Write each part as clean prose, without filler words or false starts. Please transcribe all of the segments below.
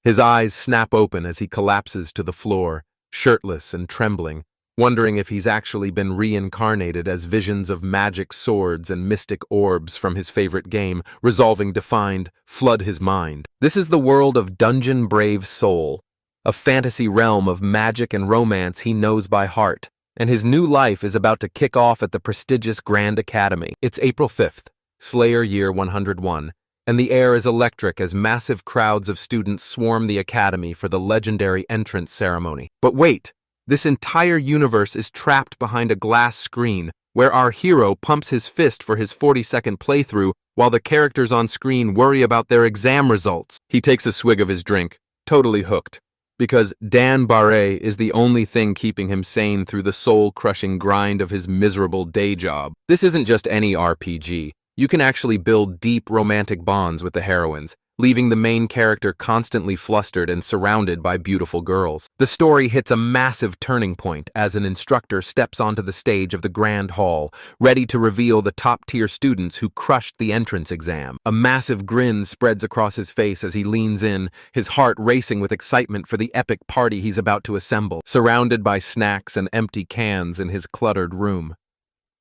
His eyes snap open as he collapses to the floor, shirtless and trembling, wondering if he's actually been reincarnated as visions of magic swords and mystic orbs from his favorite game, resolving to flood his mind. This is the world of Dungeon Brave Soul, a fantasy realm of magic and romance he knows by heart, and his new life is about to kick off at the prestigious Grand Academy. It's April 5th, Slayer year 101, and the air is electric as massive crowds of students swarm the academy for the legendary entrance ceremony. But wait! This entire universe is trapped behind a glass screen, where our hero pumps his fist for his 40-second playthrough while the characters on screen worry about their exam results. He takes a swig of his drink, totally hooked, because Dan Barre is the only thing keeping him sane through the soul-crushing grind of his miserable day job. This isn't just any RPG. You can actually build deep romantic bonds with the heroines, leaving the main character constantly flustered and surrounded by beautiful girls. The story hits a massive turning point as an instructor steps onto the stage of the Grand Hall, ready to reveal the top-tier students who crushed the entrance exam. A massive grin spreads across his face as he leans in, his heart racing with excitement for the epic party he's about to assemble, surrounded by snacks and empty cans in his cluttered room.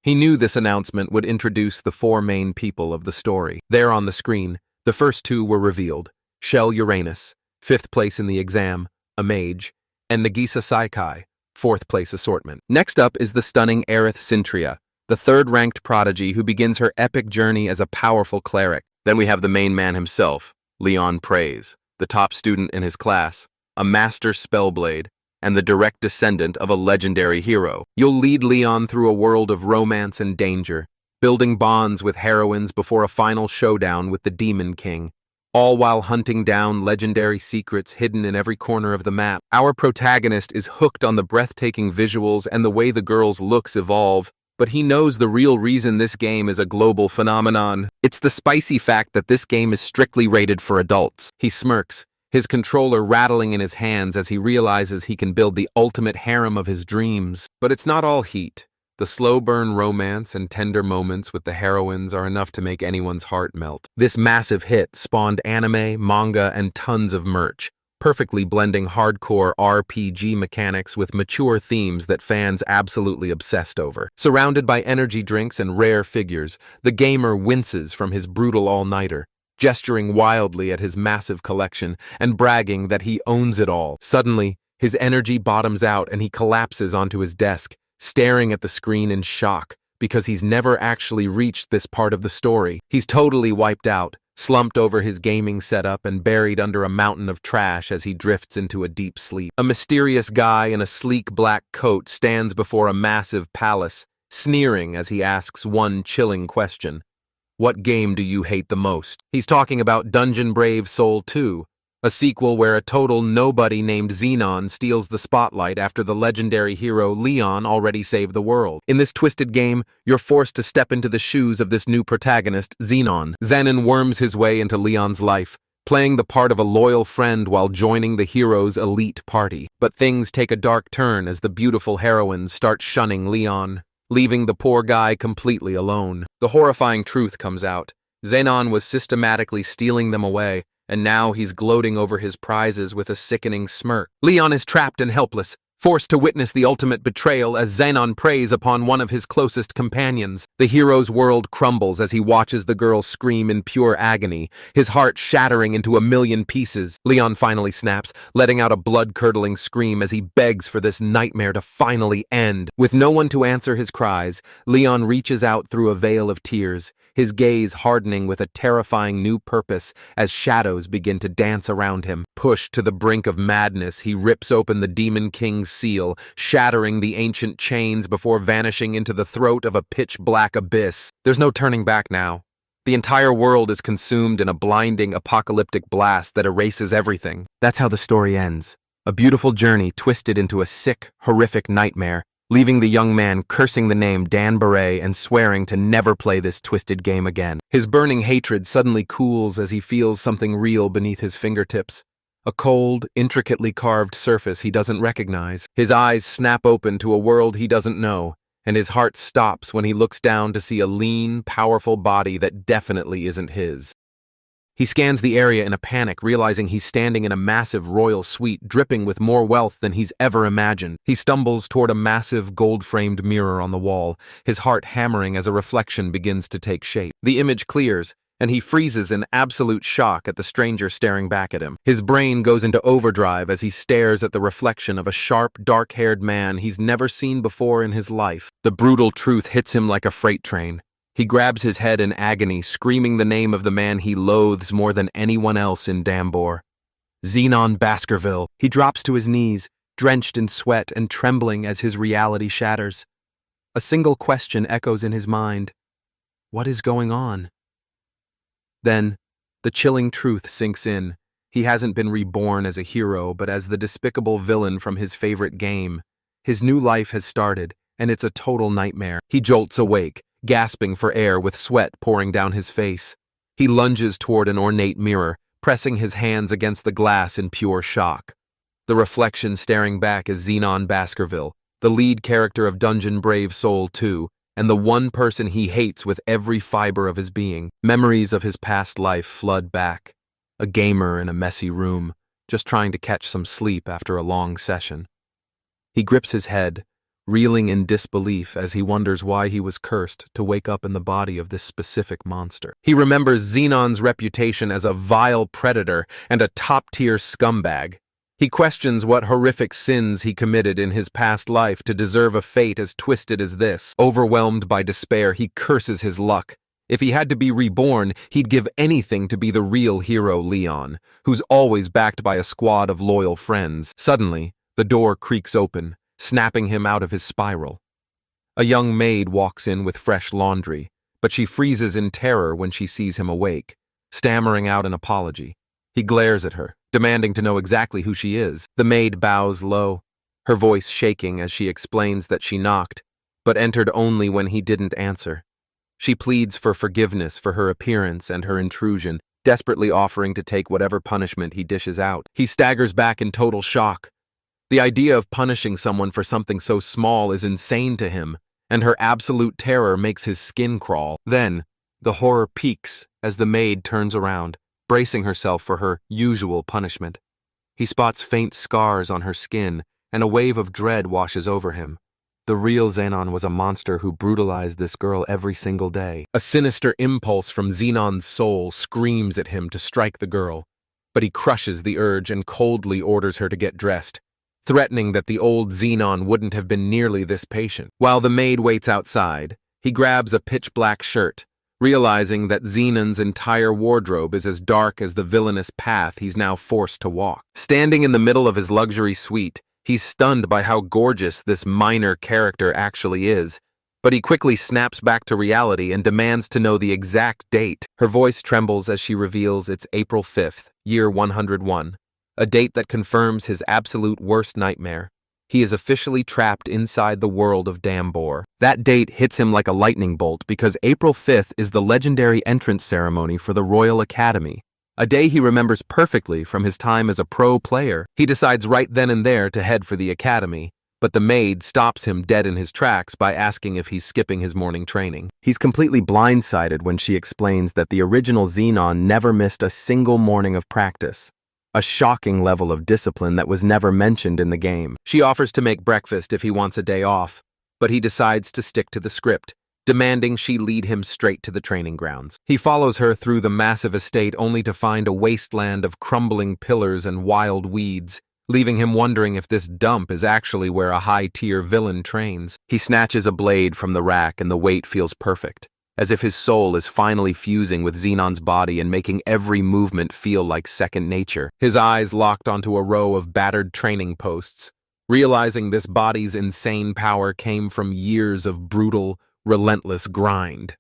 He knew this announcement would introduce the four main people of the story. There on the screen, the first two were revealed: Shell Uranus, 5th place in the exam, a mage, and Nagisa Saikai, 4th place assortment. Next up is the stunning Aerith Cintria, the 3rd-ranked prodigy who begins her epic journey as a powerful cleric. Then we have the main man himself, Leon Praise, the top student in his class, a master spellblade, and the direct descendant of a legendary hero. You'll lead Leon through a world of romance and danger, building bonds with heroines before a final showdown with the Demon King, all while hunting down legendary secrets hidden in every corner of the map. Our protagonist is hooked on the breathtaking visuals and the way the girls' looks evolve, but he knows the real reason this game is a global phenomenon. It's the spicy fact that this game is strictly rated for adults. He smirks, his controller rattling in his hands as he realizes he can build the ultimate harem of his dreams. But it's not all heat. The slow-burn romance and tender moments with the heroines are enough to make anyone's heart melt. This massive hit spawned anime, manga, and tons of merch, perfectly blending hardcore RPG mechanics with mature themes that fans absolutely obsessed over. Surrounded by energy drinks and rare figures, the gamer winces from his brutal all-nighter, gesturing wildly at his massive collection and bragging that he owns it all. Suddenly, his energy bottoms out and he collapses onto his desk, staring at the screen in shock because he's never actually reached this part of the story. He's totally wiped out, slumped over his gaming setup and buried under a mountain of trash as he drifts into a deep sleep. A mysterious guy in a sleek black coat stands before a massive palace, sneering as he asks one chilling question: "What game do you hate the most?" He's talking about Dungeon Brave Soul 2, a sequel where a total nobody named Xenon steals the spotlight after the legendary hero Leon already saved the world. In this twisted game, you're forced to step into the shoes of this new protagonist, Xenon. Xenon worms his way into Leon's life, playing the part of a loyal friend while joining the hero's elite party. But things take a dark turn as the beautiful heroines start shunning Leon, leaving the poor guy completely alone. The horrifying truth comes out. Xenon was systematically stealing them away, and now he's gloating over his prizes with a sickening smirk. Leon is trapped and helpless, forced to witness the ultimate betrayal as Xenon preys upon one of his closest companions. The hero's world crumbles as he watches the girl scream in pure agony, his heart shattering into a million pieces. Leon finally snaps, letting out a blood-curdling scream as he begs for this nightmare to finally end. With no one to answer his cries, Leon reaches out through a veil of tears, his gaze hardening with a terrifying new purpose as shadows begin to dance around him. Pushed to the brink of madness, he rips open the Demon King's seal, shattering the ancient chains before vanishing into the throat of a pitch-black abyss. There's no turning back now. The entire world is consumed in a blinding apocalyptic blast that erases everything. That's how the story ends. A beautiful journey twisted into a sick, horrific nightmare, leaving the young man cursing the name Dan Barre and swearing to never play this twisted game again. His burning hatred suddenly cools as he feels something real beneath his fingertips. A cold, intricately carved surface he doesn't recognize. His eyes snap open to a world he doesn't know, and his heart stops when he looks down to see a lean, powerful body that definitely isn't his. He scans the area in a panic, realizing he's standing in a massive royal suite dripping with more wealth than he's ever imagined. He stumbles toward a massive gold-framed mirror on the wall, his heart hammering as a reflection begins to take shape. The image clears, and he freezes in absolute shock at the stranger staring back at him. His brain goes into overdrive as he stares at the reflection of a sharp, dark-haired man he's never seen before in his life. The brutal truth hits him like a freight train. He grabs his head in agony, screaming the name of the man he loathes more than anyone else in Dambor. Zenon Baskerville. He drops to his knees, drenched in sweat and trembling as his reality shatters. A single question echoes in his mind. What is going on? Then, the chilling truth sinks in. He hasn't been reborn as a hero, but as the despicable villain from his favorite game. His new life has started, and it's a total nightmare. He jolts awake, gasping for air with sweat pouring down his face. He lunges toward an ornate mirror, pressing his hands against the glass in pure shock. The reflection staring back is Zenon Baskerville, the lead character of Dungeon Brave Soul 2, and the one person he hates with every fiber of his being. Memories of his past life flood back. A gamer in a messy room, just trying to catch some sleep after a long session. He grips his head, reeling in disbelief as he wonders why he was cursed to wake up in the body of this specific monster. He remembers Zenon's reputation as a vile predator and a top-tier scumbag. He questions what horrific sins he committed in his past life to deserve a fate as twisted as this. Overwhelmed by despair, he curses his luck. If he had to be reborn, he'd give anything to be the real hero Leon, who's always backed by a squad of loyal friends. Suddenly, the door creaks open, snapping him out of his spiral. A young maid walks in with fresh laundry, but she freezes in terror when she sees him awake, stammering out an apology. He glares at her, demanding to know exactly who she is. The maid bows low, her voice shaking as she explains that she knocked, but entered only when he didn't answer. She pleads for forgiveness for her appearance and her intrusion, desperately offering to take whatever punishment he dishes out. He staggers back in total shock. The idea of punishing someone for something so small is insane to him, and her absolute terror makes his skin crawl. Then, the horror peaks as the maid turns around, bracing herself for her usual punishment. He spots faint scars on her skin, and a wave of dread washes over him. The real Zenon was a monster who brutalized this girl every single day. A sinister impulse from Zenon's soul screams at him to strike the girl, but he crushes the urge and coldly orders her to get dressed, threatening that the old Zenon wouldn't have been nearly this patient. While the maid waits outside, he grabs a pitch-black shirt, realizing that Zenon's entire wardrobe is as dark as the villainous path he's now forced to walk. Standing in the middle of his luxury suite, he's stunned by how gorgeous this minor character actually is, but he quickly snaps back to reality and demands to know the exact date. Her voice trembles as she reveals it's April 5th, year 101, a date that confirms his absolute worst nightmare. He is officially trapped inside the world of Dambor. That date hits him like a lightning bolt because April 5th is the legendary entrance ceremony for the Royal Academy, a day he remembers perfectly from his time as a pro player. He decides right then and there to head for the academy, but the maid stops him dead in his tracks by asking if he's skipping his morning training. He's completely blindsided when she explains that the original Zenon never missed a single morning of practice, a shocking level of discipline that was never mentioned in the game. She offers to make breakfast if he wants a day off, but he decides to stick to the script, demanding she lead him straight to the training grounds. He follows her through the massive estate only to find a wasteland of crumbling pillars and wild weeds, leaving him wondering if this dump is actually where a high-tier villain trains. He snatches a blade from the rack and the weight feels perfect, as if his soul is finally fusing with Zenon's body and making every movement feel like second nature. His eyes locked onto a row of battered training posts, realizing this body's insane power came from years of brutal, relentless grind.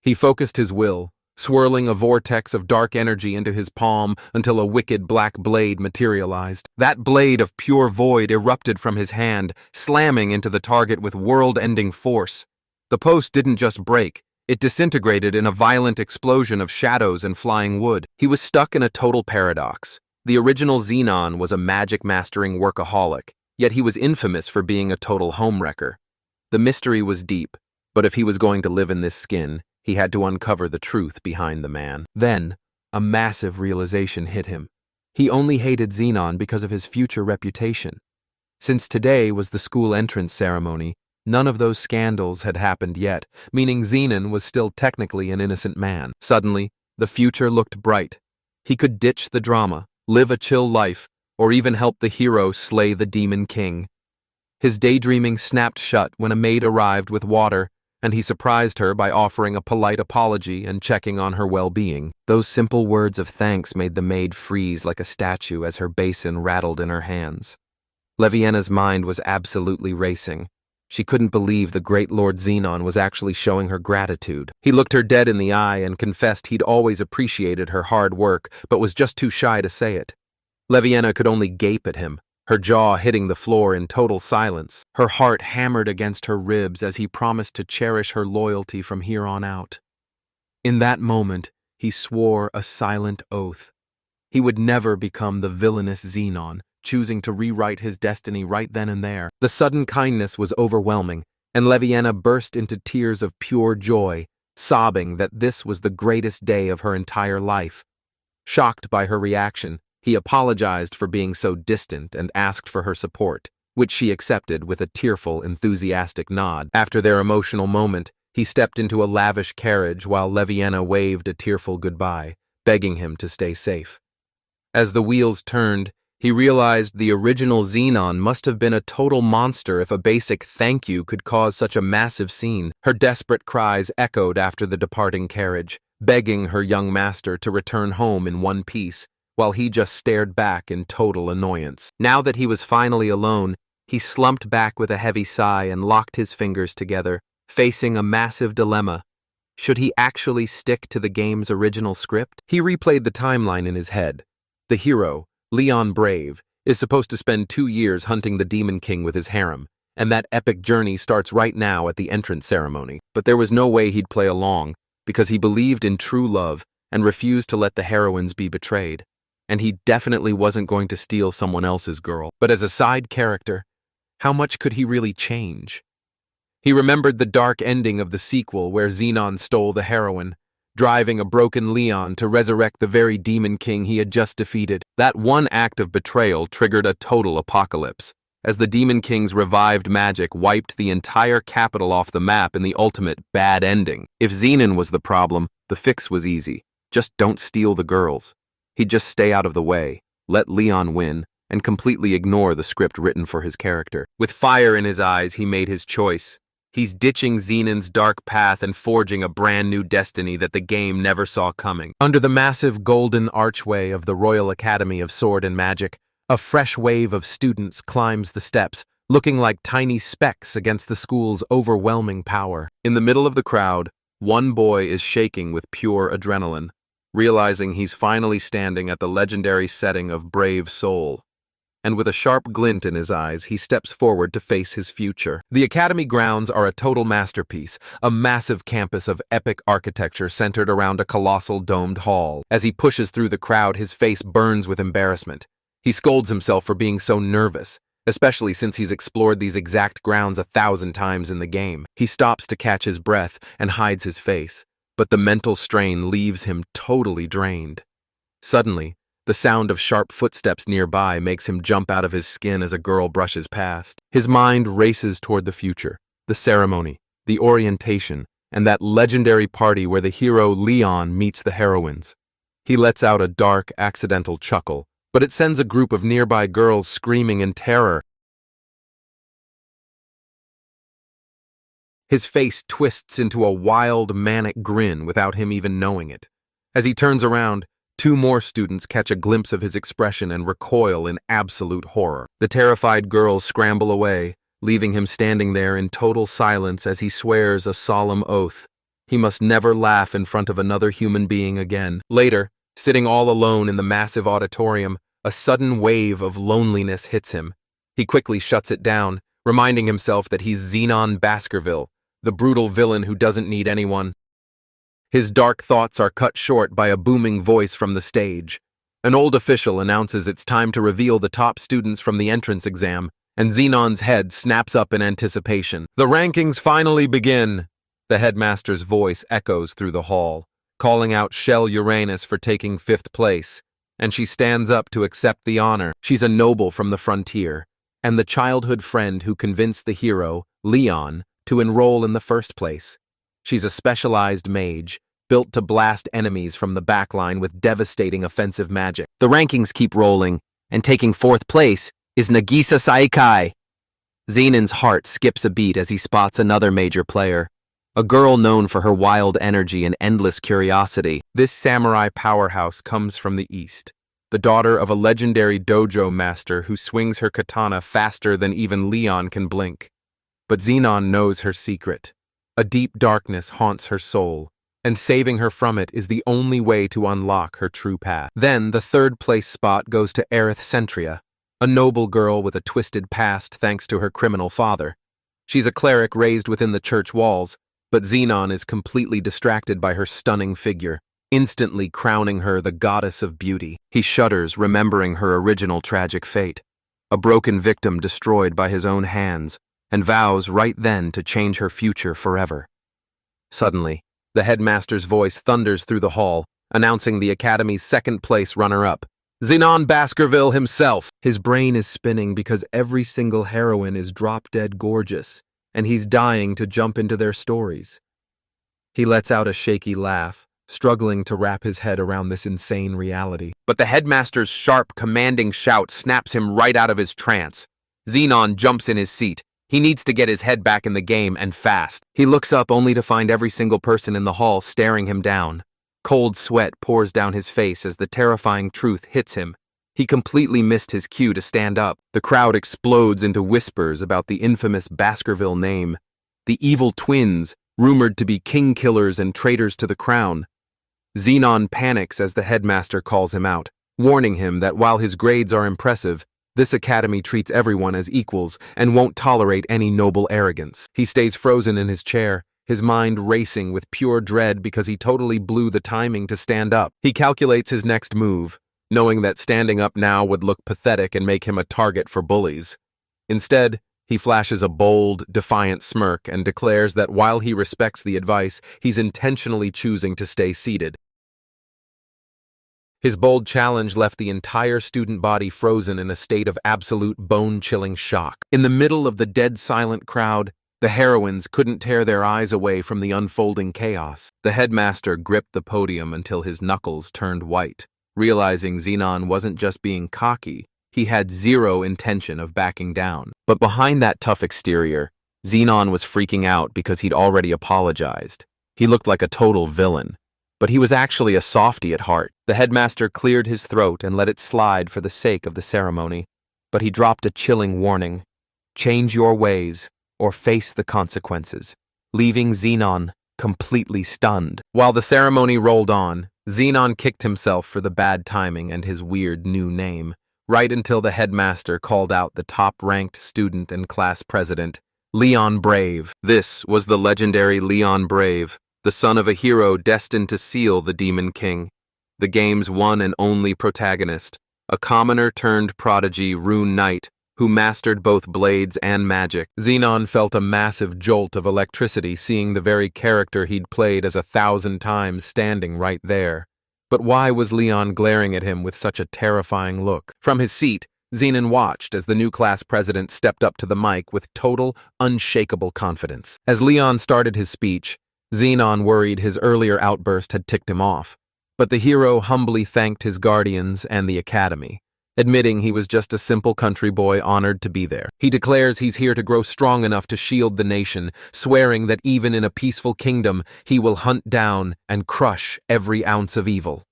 He focused his will, swirling a vortex of dark energy into his palm until a wicked black blade materialized. That blade of pure void erupted from his hand, slamming into the target with world-ending force. The post didn't just break, it disintegrated in a violent explosion of shadows and flying wood. He was stuck in a total paradox. The original Zenon was a magic-mastering workaholic, yet he was infamous for being a total homewrecker. The mystery was deep, but if he was going to live in this skin, he had to uncover the truth behind the man. Then, A massive realization hit him. He only hated Xenon because of his future reputation. Since today was the school entrance ceremony, none of those scandals had happened yet, meaning Xenon was still technically an innocent man. Suddenly, the future looked bright. He could ditch the drama, live a chill life, or even help the hero slay the Demon King. His daydreaming snapped shut when a maid arrived with water, and he surprised her by offering a polite apology and checking on her well-being. Those simple words of thanks made the maid freeze like a statue as her basin rattled in her hands. Levienna's mind was absolutely racing. She couldn't believe the great Lord Xenon was actually showing her gratitude. He looked her dead in the eye and confessed he'd always appreciated her hard work, but was just too shy to say it. Levienna could only gape at him, her jaw hitting the floor in total silence. Her heart hammered against her ribs as he promised to cherish her loyalty from here on out. In that moment, he swore a silent oath. He would never become the villainous Xenon, choosing to rewrite his destiny right then and there. The sudden kindness was overwhelming, and Levienna burst into tears of pure joy, sobbing that this was the greatest day of her entire life. Shocked by her reaction, he apologized for being so distant and asked for her support, which she accepted with a tearful, enthusiastic nod. After their emotional moment, he stepped into a lavish carriage while Levienna waved a tearful goodbye, begging him to stay safe. As the wheels turned, he realized the original Xenon must have been a total monster if a basic thank you could cause such a massive scene. Her desperate cries echoed after the departing carriage, begging her young master to return home in one piece, while he just stared back in total annoyance. Now that he was finally alone, he slumped back with a heavy sigh and locked his fingers together, facing a massive dilemma. Should he actually stick to the game's original script? He replayed the timeline in his head. The hero, Leon Brave, is supposed to spend 2 years hunting the Demon King with his harem, and that epic journey starts right now at the entrance ceremony. But there was no way he'd play along, because he believed in true love and refused to let the heroines be betrayed. And he definitely wasn't going to steal someone else's girl. But as a side character, how much could he really change? He remembered the dark ending of the sequel where Xenon stole the heroine, driving a broken Leon to resurrect the very Demon King he had just defeated. That one act of betrayal triggered a total apocalypse, as the Demon King's revived magic wiped the entire capital off the map in the ultimate bad ending. If Xenon was the problem, the fix was easy. Just don't steal the girls. He'd just stay out of the way, let Leon win, and completely ignore the script written for his character. With fire in his eyes, he made his choice. He's ditching Xenon's dark path and forging a brand new destiny that the game never saw coming. Under the massive golden archway of the Royal Academy of Sword and Magic, a fresh wave of students climbs the steps, looking like tiny specks against the school's overwhelming power. In the middle of the crowd, one boy is shaking with pure adrenaline, realizing he's finally standing at the legendary setting of Brave Soul. And with a sharp glint in his eyes, he steps forward to face his future. The Academy grounds are a total masterpiece, a massive campus of epic architecture centered around a colossal domed hall. As he pushes through the crowd, his face burns with embarrassment. He scolds himself for being so nervous, especially since he's explored these exact grounds 1,000 times in the game. He stops to catch his breath and hides his face, but the mental strain leaves him totally drained. Suddenly, the sound of sharp footsteps nearby makes him jump out of his skin as a girl brushes past. His mind races toward the future, the ceremony, the orientation, and that legendary party where the hero Leon meets the heroines. He lets out a dark, accidental chuckle, but it sends a group of nearby girls screaming in terror. His face twists into a wild, manic grin without him even knowing it. As he turns around, 2 more students catch a glimpse of his expression and recoil in absolute horror. The terrified girls scramble away, leaving him standing there in total silence as he swears a solemn oath. He must never laugh in front of another human being again. Later, sitting all alone in the massive auditorium, a sudden wave of loneliness hits him. He quickly shuts it down, reminding himself that he's Xenon Baskerville, the brutal villain who doesn't need anyone. His dark thoughts are cut short by a booming voice from the stage. An old official announces it's time to reveal the top students from the entrance exam, and Xenon's head snaps up in anticipation. The rankings finally begin. The headmaster's voice echoes through the hall, calling out Shell Uranus for taking 5th place, and she stands up to accept the honor. She's a noble from the frontier, and the childhood friend who convinced the hero, Leon, to enroll in the first place. She's a specialized mage, built to blast enemies from the backline with devastating offensive magic. The rankings keep rolling, and taking 4th place is Nagisa Saikai. Zenon's heart skips a beat as he spots another major player, a girl known for her wild energy and endless curiosity. This samurai powerhouse comes from the east, the daughter of a legendary dojo master who swings her katana faster than even Leon can blink. But Zenon knows her secret. A deep darkness haunts her soul, and saving her from it is the only way to unlock her true path. Then the 3rd place spot goes to Aerith Centria, a noble girl with a twisted past thanks to her criminal father. She's a cleric raised within the church walls, but Zenon is completely distracted by her stunning figure, instantly crowning her the goddess of beauty. He shudders, remembering her original tragic fate, a broken victim destroyed by his own hands, and vows right then to change her future forever. Suddenly, the headmaster's voice thunders through the hall, announcing the Academy's 2nd place runner-up, Zenon Baskerville himself. His brain is spinning because every single heroine is drop-dead gorgeous, and he's dying to jump into their stories. He lets out a shaky laugh, struggling to wrap his head around this insane reality. But the headmaster's sharp, commanding shout snaps him right out of his trance. Zenon jumps in his seat. He needs to get his head back in the game, and fast. He looks up only to find every single person in the hall staring him down. Cold sweat pours down his face as the terrifying truth hits him. He completely missed his cue to stand up. The crowd explodes into whispers about the infamous Baskerville name, the evil twins, rumored to be king killers and traitors to the crown. Zenon panics as the headmaster calls him out, warning him that while his grades are impressive, this academy treats everyone as equals and won't tolerate any noble arrogance. He stays frozen in his chair, his mind racing with pure dread because he totally blew the timing to stand up. He calculates his next move, knowing that standing up now would look pathetic and make him a target for bullies. Instead, he flashes a bold, defiant smirk and declares that while he respects the advice, he's intentionally choosing to stay seated. His bold challenge left the entire student body frozen in a state of absolute bone-chilling shock. In the middle of the dead silent crowd, the heroines couldn't tear their eyes away from the unfolding chaos. The headmaster gripped the podium until his knuckles turned white. Realizing Zenon wasn't just being cocky, he had zero intention of backing down. But behind that tough exterior, Zenon was freaking out because he'd already apologized. He looked like a total villain, but he was actually a softie at heart. The headmaster cleared his throat and let it slide for the sake of the ceremony, but he dropped a chilling warning. Change your ways, or face the consequences, leaving Zenon completely stunned. While the ceremony rolled on, Zenon kicked himself for the bad timing and his weird new name, right until the headmaster called out the top-ranked student and class president, Leon Brave. This was the legendary Leon Brave, the son of a hero destined to seal the Demon King, the game's one and only protagonist, a commoner-turned-prodigy rune knight who mastered both blades and magic. Zenon felt a massive jolt of electricity seeing the very character he'd played as 1,000 times standing right there. But why was Leon glaring at him with such a terrifying look? From his seat, Zenon watched as the new class president stepped up to the mic with total, unshakable confidence. As Leon started his speech, Zenon worried his earlier outburst had ticked him off, but the hero humbly thanked his guardians and the academy, admitting he was just a simple country boy honored to be there. He declares he's here to grow strong enough to shield the nation, swearing that even in a peaceful kingdom, he will hunt down and crush every ounce of evil.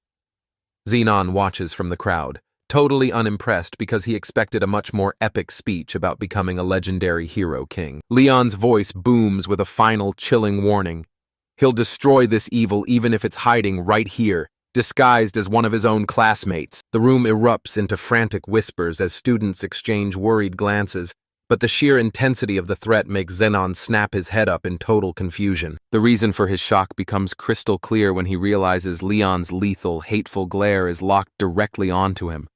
Zenon watches from the crowd, totally unimpressed because he expected a much more epic speech about becoming a legendary hero king. Leon's voice booms with a final chilling warning. He'll destroy this evil even if it's hiding right here, disguised as one of his own classmates. The room erupts into frantic whispers as students exchange worried glances, but the sheer intensity of the threat makes Zenon snap his head up in total confusion. The reason for his shock becomes crystal clear when he realizes Leon's lethal, hateful glare is locked directly onto him.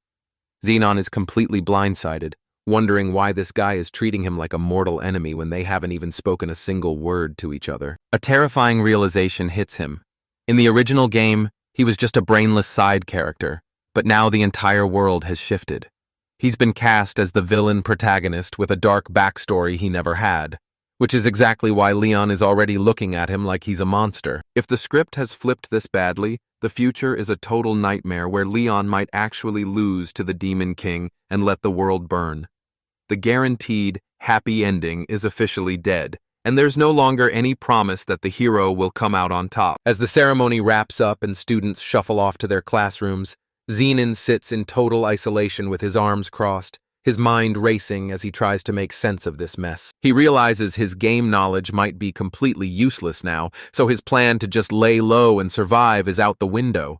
Zenon is completely blindsided, wondering why this guy is treating him like a mortal enemy when they haven't even spoken a single word to each other. A terrifying realization hits him. In the original game, he was just a brainless side character, but now the entire world has shifted. He's been cast as the villain protagonist with a dark backstory he never had, which is exactly why Leon is already looking at him like he's a monster. If the script has flipped this badly, the future is a total nightmare where Leon might actually lose to the Demon King and let the world burn. The guaranteed happy ending is officially dead, and there's no longer any promise that the hero will come out on top. As the ceremony wraps up and students shuffle off to their classrooms, Zenon sits in total isolation with his arms crossed, his mind racing as he tries to make sense of this mess. He realizes his game knowledge might be completely useless now, so his plan to just lay low and survive is out the window.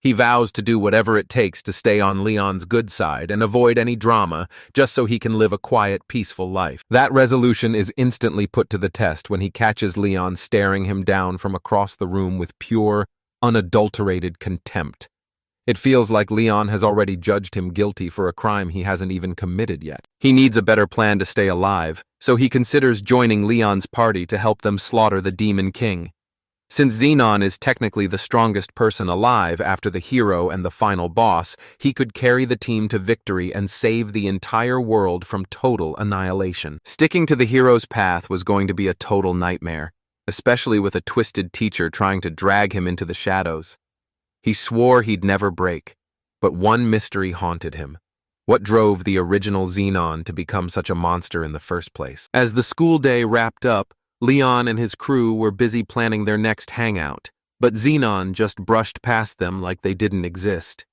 He vows to do whatever it takes to stay on Leon's good side and avoid any drama, just so he can live a quiet, peaceful life. That resolution is instantly put to the test when he catches Leon staring him down from across the room with pure, unadulterated contempt. It feels like Leon has already judged him guilty for a crime he hasn't even committed yet. He needs a better plan to stay alive, so he considers joining Leon's party to help them slaughter the Demon King. Since Zenon is technically the strongest person alive after the hero and the final boss, he could carry the team to victory and save the entire world from total annihilation. Sticking to the hero's path was going to be a total nightmare, especially with a twisted teacher trying to drag him into the shadows. He swore he'd never break, but one mystery haunted him. What drove the original Zenon to become such a monster in the first place? As the school day wrapped up, Leon and his crew were busy planning their next hangout, but Zenon just brushed past them like they didn't exist.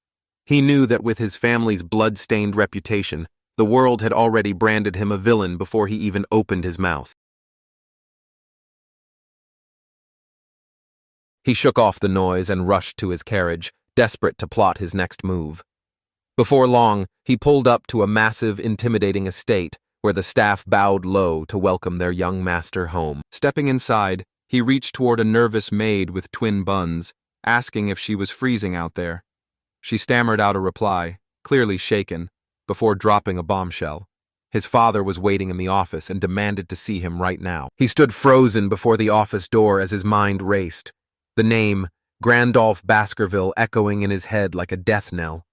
He knew that with his family's blood-stained reputation, the world had already branded him a villain before he even opened his mouth. He shook off the noise and rushed to his carriage, desperate to plot his next move. Before long, he pulled up to a massive, intimidating estate where the staff bowed low to welcome their young master home. Stepping inside, he reached toward a nervous maid with twin buns, asking if she was freezing out there. She stammered out a reply, clearly shaken, before dropping a bombshell. His father was waiting in the office and demanded to see him right now. He stood frozen before the office door as his mind raced, the name, Grandolph Baskerville, echoing in his head like a death knell.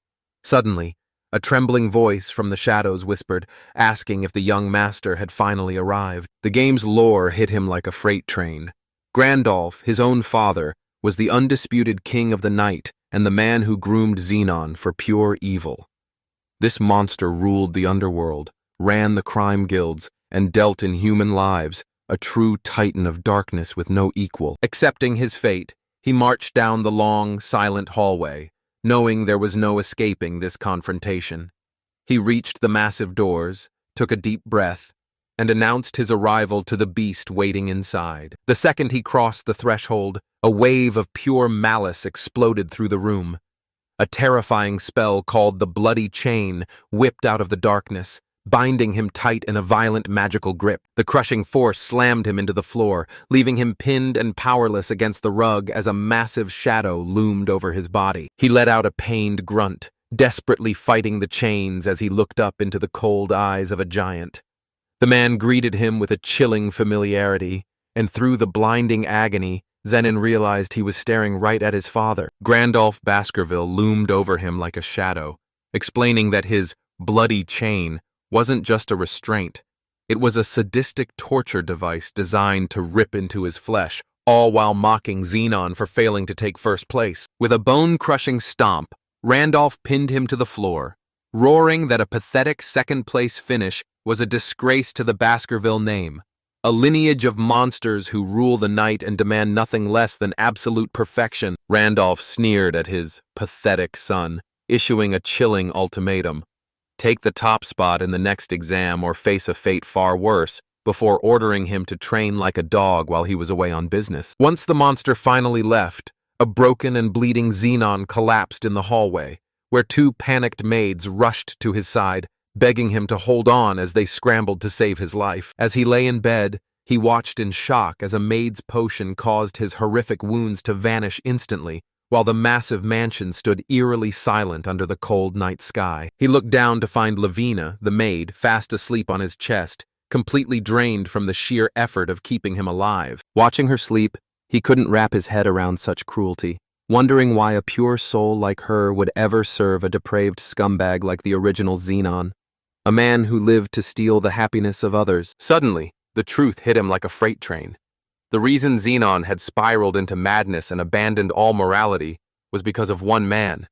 Suddenly, a trembling voice from the shadows whispered, asking if the young master had finally arrived. The game's lore hit him like a freight train. Grandolph, his own father, was the undisputed king of the night and the man who groomed Zenon for pure evil. This monster ruled the underworld, ran the crime guilds, and dealt in human lives, a true titan of darkness with no equal. Accepting his fate, he marched down the long, silent hallway, knowing there was no escaping this confrontation. He reached the massive doors, took a deep breath, and announced his arrival to the beast waiting inside. The second he crossed the threshold, a wave of pure malice exploded through the room. A terrifying spell called the Bloody Chain whipped out of the darkness, binding him tight in a violent magical grip. The crushing force slammed him into the floor, leaving him pinned and powerless against the rug as a massive shadow loomed over his body. He let out a pained grunt, desperately fighting the chains as he looked up into the cold eyes of a giant. The man greeted him with a chilling familiarity, and through the blinding agony, Zenon realized he was staring right at his father. Grandolph Baskerville loomed over him like a shadow, explaining that his bloody chain wasn't just a restraint. It was a sadistic torture device designed to rip into his flesh, all while mocking Zenon for failing to take first place. With a bone-crushing stomp, Randolph pinned him to the floor, roaring that a pathetic second-place finish was a disgrace to the Baskerville name, a lineage of monsters who rule the night and demand nothing less than absolute perfection. Randolph sneered at his pathetic son, issuing a chilling ultimatum. Take the top spot in the next exam or face a fate far worse, before ordering him to train like a dog while he was away on business. Once the monster finally left, a broken and bleeding Zenon collapsed in the hallway, where two panicked maids rushed to his side, begging him to hold on as they scrambled to save his life. As he lay in bed, he watched in shock as a maid's potion caused his horrific wounds to vanish instantly, while the massive mansion stood eerily silent under the cold night sky. He looked down to find Lavina, the maid, fast asleep on his chest, completely drained from the sheer effort of keeping him alive. Watching her sleep, He couldn't wrap his head around such cruelty, wondering why a pure soul like her would ever serve a depraved scumbag like the original Xenon, a man who lived to steal the happiness of others. Suddenly, the truth hit him like a freight train. The reason Xenon had spiraled into madness and abandoned all morality was because of one man,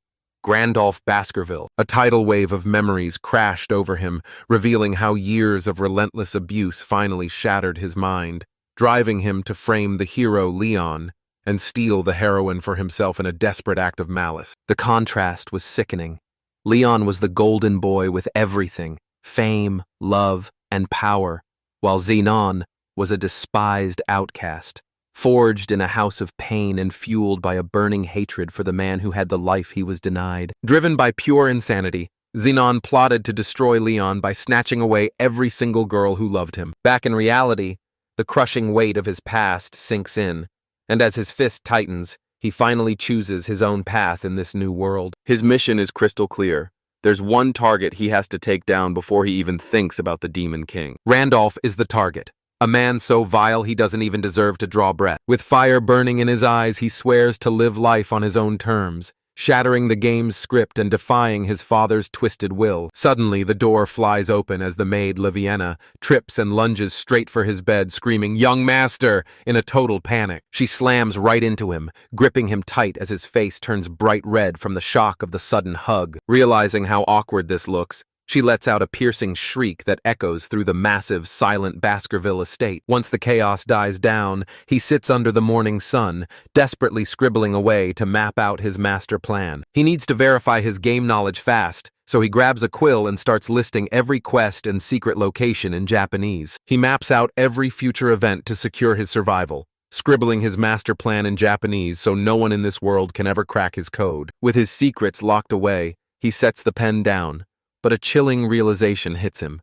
Randolph Baskerville. A tidal wave of memories crashed over him, revealing how years of relentless abuse finally shattered his mind, driving him to frame the hero Leon and steal the heroine for himself in a desperate act of malice. The contrast was sickening. Leon was the golden boy with everything, fame, love, and power, while Xenon was a despised outcast, forged in a house of pain and fueled by a burning hatred for the man who had the life he was denied. Driven by pure insanity, Xenon plotted to destroy Leon by snatching away every single girl who loved him. Back in reality, the crushing weight of his past sinks in, and as his fist tightens, he finally chooses his own path in this new world. His mission is crystal clear. There's one target he has to take down before he even thinks about the Demon King. Randolph is the target. A man so vile he doesn't even deserve to draw breath. With fire burning in his eyes, he swears to live life on his own terms, shattering the game's script and defying his father's twisted will. Suddenly, the door flies open as the maid, Liviana, trips and lunges straight for his bed, screaming, "Young master!" in a total panic. She slams right into him, gripping him tight as his face turns bright red from the shock of the sudden hug. Realizing how awkward this looks, she lets out a piercing shriek that echoes through the massive, silent Baskerville estate. Once the chaos dies down, he sits under the morning sun, desperately scribbling away to map out his master plan. He needs to verify his game knowledge fast, so he grabs a quill and starts listing every quest and secret location in Japanese. He maps out every future event to secure his survival, scribbling his master plan in Japanese so no one in this world can ever crack his code. With his secrets locked away, he sets the pen down. But a chilling realization hits him.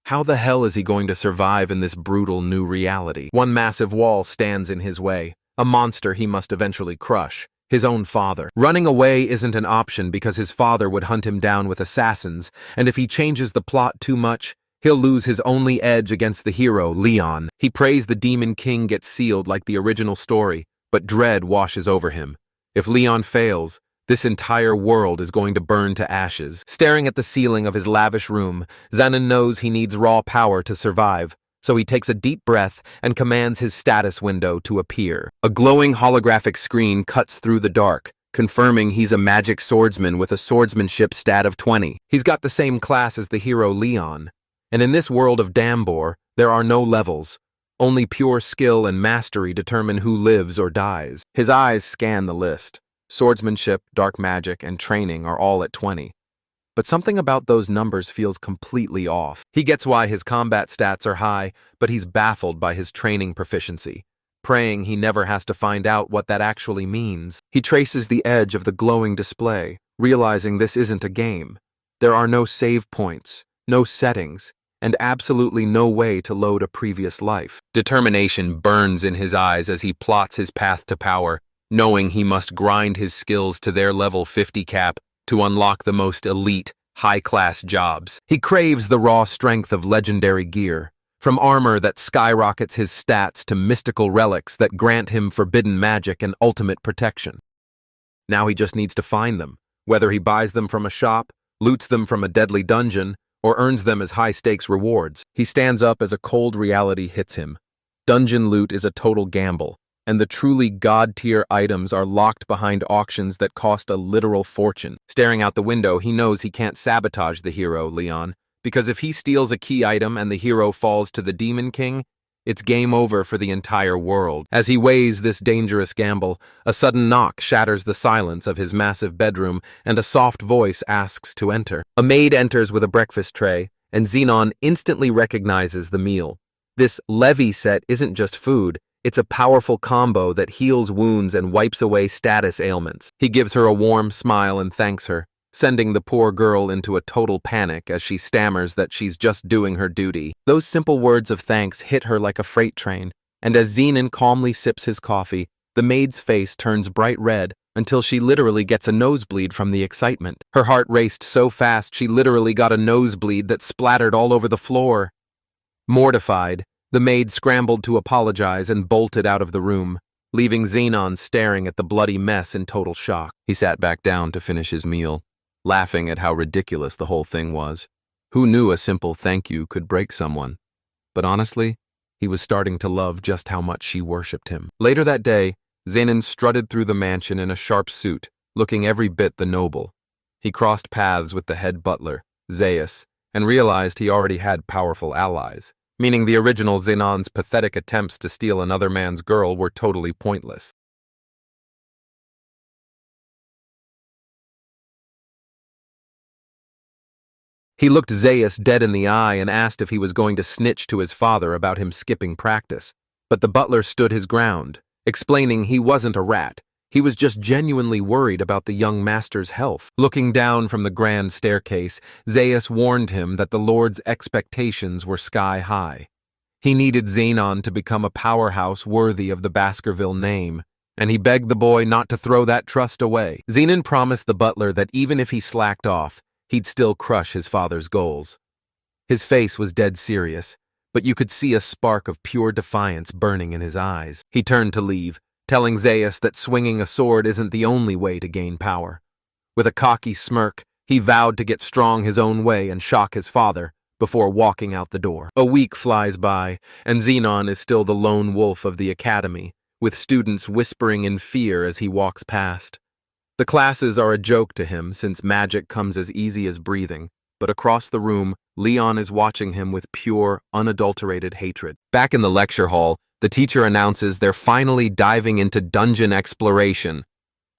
How the hell is he going to survive in this brutal new reality? One massive wall stands in his way, a monster he must eventually crush, his own father. Running away isn't an option because his father would hunt him down with assassins, and if he changes the plot too much, he'll lose his only edge against the hero, Leon. He prays the Demon King gets sealed like the original story, but dread washes over him. If Leon fails, this entire world is going to burn to ashes. Staring at the ceiling of his lavish room, Xenon knows he needs raw power to survive, so he takes a deep breath and commands his status window to appear. A glowing holographic screen cuts through the dark, confirming he's a magic swordsman with a swordsmanship stat of 20. He's got the same class as the hero Leon, and in this world of Dambor, there are no levels. Only pure skill and mastery determine who lives or dies. His eyes scan the list. Swordsmanship, dark magic, and training are all at 20. But something about those numbers feels completely off. He gets why his combat stats are high, but he's baffled by his training proficiency, praying he never has to find out what that actually means. He traces the edge of the glowing display, realizing this isn't a game. There are no save points, no settings, and absolutely no way to load a previous life. Determination burns in his eyes as he plots his path to power, knowing he must grind his skills to their level 50 cap to unlock the most elite, high-class jobs. He craves the raw strength of legendary gear, from armor that skyrockets his stats to mystical relics that grant him forbidden magic and ultimate protection. Now he just needs to find them, whether he buys them from a shop, loots them from a deadly dungeon, or earns them as high-stakes rewards. He stands up as a cold reality hits him. Dungeon loot is a total gamble, and the truly god-tier items are locked behind auctions that cost a literal fortune. Staring out the window, he knows he can't sabotage the hero, Leon, because if he steals a key item and the hero falls to the Demon King, it's game over for the entire world. As he weighs this dangerous gamble, a sudden knock shatters the silence of his massive bedroom, and a soft voice asks to enter. A maid enters with a breakfast tray, and Xenon instantly recognizes the meal. This levy set isn't just food, it's a powerful combo that heals wounds and wipes away status ailments. He gives her a warm smile and thanks her, sending the poor girl into a total panic as she stammers that she's just doing her duty. Those simple words of thanks hit her like a freight train, and as Xenon calmly sips his coffee, the maid's face turns bright red until she literally gets a nosebleed from the excitement. Her heart raced so fast she literally got a nosebleed that splattered all over the floor. Mortified, the maid scrambled to apologize and bolted out of the room. leaving Xenon staring at the bloody mess in total shock. He sat back down to finish his meal, laughing at how ridiculous the whole thing was. Who knew a simple thank you could break someone? But honestly, he was starting to love just how much she worshipped him. Later that day, Zenon strutted through the mansion in a sharp suit, looking every bit the noble. He crossed paths with the head butler, Zaius, and realized he already had powerful allies, meaning the original Zenon's pathetic attempts to steal another man's girl were totally pointless. He looked Zaius dead in the eye and asked if he was going to snitch to his father about him skipping practice, but the butler stood his ground, explaining he wasn't a rat. He was just genuinely worried about the young master's health. Looking down from the grand staircase, Zaius warned him that the Lord's expectations were sky high. He needed Xenon to become a powerhouse worthy of the Baskerville name, and he begged the boy not to throw that trust away. Zenon promised the butler that even if he slacked off, he'd still crush his father's goals. His face was dead serious, but you could see a spark of pure defiance burning in his eyes. He turned to leave, telling Zaius that swinging a sword isn't the only way to gain power. With a cocky smirk, he vowed to get strong his own way and shock his father before walking out the door. A week flies by, and Xenon is still the lone wolf of the academy, with students whispering in fear as he walks past. The classes are a joke to him since magic comes as easy as breathing, but across the room, Leon is watching him with pure, unadulterated hatred. Back in the lecture hall, the teacher announces they're finally diving into dungeon exploration.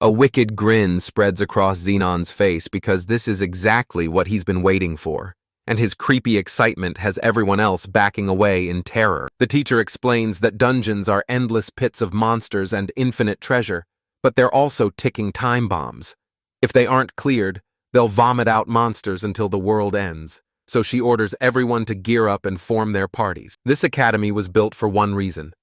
A wicked grin spreads across Xenon's face because this is exactly what he's been waiting for, and his creepy excitement has everyone else backing away in terror. The teacher explains that dungeons are endless pits of monsters and infinite treasure, but they're also ticking time bombs. If they aren't cleared, they'll vomit out monsters until the world ends, so she orders everyone to gear up and form their parties. This academy was built for one reason: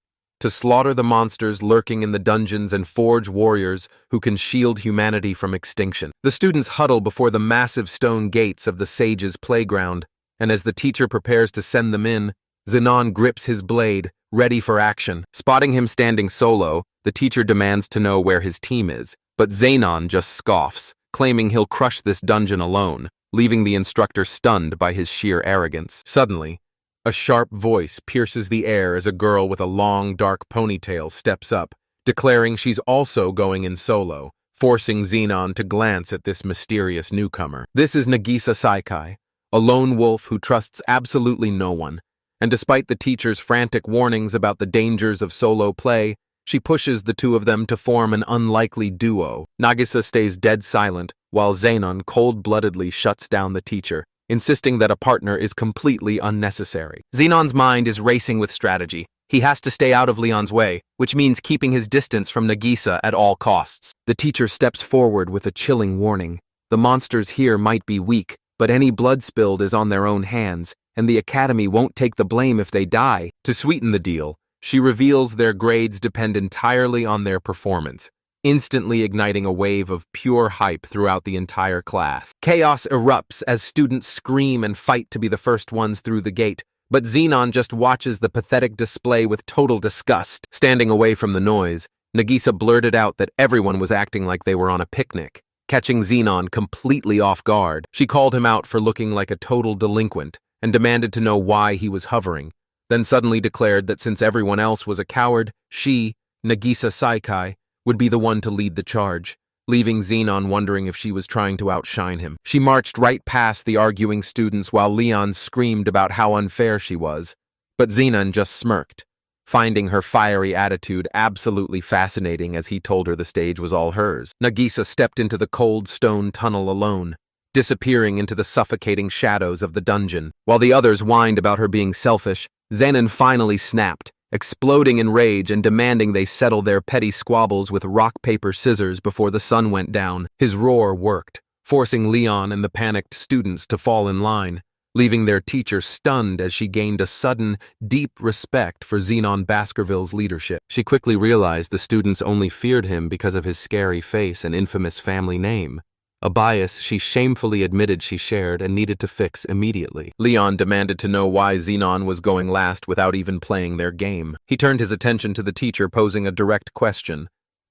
to slaughter the monsters lurking in the dungeons and forge warriors who can shield humanity from extinction. The students huddle before the massive stone gates of the sage's playground, and as the teacher prepares to send them in, Xenon grips his blade, ready for action. Spotting him standing solo, the teacher demands to know where his team is, but Xenon just scoffs, claiming he'll crush this dungeon alone, leaving the instructor stunned by his sheer arrogance. Suddenly, a sharp voice pierces the air as a girl with a long, dark ponytail steps up, declaring she's also going in solo, forcing Xenon to glance at this mysterious newcomer. This is Nagisa Saikai, a lone wolf who trusts absolutely no one, and despite the teacher's frantic warnings about the dangers of solo play, she pushes the two of them to form an unlikely duo. Nagisa stays dead silent, while Xenon cold-bloodedly shuts down the teacher, insisting that a partner is completely unnecessary. Xenon's mind is racing with strategy. He has to stay out of Leon's way, which means keeping his distance from Nagisa at all costs. The teacher steps forward with a chilling warning. The monsters here might be weak, but any blood spilled is on their own hands, and the academy won't take the blame if they die. To sweeten the deal, she reveals their grades depend entirely on their performance, instantly igniting a wave of pure hype throughout the entire class. Chaos erupts as students scream and fight to be the first ones through the gate, but Xenon just watches the pathetic display with total disgust. Standing away from the noise, Nagisa blurted out that everyone was acting like they were on a picnic, catching Xenon completely off guard. She called him out for looking like a total delinquent and demanded to know why he was hovering, then suddenly declared that since everyone else was a coward, she, Nagisa Saikai, would be the one to lead the charge, leaving Xenon wondering if she was trying to outshine him. She marched right past the arguing students while Leon screamed about how unfair she was, but Xenon just smirked, finding her fiery attitude absolutely fascinating as he told her the stage was all hers. Nagisa stepped into the cold stone tunnel alone, disappearing into the suffocating shadows of the dungeon. While the others whined about her being selfish, Xenon finally snapped, exploding in rage and demanding they settle their petty squabbles with rock, paper, scissors before the sun went down. His roar worked, forcing Leon and the panicked students to fall in line, leaving their teacher stunned as she gained a sudden, deep respect for Xenon Baskerville's leadership. She quickly realized the students only feared him because of his scary face and infamous family name. a bias she shamefully admitted she shared and needed to fix immediately. Leon demanded to know why Xenon was going last without even playing their game. He turned his attention to the teacher, posing a direct question.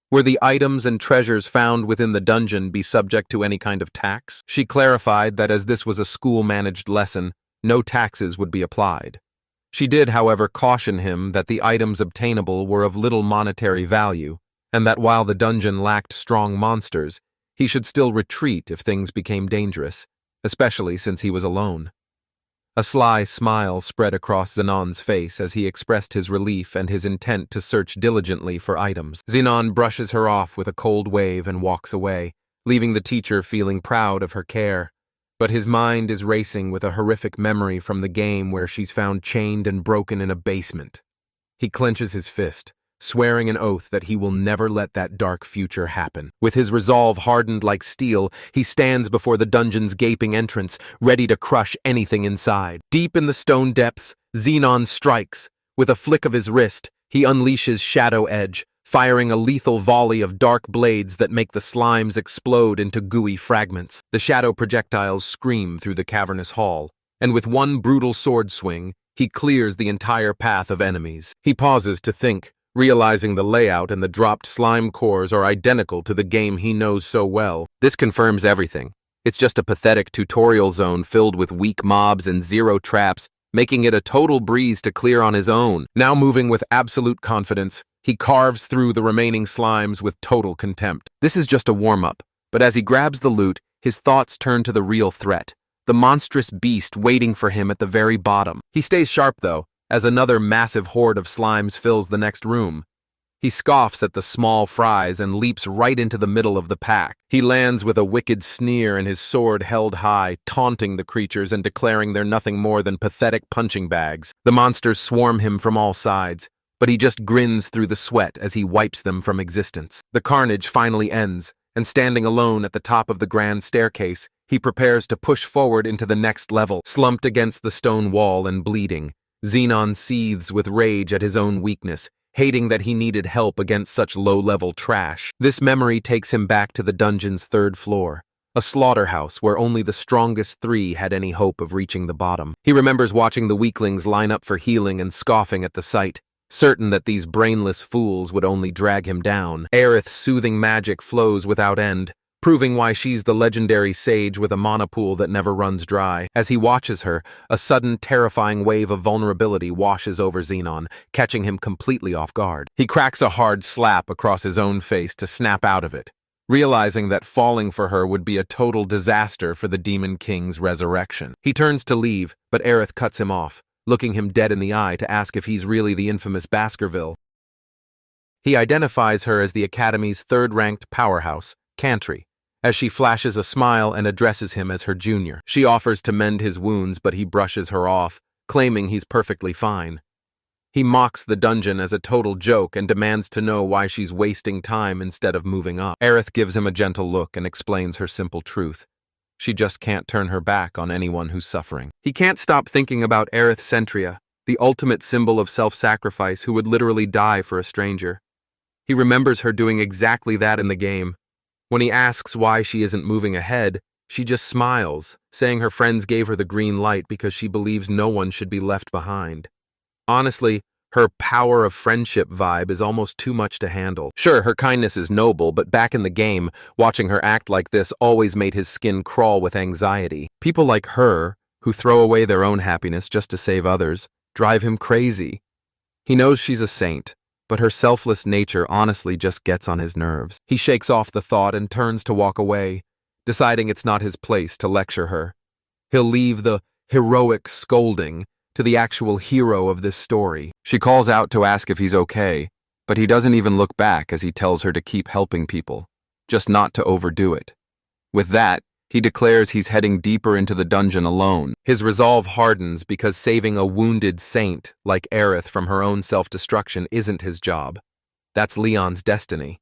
Were the items and treasures found within the dungeon be subject to any kind of tax? She clarified that as this was a school-managed lesson, no taxes would be applied. She did, however, caution him that the items obtainable were of little monetary value, and that while the dungeon lacked strong monsters, he should still retreat if things became dangerous, especially since he was alone. A sly smile spread across Xenon's face as he expressed his relief and his intent to search diligently for items. Xenon brushes her off with a cold wave and walks away, leaving the teacher feeling proud of her care. But his mind is racing with a horrific memory from the game where she's found chained and broken in a basement. He clenches his fist, swearing an oath that he will never let that dark future happen. With his resolve hardened like steel, he stands before the dungeon's gaping entrance, ready to crush anything inside. Deep in the stone depths, Xenon strikes. With a flick of his wrist, he unleashes Shadow Edge, firing a lethal volley of dark blades that make the slimes explode into gooey fragments. The shadow projectiles scream through the cavernous hall, and with one brutal sword swing, he clears the entire path of enemies. He pauses to think, realizing the layout and the dropped slime cores are identical to the game he knows so well. This confirms everything. It's just a pathetic tutorial zone filled with weak mobs and zero traps, making it a total breeze to clear on his own. Now moving with absolute confidence, he carves through the remaining slimes with total contempt. This is just a warm-up, but as he grabs the loot, his thoughts turn to the real threat, the monstrous beast waiting for him at the very bottom. He stays sharp, though, as another massive horde of slimes fills the next room. He scoffs at the small fries and leaps right into the middle of the pack. He lands with a wicked sneer and his sword held high, taunting the creatures and declaring they're nothing more than pathetic punching bags. The monsters swarm him from all sides, but he just grins through the sweat as he wipes them from existence. The carnage finally ends, and standing alone at the top of the grand staircase, he prepares to push forward into the next level. Slumped against the stone wall and bleeding, Xenon seethes with rage at his own weakness, hating that he needed help against such low-level trash. This memory takes him back to the dungeon's third floor, a slaughterhouse where only the strongest three had any hope of reaching the bottom. He remembers watching the weaklings line up for healing and scoffing at the sight, certain that these brainless fools would only drag him down. Aerith's soothing magic flows without end, proving why she's the legendary sage with a mana pool that never runs dry. As he watches her, a sudden terrifying wave of vulnerability washes over Xenon, catching him completely off guard. He cracks a hard slap across his own face to snap out of it, realizing that falling for her would be a total disaster for the Demon King's resurrection. He turns to leave, but Aerith cuts him off, looking him dead in the eye to ask if he's really the infamous Baskerville. He identifies her as the Academy's third-ranked powerhouse, Cantry, as she flashes a smile and addresses him as her junior. She offers to mend his wounds, but he brushes her off, claiming he's perfectly fine. He mocks the dungeon as a total joke and demands to know why she's wasting time instead of moving up. Aerith gives him a gentle look and explains her simple truth. She just can't turn her back on anyone who's suffering. He can't stop thinking about Aerith Centria, the ultimate symbol of self-sacrifice who would literally die for a stranger. He remembers her doing exactly that in the game. When he asks why she isn't moving ahead, she just smiles, saying her friends gave her the green light because she believes no one should be left behind. Honestly, her power of friendship vibe is almost too much to handle. Sure, her kindness is noble, but back in the game, watching her act like this always made his skin crawl with anxiety. People like her, who throw away their own happiness just to save others, drive him crazy. He knows she's a saint, but her selfless nature honestly just gets on his nerves. He shakes off the thought and turns to walk away, deciding it's not his place to lecture her. He'll leave the heroic scolding to the actual hero of this story. She calls out to ask if he's okay, but he doesn't even look back as he tells her to keep helping people, just not to overdo it. With that, he declares he's heading deeper into the dungeon alone. His resolve hardens because saving a wounded saint like Aerith from her own self-destruction isn't his job. That's Leon's destiny.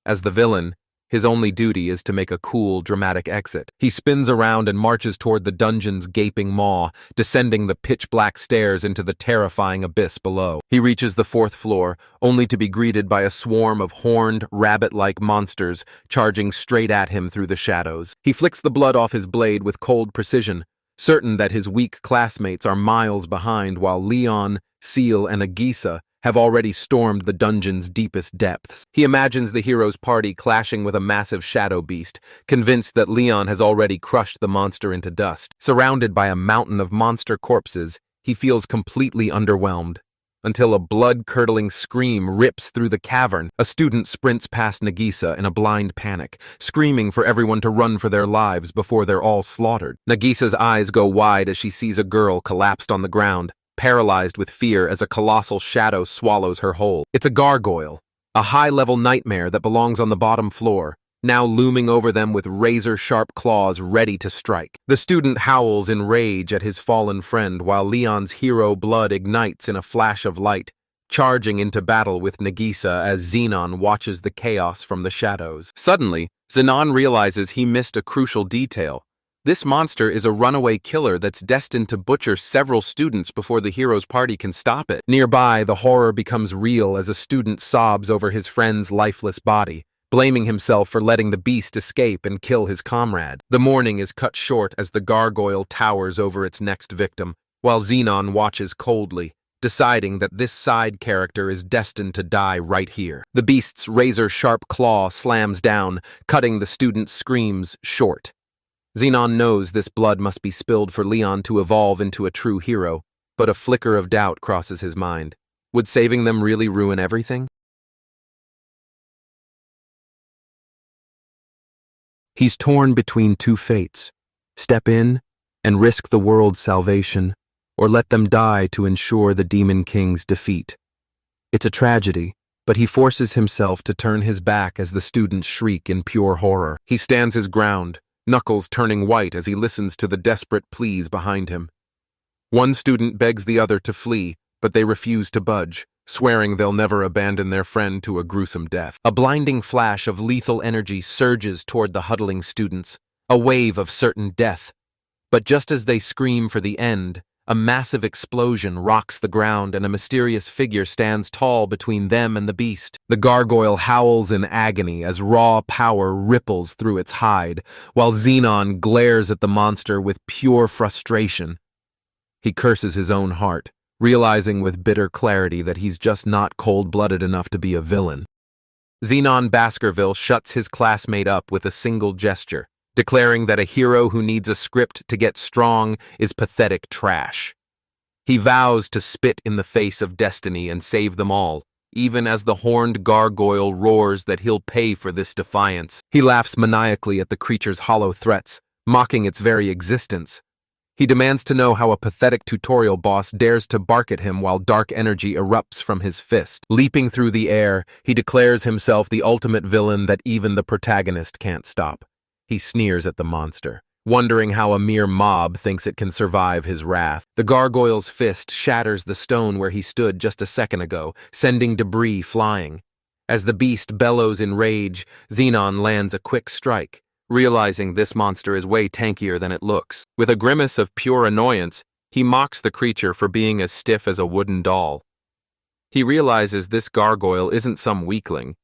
As the villain, His only duty is to make a cool, dramatic exit. He spins around and marches toward the dungeon's gaping maw, descending the pitch-black stairs into the terrifying abyss below. He reaches the 4th floor, only to be greeted by a swarm of horned, rabbit-like monsters charging straight at him through the shadows. He flicks the blood off his blade with cold precision, certain that his weak classmates are miles behind while Leon, Seal, and Agisa have already stormed the dungeon's deepest depths. He imagines the hero's party clashing with a massive shadow beast, convinced that Leon has already crushed the monster into dust. Surrounded by a mountain of monster corpses, he feels completely underwhelmed. Until a blood-curdling scream rips through the cavern, a student sprints past Nagisa in a blind panic, screaming for everyone to run for their lives before they're all slaughtered. Nagisa's eyes go wide as she sees a girl collapsed on the ground, paralyzed with fear as a colossal shadow swallows her whole. It's a gargoyle, a high-level nightmare that belongs on the bottom floor, now looming over them with razor-sharp claws ready to strike. The student howls in rage at his fallen friend while Leon's hero blood ignites in a flash of light, charging into battle with Nagisa as Xenon watches the chaos from the shadows. Suddenly, Xenon realizes he missed a crucial detail. This monster is a runaway killer that's destined to butcher several students before the hero's party can stop it. Nearby, the horror becomes real as a student sobs over his friend's lifeless body, blaming himself for letting the beast escape and kill his comrade. The mourning is cut short as the gargoyle towers over its next victim, while Xenon watches coldly, deciding that this side character is destined to die right here. The beast's razor-sharp claw slams down, cutting the student's screams short. Xenon knows this blood must be spilled for Leon to evolve into a true hero, but a flicker of doubt crosses his mind. Would saving them really ruin everything? He's torn between two fates: step in and risk the world's salvation, or let them die to ensure the Demon King's defeat. It's a tragedy, but he forces himself to turn his back as the students shriek in pure horror. He stands his ground, knuckles turning white as he listens to the desperate pleas behind him. One student begs the other to flee, but they refuse to budge, swearing they'll never abandon their friend to a gruesome death. A blinding flash of lethal energy surges toward the huddling students, a wave of certain death. But just as they scream for the end, a massive explosion rocks the ground and a mysterious figure stands tall between them and the beast. The gargoyle howls in agony as raw power ripples through its hide, while Xenon glares at the monster with pure frustration. He curses his own heart, realizing with bitter clarity that he's just not cold-blooded enough to be a villain. Xenon Baskerville shuts his classmate up with a single gesture, declaring that a hero who needs a script to get strong is pathetic trash. He vows to spit in the face of destiny and save them all, even as the horned gargoyle roars that he'll pay for this defiance. He laughs maniacally at the creature's hollow threats, mocking its very existence. He demands to know how a pathetic tutorial boss dares to bark at him while dark energy erupts from his fist. Leaping through the air, he declares himself the ultimate villain that even the protagonist can't stop. He sneers at the monster, wondering how a mere mob thinks it can survive his wrath. The gargoyle's fist shatters the stone where he stood just a second ago, sending debris flying. As the beast bellows in rage, Xenon lands a quick strike, realizing this monster is way tankier than it looks. With a grimace of pure annoyance, he mocks the creature for being as stiff as a wooden doll. He realizes this gargoyle isn't some weakling.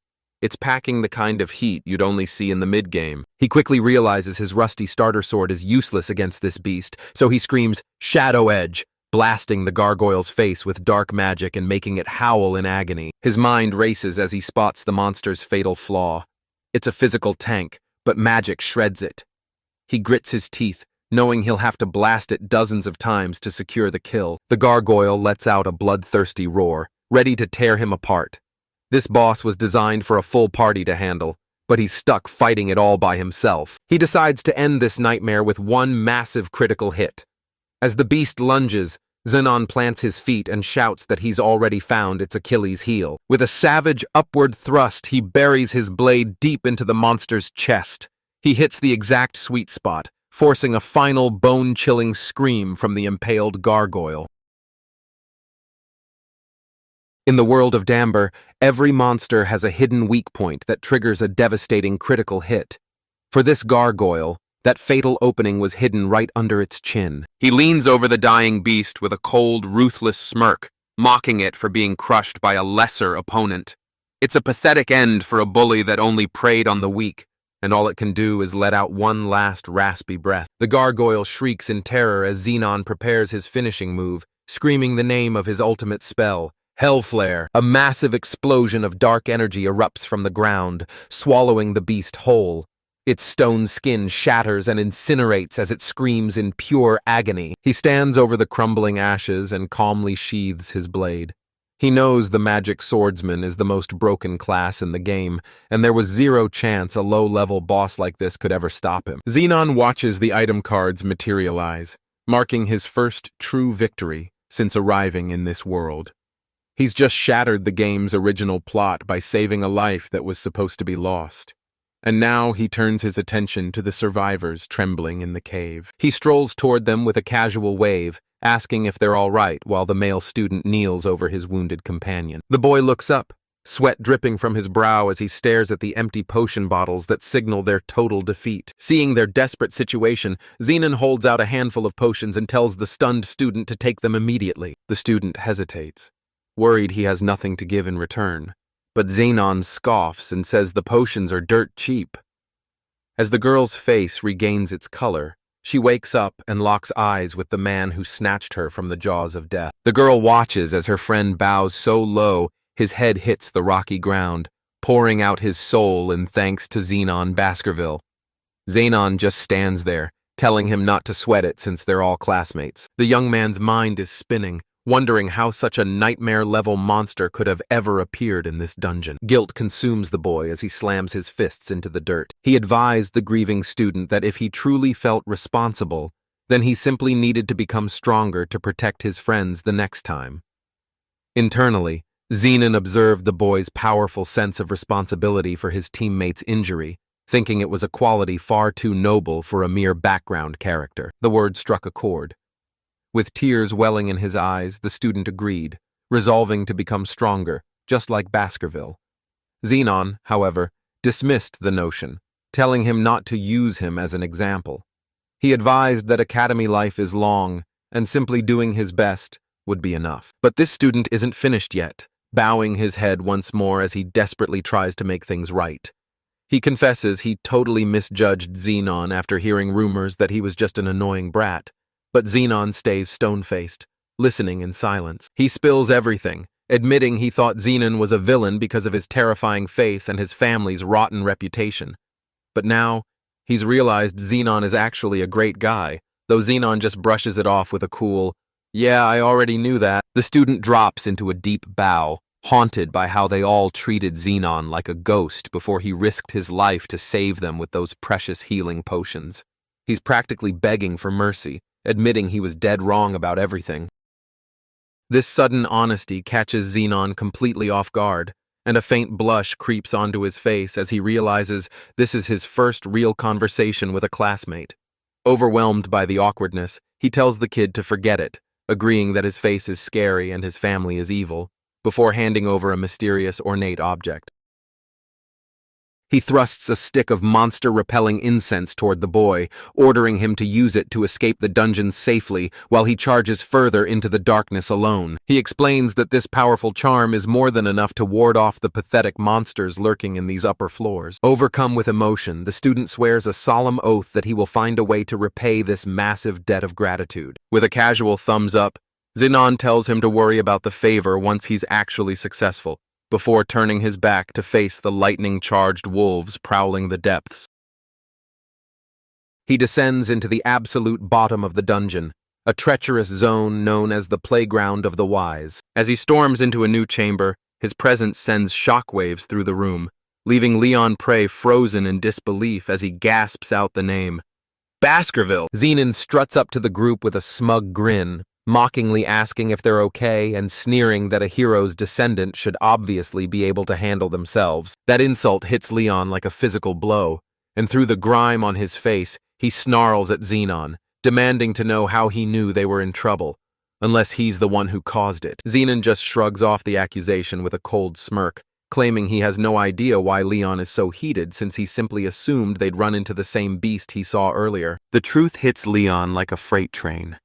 It's packing the kind of heat you'd only see in the mid-game. He quickly realizes his rusty starter sword is useless against this beast, so he screams, "Shadow Edge," blasting the gargoyle's face with dark magic and making it howl in agony. His mind races as he spots the monster's fatal flaw. It's a physical tank, but magic shreds it. He grits his teeth, knowing he'll have to blast it dozens of times to secure the kill. The gargoyle lets out a bloodthirsty roar, ready to tear him apart. This boss was designed for a full party to handle, but he's stuck fighting it all by himself. He decides to end this nightmare with one massive critical hit. As the beast lunges, Xenon plants his feet and shouts that he's already found its Achilles heel. With a savage upward thrust, he buries his blade deep into the monster's chest. He hits the exact sweet spot, forcing a final bone-chilling scream from the impaled gargoyle. In the world of Damber, every monster has a hidden weak point that triggers a devastating critical hit. For this gargoyle, that fatal opening was hidden right under its chin. He leans over the dying beast with a cold, ruthless smirk, mocking it for being crushed by a lesser opponent. It's a pathetic end for a bully that only preyed on the weak, and all it can do is let out one last raspy breath. The gargoyle shrieks in terror as Xenon prepares his finishing move, screaming the name of his ultimate spell, Hellflare. A massive explosion of dark energy erupts from the ground, swallowing the beast whole. Its stone skin shatters and incinerates as it screams in pure agony. He stands over the crumbling ashes and calmly sheathes his blade. He knows the magic swordsman is the most broken class in the game, and there was zero chance a low-level boss like this could ever stop him. Xenon watches the item cards materialize, marking his first true victory since arriving in this world. He's just shattered the game's original plot by saving a life that was supposed to be lost. And now he turns his attention to the survivors trembling in the cave. He strolls toward them with a casual wave, asking if they're all right while the male student kneels over his wounded companion. The boy looks up, sweat dripping from his brow as he stares at the empty potion bottles that signal their total defeat. Seeing their desperate situation, Xenon holds out a handful of potions and tells the stunned student to take them immediately. The student hesitates, worried he has nothing to give in return. But Xenon scoffs and says the potions are dirt cheap. As the girl's face regains its color, she wakes up and locks eyes with the man who snatched her from the jaws of death. The girl watches as her friend bows so low his head hits the rocky ground, pouring out his soul in thanks to Xenon Baskerville. Xenon just stands there, telling him not to sweat it since they're all classmates. The young man's mind is spinning, wondering how such a nightmare-level monster could have ever appeared in this dungeon. Guilt consumes the boy as he slams his fists into the dirt. He advised the grieving student that if he truly felt responsible, then he simply needed to become stronger to protect his friends the next time. Internally, Xenon observed the boy's powerful sense of responsibility for his teammate's injury, thinking it was a quality far too noble for a mere background character. The word struck a chord. With tears welling in his eyes, the student agreed, resolving to become stronger, just like Baskerville. Xenon, however, dismissed the notion, telling him not to use him as an example. He advised that academy life is long, and simply doing his best would be enough. But this student isn't finished yet, bowing his head once more as he desperately tries to make things right. He confesses he totally misjudged Xenon after hearing rumors that he was just an annoying brat. But Xenon stays stone-faced, listening in silence. He spills everything, admitting he thought Xenon was a villain because of his terrifying face and his family's rotten reputation. But now, he's realized Xenon is actually a great guy, though Xenon just brushes it off with a cool, "Yeah, I already knew that." The student drops into a deep bow, haunted by how they all treated Xenon like a ghost before he risked his life to save them with those precious healing potions. He's practically begging for mercy, admitting he was dead wrong about everything. This sudden honesty catches Xenon completely off guard, and a faint blush creeps onto his face as he realizes this is his first real conversation with a classmate. Overwhelmed by the awkwardness, he tells the kid to forget it, agreeing that his face is scary and his family is evil, before handing over a mysterious ornate object. He thrusts a stick of monster-repelling incense toward the boy, ordering him to use it to escape the dungeon safely while he charges further into the darkness alone. He explains that this powerful charm is more than enough to ward off the pathetic monsters lurking in these upper floors. Overcome with emotion, the student swears a solemn oath that he will find a way to repay this massive debt of gratitude. With a casual thumbs up, Xenon tells him to worry about the favor once he's actually successful, before turning his back to face the lightning-charged wolves prowling the depths. He descends into the absolute bottom of the dungeon, a treacherous zone known as the Playground of the Wise. As he storms into a new chamber, his presence sends shockwaves through the room, leaving Leon Prey frozen in disbelief as he gasps out the name. Baskerville! Xenon struts up to the group with a smug grin, mockingly asking if they're okay and sneering that a hero's descendant should obviously be able to handle themselves. That insult hits Leon like a physical blow, and through the grime on his face, he snarls at Xenon, demanding to know how he knew they were in trouble. unless he's the one who caused it. Zenon just shrugs off the accusation with a cold smirk, claiming he has no idea why Leon is so heated since he simply assumed they'd run into the same beast he saw earlier. The truth hits Leon like a freight train.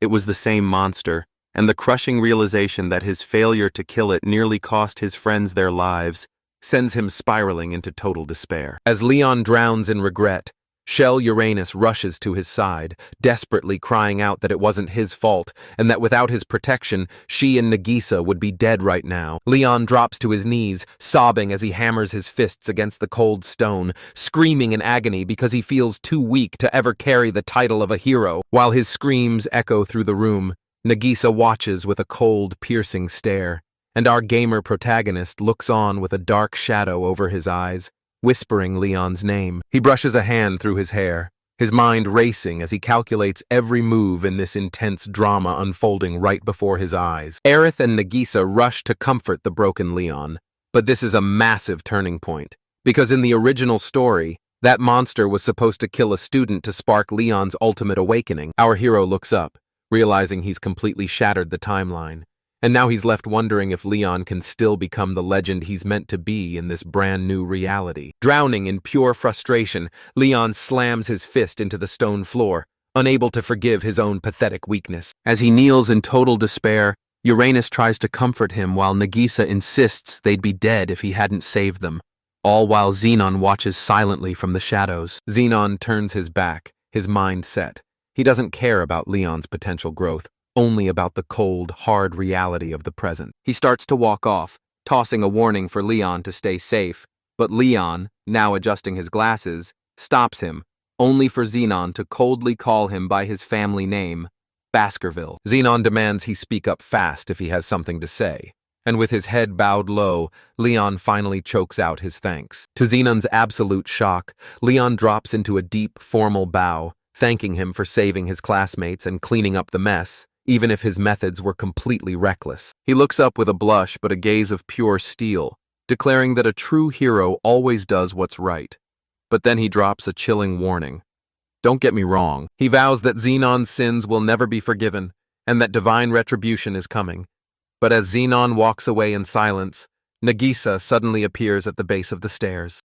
It was the same monster, and the crushing realization that his failure to kill it nearly cost his friends their lives sends him spiraling into total despair. As Leon drowns in regret, Shell Uranus rushes to his side, desperately crying out that it wasn't his fault, and that without his protection, she and Nagisa would be dead right now. Leon drops to his knees, sobbing as he hammers his fists against the cold stone, screaming in agony because he feels too weak to ever carry the title of a hero. While his screams echo through the room, Nagisa watches with a cold, piercing stare, and our gamer protagonist looks on with a dark shadow over his eyes, whispering Leon's name. He brushes a hand through his hair, his mind racing as he calculates every move in this intense drama unfolding right before his eyes. Aerith and Nagisa rush to comfort the broken Leon, but this is a massive turning point, because in the original story, that monster was supposed to kill a student to spark Leon's ultimate awakening. Our hero looks up, realizing he's completely shattered the timeline. And now he's left wondering if Leon can still become the legend he's meant to be in this brand new reality. Drowning in pure frustration, Leon slams his fist into the stone floor, unable to forgive his own pathetic weakness. As he kneels in total despair, Uranus tries to comfort him while Nagisa insists they'd be dead if he hadn't saved them, all while Zenon watches silently from the shadows. Zenon turns his back, his mind set. He doesn't care about Leon's potential growth, only about the cold, hard reality of the present. He starts to walk off, tossing a warning for Leon to stay safe, but Leon, now adjusting his glasses, stops him, only for Zenon to coldly call him by his family name, Baskerville. Zenon demands he speak up fast if he has something to say, and with his head bowed low, Leon finally chokes out his thanks. To Zenon's absolute shock, Leon drops into a deep, formal bow, thanking him for saving his classmates and cleaning up the mess, even if his methods were completely reckless. He looks up with a blush but a gaze of pure steel, declaring that a true hero always does what's right. But then he drops a chilling warning. Don't get me wrong, he vows that Zenon's sins will never be forgiven, and that divine retribution is coming. But as Zenon walks away in silence, Nagisa suddenly appears at the base of the stairs.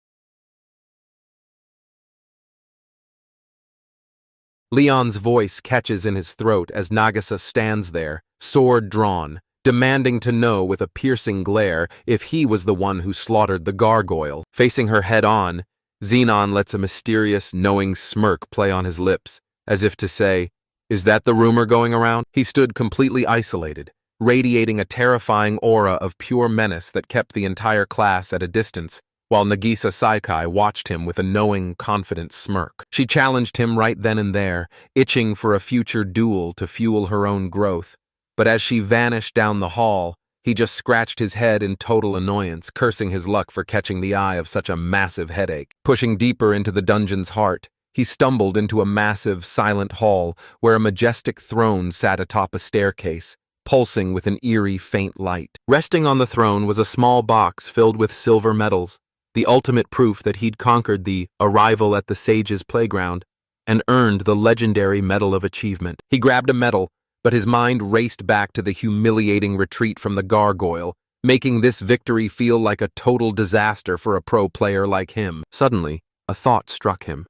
Leon's voice catches in his throat as Nagisa stands there, sword drawn, demanding to know with a piercing glare if he was the one who slaughtered the gargoyle. Facing her head on, Zenon lets a mysterious, knowing smirk play on his lips, as if to say, "Is that the rumor going around?" He stood completely isolated, radiating a terrifying aura of pure menace that kept the entire class at a distance, while Nagisa Saikai watched him with a knowing, confident smirk. She challenged him right then and there, itching for a future duel to fuel her own growth. But as she vanished down the hall, he just scratched his head in total annoyance, cursing his luck for catching the eye of such a massive headache. Pushing deeper into the dungeon's heart, he stumbled into a massive, silent hall where a majestic throne sat atop a staircase, pulsing with an eerie, faint light. Resting on the throne was a small box filled with silver medals, the ultimate proof that he'd conquered the arrival at the sage's playground and earned the legendary Medal of Achievement. He grabbed a medal, but his mind raced back to the humiliating retreat from the gargoyle, making this victory feel like a total disaster for a pro player like him. Suddenly, a thought struck him.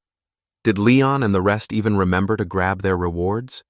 Did Leon and the rest even remember to grab their rewards?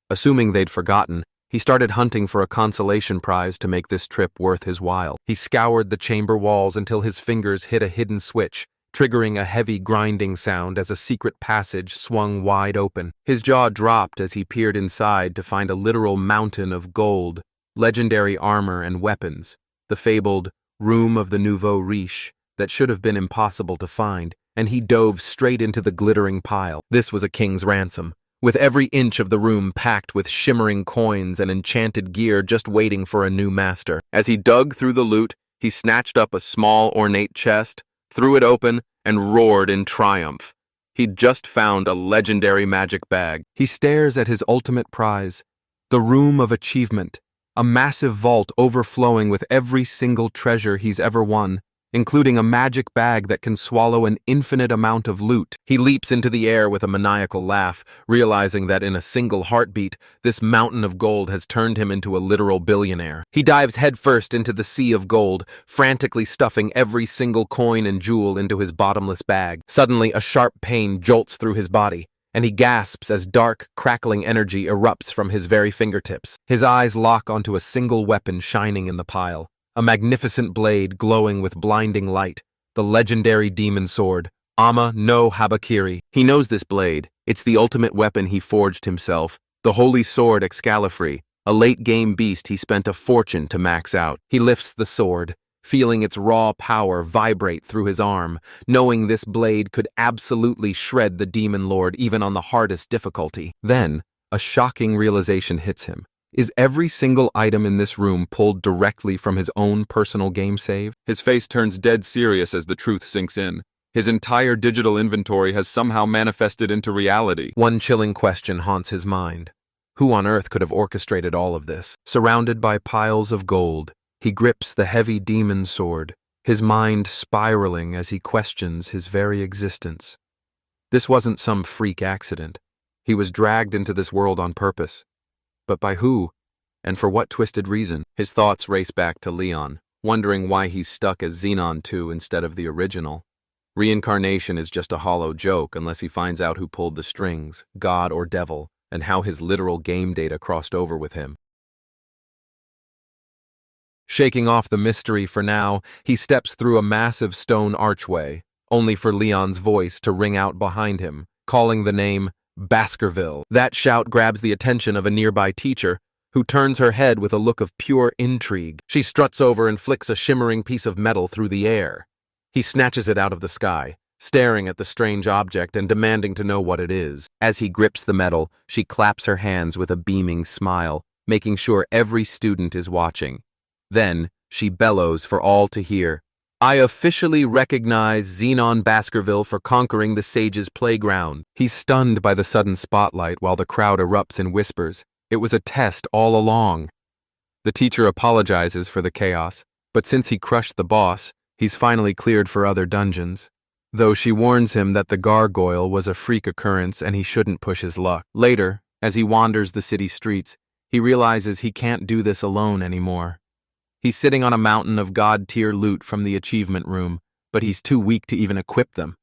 Assuming they'd forgotten, he started hunting for a consolation prize to make this trip worth his while. He scoured the chamber walls until his fingers hit a hidden switch, triggering a heavy grinding sound as a secret passage swung wide open. His jaw dropped as he peered inside to find a literal mountain of gold, legendary armor and weapons, the fabled Room of the Nouveau Riche that should have been impossible to find, and he dove straight into the glittering pile. This was a king's ransom, with every inch of the room packed with shimmering coins and enchanted gear just waiting for a new master. As he dug through the loot, he snatched up a small, ornate chest, threw it open, and roared in triumph. He'd just found a legendary magic bag. He stares at his ultimate prize, the Room of Achievement, a massive vault overflowing with every single treasure he's ever won, including a magic bag that can swallow an infinite amount of loot. He leaps into the air with a maniacal laugh, realizing that in a single heartbeat, this mountain of gold has turned him into a literal billionaire. He dives headfirst into the sea of gold, frantically stuffing every single coin and jewel into his bottomless bag. Suddenly, a sharp pain jolts through his body, and he gasps as dark, crackling energy erupts from his very fingertips. His eyes lock onto a single weapon shining in the pile, a magnificent blade glowing with blinding light, the legendary demon sword, Ama no Habakiri. He knows this blade. It's the ultimate weapon he forged himself, the holy sword Excalibur, a late-game beast he spent a fortune to max out. He lifts the sword, feeling its raw power vibrate through his arm, knowing this blade could absolutely shred the demon lord even on the hardest difficulty. Then, a shocking realization hits him. Is every single item in this room pulled directly from his own personal game save? His face turns dead serious as the truth sinks in. His entire digital inventory has somehow manifested into reality. One chilling question haunts his mind. Who on earth could have orchestrated all of this? Surrounded by piles of gold, he grips the heavy demon sword, his mind spiraling as he questions his very existence. This wasn't some freak accident. He was dragged into this world on purpose. But by who? And for what twisted reason? His thoughts race back to Leon, wondering why he's stuck as Xenon 2 instead of the original. Reincarnation is just a hollow joke unless he finds out who pulled the strings, God or devil, and how his literal game data crossed over with him. Shaking off the mystery for now, he steps through a massive stone archway, only for Leon's voice to ring out behind him, calling the name Baskerville. That shout grabs the attention of a nearby teacher, who turns her head with a look of pure intrigue. She struts over and flicks a shimmering piece of metal through the air. He snatches it out of the sky, staring at the strange object and demanding to know what it is. As he grips the metal, she claps her hands with a beaming smile, making sure every student is watching. Then, she bellows for all to hear. I officially recognize Xenon Baskerville for conquering the Sage's playground. He's stunned by the sudden spotlight while the crowd erupts in whispers. It was a test all along. The teacher apologizes for the chaos, but since he crushed the boss, he's finally cleared for other dungeons. Though she warns him that the gargoyle was a freak occurrence and he shouldn't push his luck. Later, as he wanders the city streets, he realizes he can't do this alone anymore. He's sitting on a mountain of god-tier loot from the achievement room, but he's too weak to even equip them.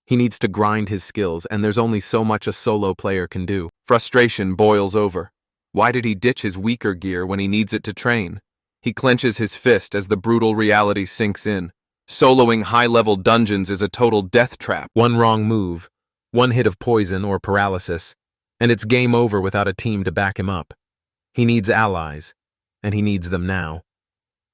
He needs to grind his skills, and there's only so much a solo player can do. Frustration boils over. Why did he ditch his weaker gear when he needs it to train? He clenches his fist as the brutal reality sinks in. Soloing high-level dungeons is a total death trap. One wrong move, one hit of poison or paralysis, and it's game over without a team to back him up. He needs allies, and he needs them now.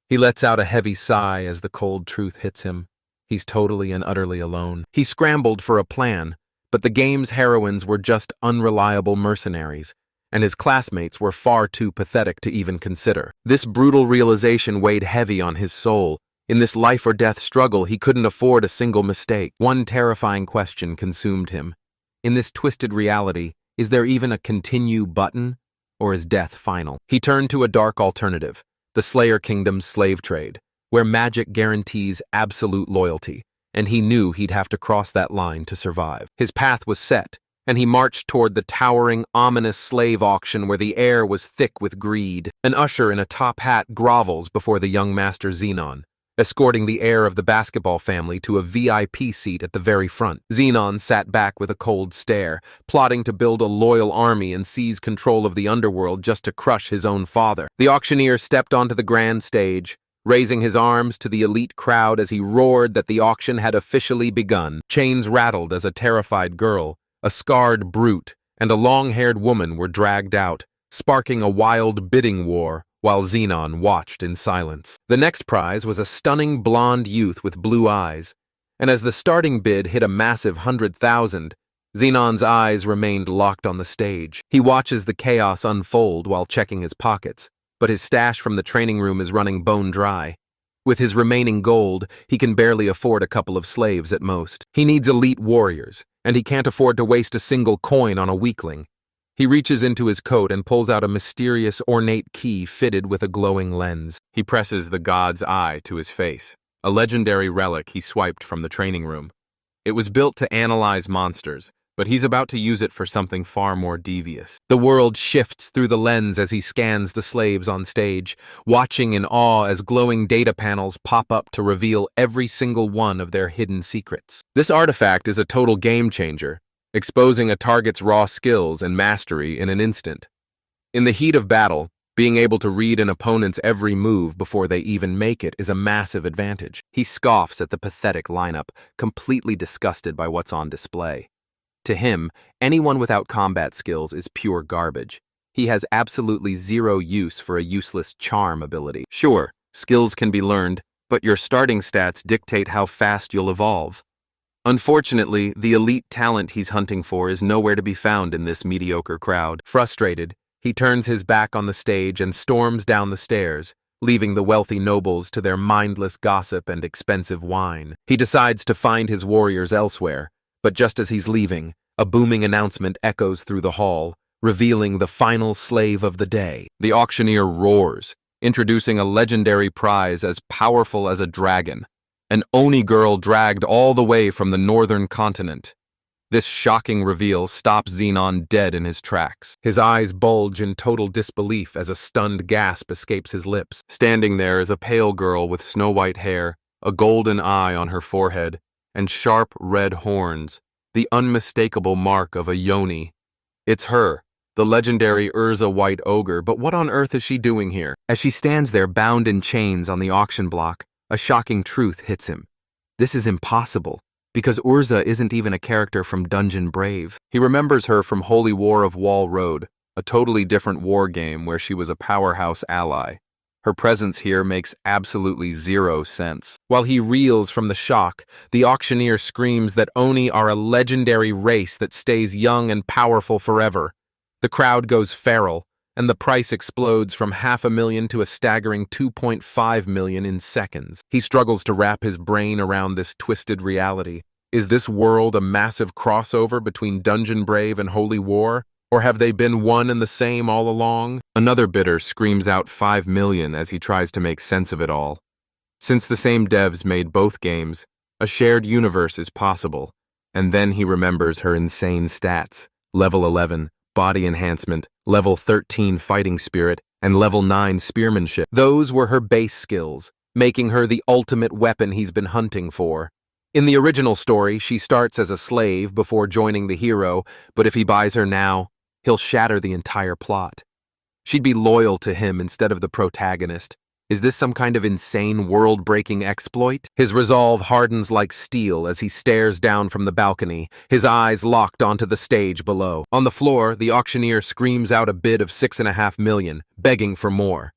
He lets out a heavy sigh as the cold truth hits him. He's totally and utterly alone. He scrambled for a plan, but the game's heroines were just unreliable mercenaries, and his classmates were far too pathetic to even consider. This brutal realization weighed heavy on his soul. In this life-or-death struggle, he couldn't afford a single mistake. One terrifying question consumed him. In this twisted reality, is there even a continue button, or is death final? He turned to a dark alternative. The Slayer Kingdom's slave trade, where magic guarantees absolute loyalty, and he knew he'd have to cross that line to survive. His path was set, and he marched toward the towering, ominous slave auction where the air was thick with greed. An usher in a top hat grovels before the young master Xenon, escorting the heir of the basketball family to a VIP seat at the very front. Xenon sat back with a cold stare, plotting to build a loyal army and seize control of the underworld just to crush his own father. The auctioneer stepped onto the grand stage, raising his arms to the elite crowd as he roared that the auction had officially begun. Chains rattled as a terrified girl, a scarred brute, and a long-haired woman were dragged out, sparking a wild bidding war, while Xenon watched in silence. The next prize was a stunning blonde youth with blue eyes, and as the starting bid hit a massive 100,000, Xenon's eyes remained locked on the stage. He watches the chaos unfold while checking his pockets, but his stash from the training room is running bone dry. With his remaining gold, he can barely afford a couple of slaves at most. He needs elite warriors, and he can't afford to waste a single coin on a weakling. He reaches into his coat and pulls out a mysterious, ornate key fitted with a glowing lens. He presses the god's eye to his face. a legendary relic he swiped from the training room. It was built to analyze monsters, but he's about to use it for something far more devious. The world shifts through the lens as he scans the slaves on stage, watching in awe as glowing data panels pop up to reveal every single one of their hidden secrets. This artifact is a total game changer, exposing a target's raw skills and mastery in an instant. In the heat of battle, being able to read an opponent's every move before they even make it is a massive advantage. He scoffs at the pathetic lineup, completely disgusted by what's on display. To him, anyone without combat skills is pure garbage. He has absolutely zero use for a useless charm ability. Sure, skills can be learned, but your starting stats dictate how fast you'll evolve. Unfortunately, the elite talent he's hunting for is nowhere to be found in this mediocre crowd. Frustrated, he turns his back on the stage and storms down the stairs, leaving the wealthy nobles to their mindless gossip and expensive wine. He decides to find his warriors elsewhere, but just as he's leaving, a booming announcement echoes through the hall, revealing the final slave of the day. The auctioneer roars, introducing a legendary prize as powerful as a dragon, an Oni girl dragged all the way from the northern continent. This shocking reveal stops Xenon dead in his tracks. His eyes bulge in total disbelief as a stunned gasp escapes his lips. Standing there is a pale girl with snow-white hair, a golden eye on her forehead, and sharp red horns, the unmistakable mark of a yoni. It's her, the legendary Urza White Ogre, but what on earth is she doing here? As she stands there bound in chains on the auction block, a shocking truth hits him. This is impossible, because Urza isn't even a character from Dungeon Brave. He remembers her from Holy War of Wall Road, a totally different war game where she was a powerhouse ally. Her presence here makes absolutely zero sense. While he reels from the shock, the auctioneer screams that Oni are a legendary race that stays young and powerful forever. The crowd goes feral, and the price explodes from $500,000 to a staggering $2.5 million in seconds. He struggles to wrap his brain around this twisted reality. Is this world a massive crossover between Dungeon Brave and Holy War? Or have they been one and the same all along? Another bidder screams out $5 million as he tries to make sense of it all. Since the same devs made both games, a shared universe is possible. And then he remembers her insane stats. Level 11, body enhancement, level 13 fighting spirit, and level 9 spearmanship. Those were her base skills, making her the ultimate weapon he's been hunting for. In the original story, she starts as a slave before joining the hero, but if he buys her now, he'll shatter the entire plot. She'd be loyal to him instead of the protagonist. Is this some kind of insane world-breaking exploit? His resolve hardens like steel as he stares down from the balcony, his eyes locked onto the stage below. On the floor, the auctioneer screams out a bid of $6.5 million, begging for more.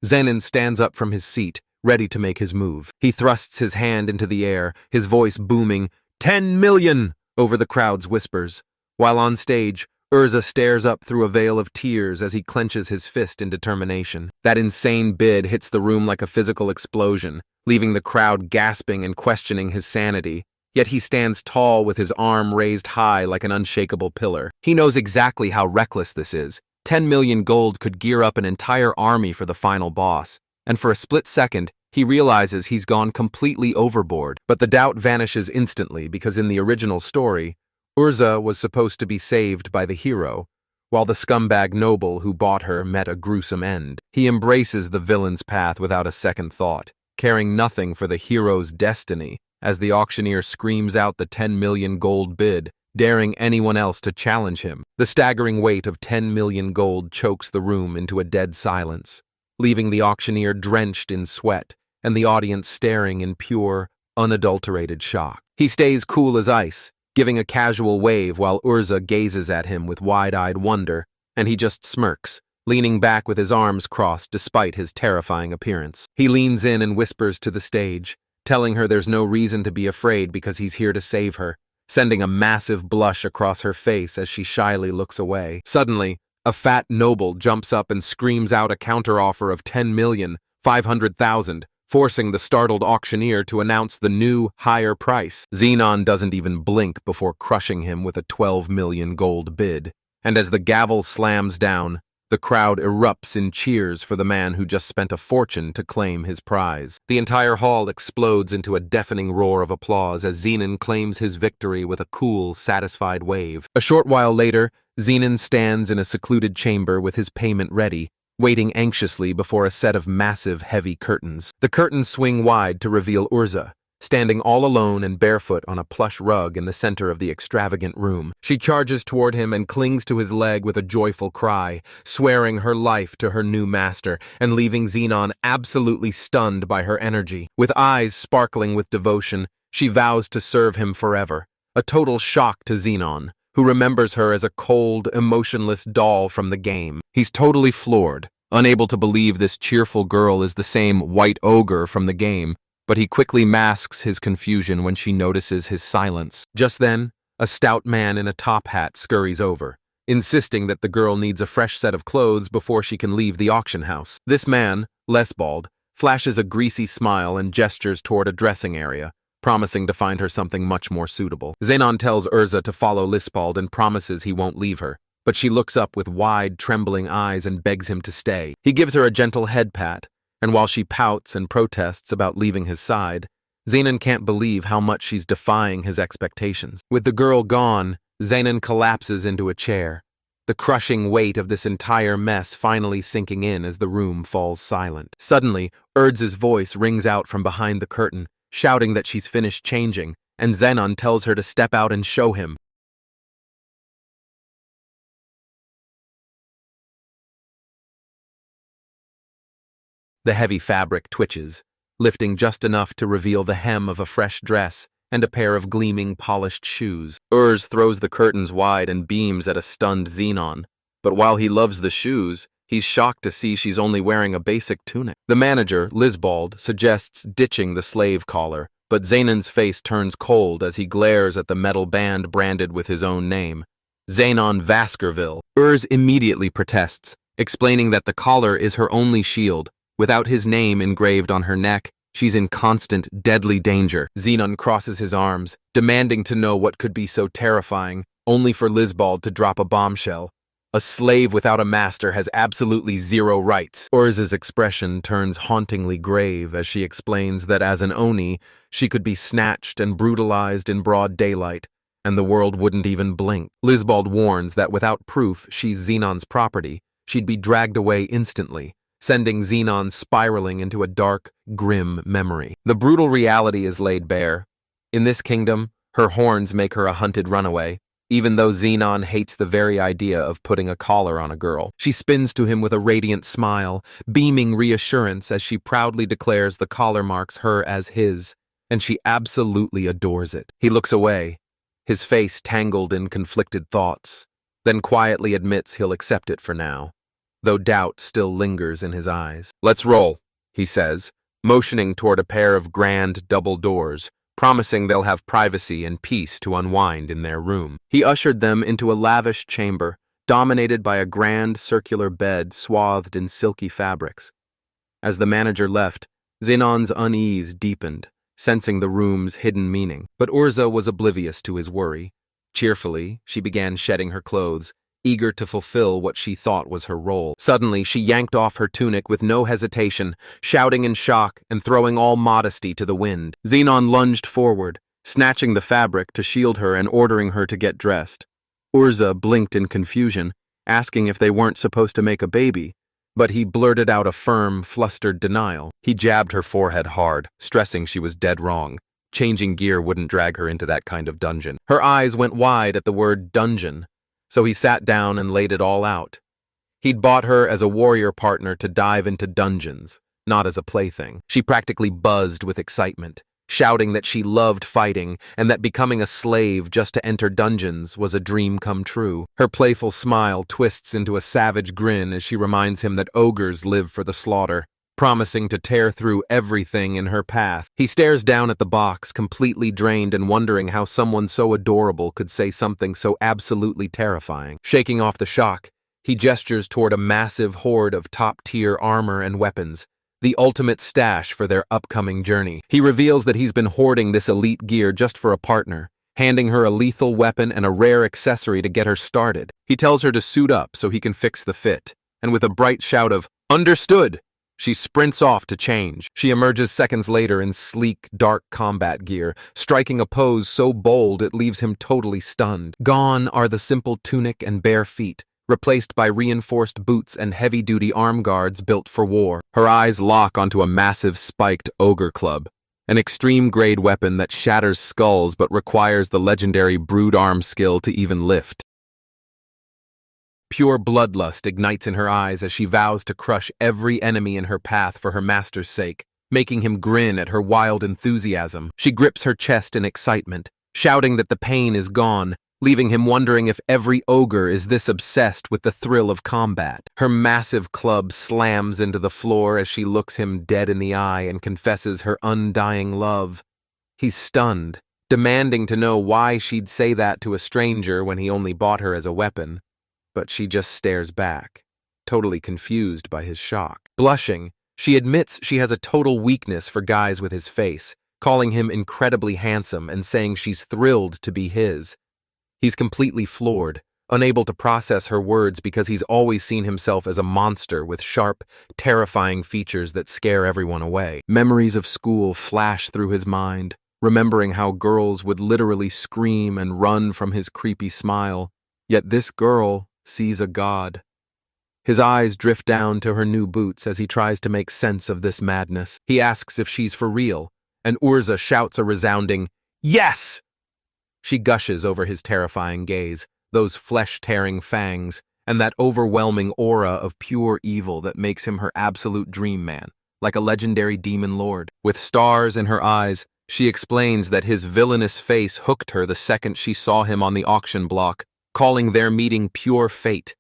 Zenon stands up from his seat, ready to make his move. He thrusts his hand into the air, his voice booming, $10 million, over the crowd's whispers. While on stage, Urza stares up through a veil of tears as he clenches his fist in determination. That insane bid hits the room like a physical explosion, leaving the crowd gasping and questioning his sanity. Yet he stands tall with his arm raised high like an unshakable pillar. He knows exactly how reckless this is. 10 million gold could gear up an entire army for the final boss. And for a split second, he realizes he's gone completely overboard. But the doubt vanishes instantly because in the original story, Urza was supposed to be saved by the hero, while the scumbag noble who bought her met a gruesome end. He embraces the villain's path without a second thought, caring nothing for the hero's destiny, as the auctioneer screams out the 10 million gold bid, daring anyone else to challenge him. The staggering weight of 10 million gold chokes the room into a dead silence, leaving the auctioneer drenched in sweat and the audience staring in pure, unadulterated shock. He stays cool as ice, giving a casual wave while Urza gazes at him with wide-eyed wonder, and he just smirks, leaning back with his arms crossed despite his terrifying appearance. He leans in and whispers to the stage, telling her there's no reason to be afraid because he's here to save her, sending a massive blush across her face as she shyly looks away. Suddenly, a fat noble jumps up and screams out a counteroffer of 10,500,000, forcing the startled auctioneer to announce the new, higher price. Xenon doesn't even blink before crushing him with a 12 million gold bid. And as the gavel slams down, The crowd erupts in cheers for the man who just spent a fortune to claim his prize. The entire hall explodes into a deafening roar of applause as Zenon claims his victory with a cool, satisfied wave. A short while later, Zenon stands in a secluded chamber with his payment ready, waiting anxiously before a set of massive, heavy curtains. The curtains swing wide to reveal Urza, standing all alone and barefoot on a plush rug in the center of the extravagant room. She charges toward him and clings to his leg with a joyful cry, swearing her life to her new master and leaving Zenon absolutely stunned by her energy. With eyes sparkling with devotion, she vows to serve him forever, a total shock to Zenon, who remembers her as a cold, emotionless doll from the game. He's totally floored, unable to believe this cheerful girl is the same white ogre from the game, but he quickly masks his confusion when she notices his silence. Just then, a stout man in a top hat scurries over, insisting that the girl needs a fresh set of clothes before she can leave the auction house. This man, Lesbald, flashes a greasy smile and gestures toward a dressing area, promising to find her something much more suitable. Zenon tells Urza to follow Lesbald and promises he won't leave her, but she looks up with wide, trembling eyes and begs him to stay. He gives her a gentle head pat, and while she pouts and protests about leaving his side, Zenon can't believe how much she's defying his expectations. With the girl gone, Zenon collapses into a chair, the crushing weight of this entire mess finally sinking in as the room falls silent. Suddenly, Urza's voice rings out from behind the curtain, shouting that she's finished changing, and Zenon tells her to step out and show him. The heavy fabric twitches, lifting just enough to reveal the hem of a fresh dress and a pair of gleaming, polished shoes. Urz throws the curtains wide and beams at a stunned Zenon, but while he loves the shoes, he's shocked to see she's only wearing a basic tunic. The manager, Lisbald, suggests ditching the slave collar, but Zenon's face turns cold as he glares at the metal band branded with his own name, Zenon Vaskerville. Urz immediately protests, explaining that the collar is her only shield. Without his name engraved on her neck, she's in constant, deadly danger. Zenon crosses his arms, demanding to know what could be so terrifying, only for Lisbald to drop a bombshell. A slave without a master has absolutely zero rights. Urz's expression turns hauntingly grave as she explains that as an Oni, she could be snatched and brutalized in broad daylight, and the world wouldn't even blink. Lisbald warns that without proof she's Zenon's property, she'd be dragged away instantly, sending Zenon spiraling into a dark, grim memory. The brutal reality is laid bare. In this kingdom, her horns make her a hunted runaway, even though Zenon hates the very idea of putting a collar on a girl. She spins to him with a radiant smile, beaming reassurance as she proudly declares the collar marks her as his, and she absolutely adores it. He looks away, his face tangled in conflicted thoughts, then quietly admits he'll accept it for now, though doubt still lingers in his eyes. "Let's roll," he says, motioning toward a pair of grand double doors, promising they'll have privacy and peace to unwind in their room. He ushered them into a lavish chamber, dominated by a grand circular bed swathed in silky fabrics. As the manager left, Zenon's unease deepened, sensing the room's hidden meaning. But Urza was oblivious to his worry. Cheerfully, she began shedding her clothes, eager to fulfill what she thought was her role. Suddenly, she yanked off her tunic with no hesitation, shouting in shock and throwing all modesty to the wind. Zenon lunged forward, snatching the fabric to shield her and ordering her to get dressed. Urza blinked in confusion, asking if they weren't supposed to make a baby, but he blurted out a firm, flustered denial. He jabbed her forehead hard, stressing she was dead wrong. Changing gear wouldn't drag her into that kind of dungeon. Her eyes went wide at the word dungeon, so he sat down and laid it all out. He'd bought her as a warrior partner to dive into dungeons, not as a plaything. She practically buzzed with excitement, shouting that she loved fighting and that becoming a slave just to enter dungeons was a dream come true. Her playful smile twists into a savage grin as she reminds him that ogres live for the slaughter, promising to tear through everything in her path. He stares down at the box, completely drained and wondering how someone so adorable could say something so absolutely terrifying. Shaking off the shock, he gestures toward a massive hoard of top-tier armor and weapons, the ultimate stash for their upcoming journey. He reveals that he's been hoarding this elite gear just for a partner, handing her a lethal weapon and a rare accessory to get her started. He tells her to suit up so he can fix the fit, and with a bright shout of, "Understood!" she sprints off to change. She emerges seconds later in sleek, dark combat gear, striking a pose so bold it leaves him totally stunned. Gone are the simple tunic and bare feet, replaced by reinforced boots and heavy-duty arm guards built for war. Her eyes lock onto a massive spiked ogre club, an extreme-grade weapon that shatters skulls but requires the legendary brood arm skill to even lift. Pure bloodlust ignites in her eyes as she vows to crush every enemy in her path for her master's sake, making him grin at her wild enthusiasm. She grips her chest in excitement, shouting that the pain is gone, leaving him wondering if every ogre is this obsessed with the thrill of combat. Her massive club slams into the floor as she looks him dead in the eye and confesses her undying love. He's stunned, demanding to know why she'd say that to a stranger when he only bought her as a weapon. But she just stares back, totally confused by his shock. Blushing, she admits she has a total weakness for guys with his face, calling him incredibly handsome and saying she's thrilled to be his. He's completely floored, unable to process her words because he's always seen himself as a monster with sharp, terrifying features that scare everyone away. Memories of school flash through his mind, remembering how girls would literally scream and run from his creepy smile. Yet this girl sees a god. His eyes drift down to her new boots as he tries to make sense of this madness. He asks if she's for real, and Urza shouts a resounding, "Yes!" She gushes over his terrifying gaze, those flesh-tearing fangs, and that overwhelming aura of pure evil that makes him her absolute dream man, like a legendary demon lord. With stars in her eyes, she explains that his villainous face hooked her the second she saw him on the auction block, calling their meeting pure fate.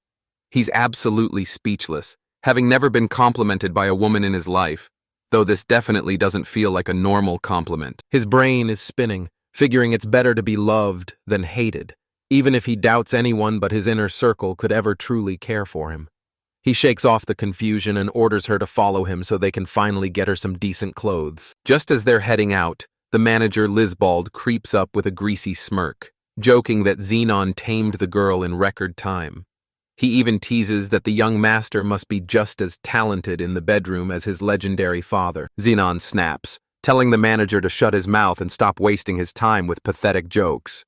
He's absolutely speechless, having never been complimented by a woman in his life, though this definitely doesn't feel like a normal compliment. His brain is spinning, figuring it's better to be loved than hated, even if he doubts anyone but his inner circle could ever truly care for him. He shakes off the confusion and orders her to follow him so they can finally get her some decent clothes. Just as they're heading out, the manager Lisbald creeps up with a greasy smirk, joking that Xenon tamed the girl in record time. He even teases that the young master must be just as talented in the bedroom as his legendary father. Xenon snaps, telling the manager to shut his mouth and stop wasting his time with pathetic jokes.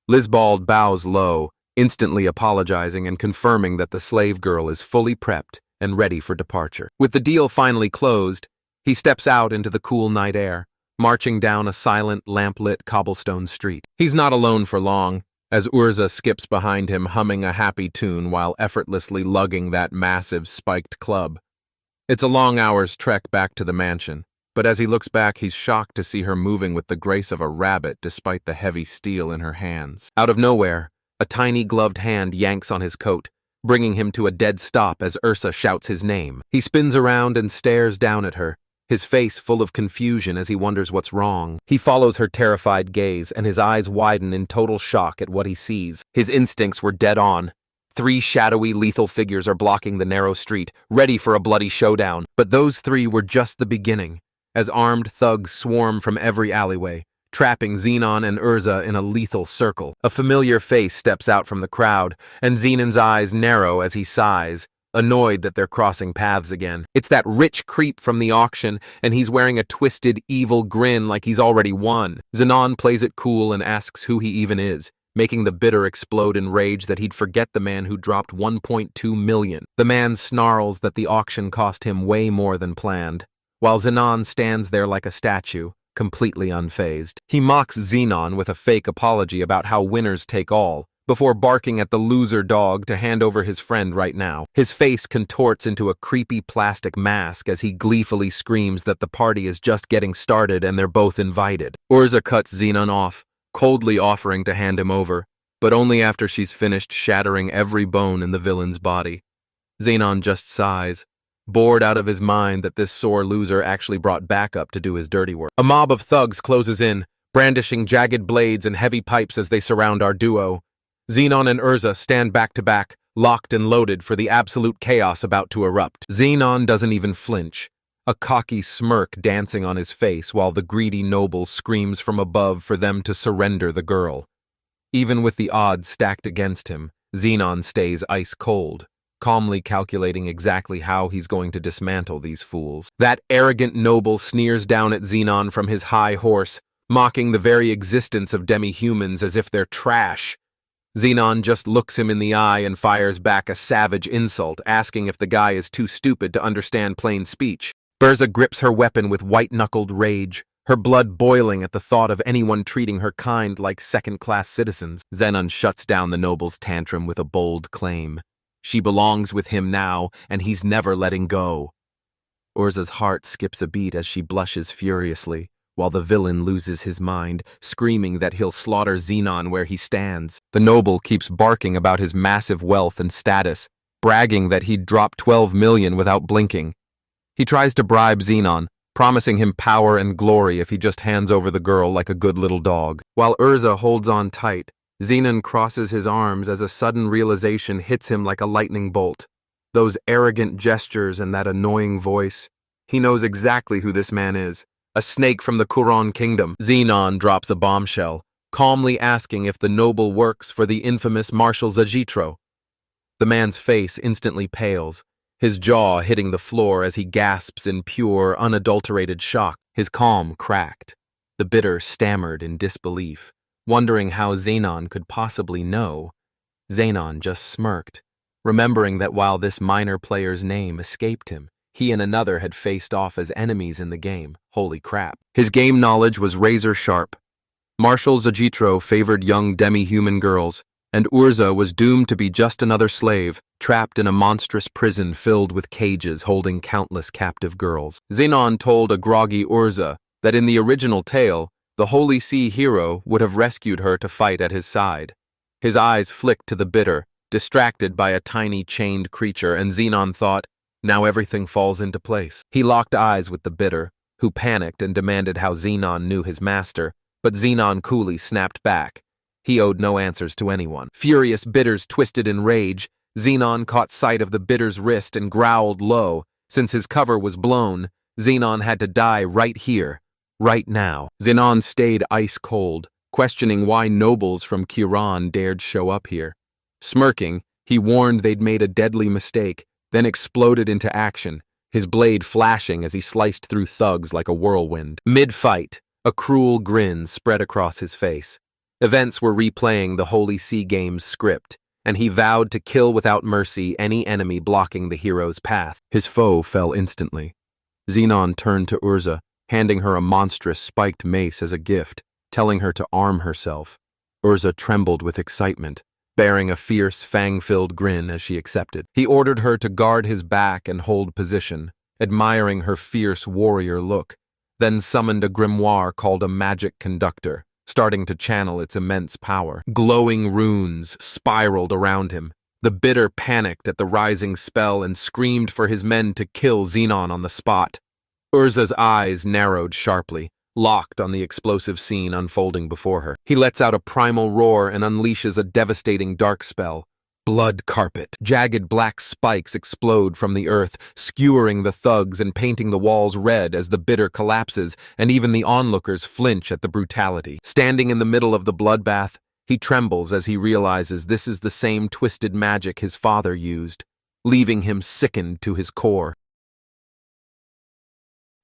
Lisbald bows low, instantly apologizing and confirming that the slave girl is fully prepped and ready for departure. With the deal finally closed, he steps out into the cool night air, marching down a silent, lamplit cobblestone street. He's not alone for long, as Urza skips behind him humming a happy tune while effortlessly lugging that massive spiked club. It's a long hour's trek back to the mansion, but as he looks back, he's shocked to see her moving with the grace of a rabbit despite the heavy steel in her hands. Out of nowhere, a tiny gloved hand yanks on his coat, bringing him to a dead stop as Ursa shouts his name. He spins around and stares down at her, his face full of confusion as he wonders what's wrong. He follows her terrified gaze, and his eyes widen in total shock at what he sees. His instincts were dead on. 3 shadowy, lethal figures are blocking the narrow street, ready for a bloody showdown. But those 3 were just the beginning, as armed thugs swarm from every alleyway, trapping Xenon and Urza in a lethal circle. A familiar face steps out from the crowd, and Xenon's eyes narrow as he sighs, annoyed that they're crossing paths again. It's that rich creep from the auction, and he's wearing a twisted, evil grin like he's already won. Xenon plays it cool and asks who he even is, making the bitter explode in rage that he'd forget the man who dropped 1.2 million. The man snarls that the auction cost him way more than planned, while Xenon stands there like a statue, completely unfazed. He mocks Xenon with a fake apology about how winners take all, before barking at the loser dog to hand over his friend right now. His face contorts into a creepy plastic mask as he gleefully screams that the party is just getting started and they're both invited. Urza cuts Xenon off, coldly offering to hand him over, but only after she's finished shattering every bone in the villain's body. Xenon just sighs, bored out of his mind that this sore loser actually brought backup to do his dirty work. A mob of thugs closes in, brandishing jagged blades and heavy pipes as they surround our duo. Xenon and Urza stand back to back, locked and loaded for the absolute chaos about to erupt. Xenon doesn't even flinch, a cocky smirk dancing on his face while the greedy noble screams from above for them to surrender the girl. Even with the odds stacked against him, Xenon stays ice cold, calmly calculating exactly how he's going to dismantle these fools. That arrogant noble sneers down at Xenon from his high horse, mocking the very existence of demi-humans as if they're trash. Xenon just looks him in the eye and fires back a savage insult, asking if the guy is too stupid to understand plain speech. Urza grips her weapon with white-knuckled rage, her blood boiling at the thought of anyone treating her kind like second-class citizens. Xenon shuts down the noble's tantrum with a bold claim. She belongs with him now, and he's never letting go. Urza's heart skips a beat as she blushes furiously, while the villain loses his mind, screaming that he'll slaughter Xenon where he stands. The noble keeps barking about his massive wealth and status, bragging that he'd drop 12 million without blinking. He tries to bribe Xenon, promising him power and glory if he just hands over the girl like a good little dog. While Urza holds on tight, Xenon crosses his arms as a sudden realization hits him like a lightning bolt. Those arrogant gestures and that annoying voice. He knows exactly who this man is. A snake from the Kuron kingdom. Xenon drops a bombshell, calmly asking if the noble works for the infamous Marshal Zajitro. The man's face instantly pales, his jaw hitting the floor as he gasps in pure, unadulterated shock. His calm cracked. The bitter stammered in disbelief, wondering how Xenon could possibly know. Xenon just smirked, remembering that while this minor player's name escaped him, he and another had faced off as enemies in the game. Holy crap. His game knowledge was razor sharp. Marshal Zajitro favored young demi-human girls, and Urza was doomed to be just another slave, trapped in a monstrous prison filled with cages holding countless captive girls. Xenon told a groggy Urza that in the original tale, the Holy Sea hero would have rescued her to fight at his side. His eyes flicked to the bitter, distracted by a tiny chained creature, and Xenon thought, now everything falls into place. He locked eyes with the bitter, who panicked and demanded how Xenon knew his master, but Xenon coolly snapped back. He owed no answers to anyone. Furious bitters twisted in rage, Xenon caught sight of the bitter's wrist and growled low. Since his cover was blown, Xenon had to die right here, right now. Xenon stayed ice cold, questioning why nobles from Kuron dared show up here. Smirking, he warned they'd made a deadly mistake, then exploded into action, his blade flashing as he sliced through thugs like a whirlwind. Mid-fight, a cruel grin spread across his face. Events were replaying the Holy Sea Games script, and he vowed to kill without mercy any enemy blocking the hero's path. His foe fell instantly. Xenon turned to Urza, handing her a monstrous spiked mace as a gift, telling her to arm herself. Urza trembled with excitement, bearing a fierce, fang-filled grin as she accepted. He ordered her to guard his back and hold position, admiring her fierce warrior look, then summoned a grimoire called a magic conductor, starting to channel its immense power. Glowing runes spiraled around him. The bitter panicked at the rising spell and screamed for his men to kill Xenon on the spot. Urza's eyes narrowed sharply, locked on the explosive scene unfolding before her. He lets out a primal roar and unleashes a devastating dark spell. Blood carpet. Jagged black spikes explode from the earth, skewering the thugs and painting the walls red as the bitter collapses, and even the onlookers flinch at the brutality. Standing in the middle of the bloodbath, he trembles as he realizes this is the same twisted magic his father used, leaving him sickened to his core.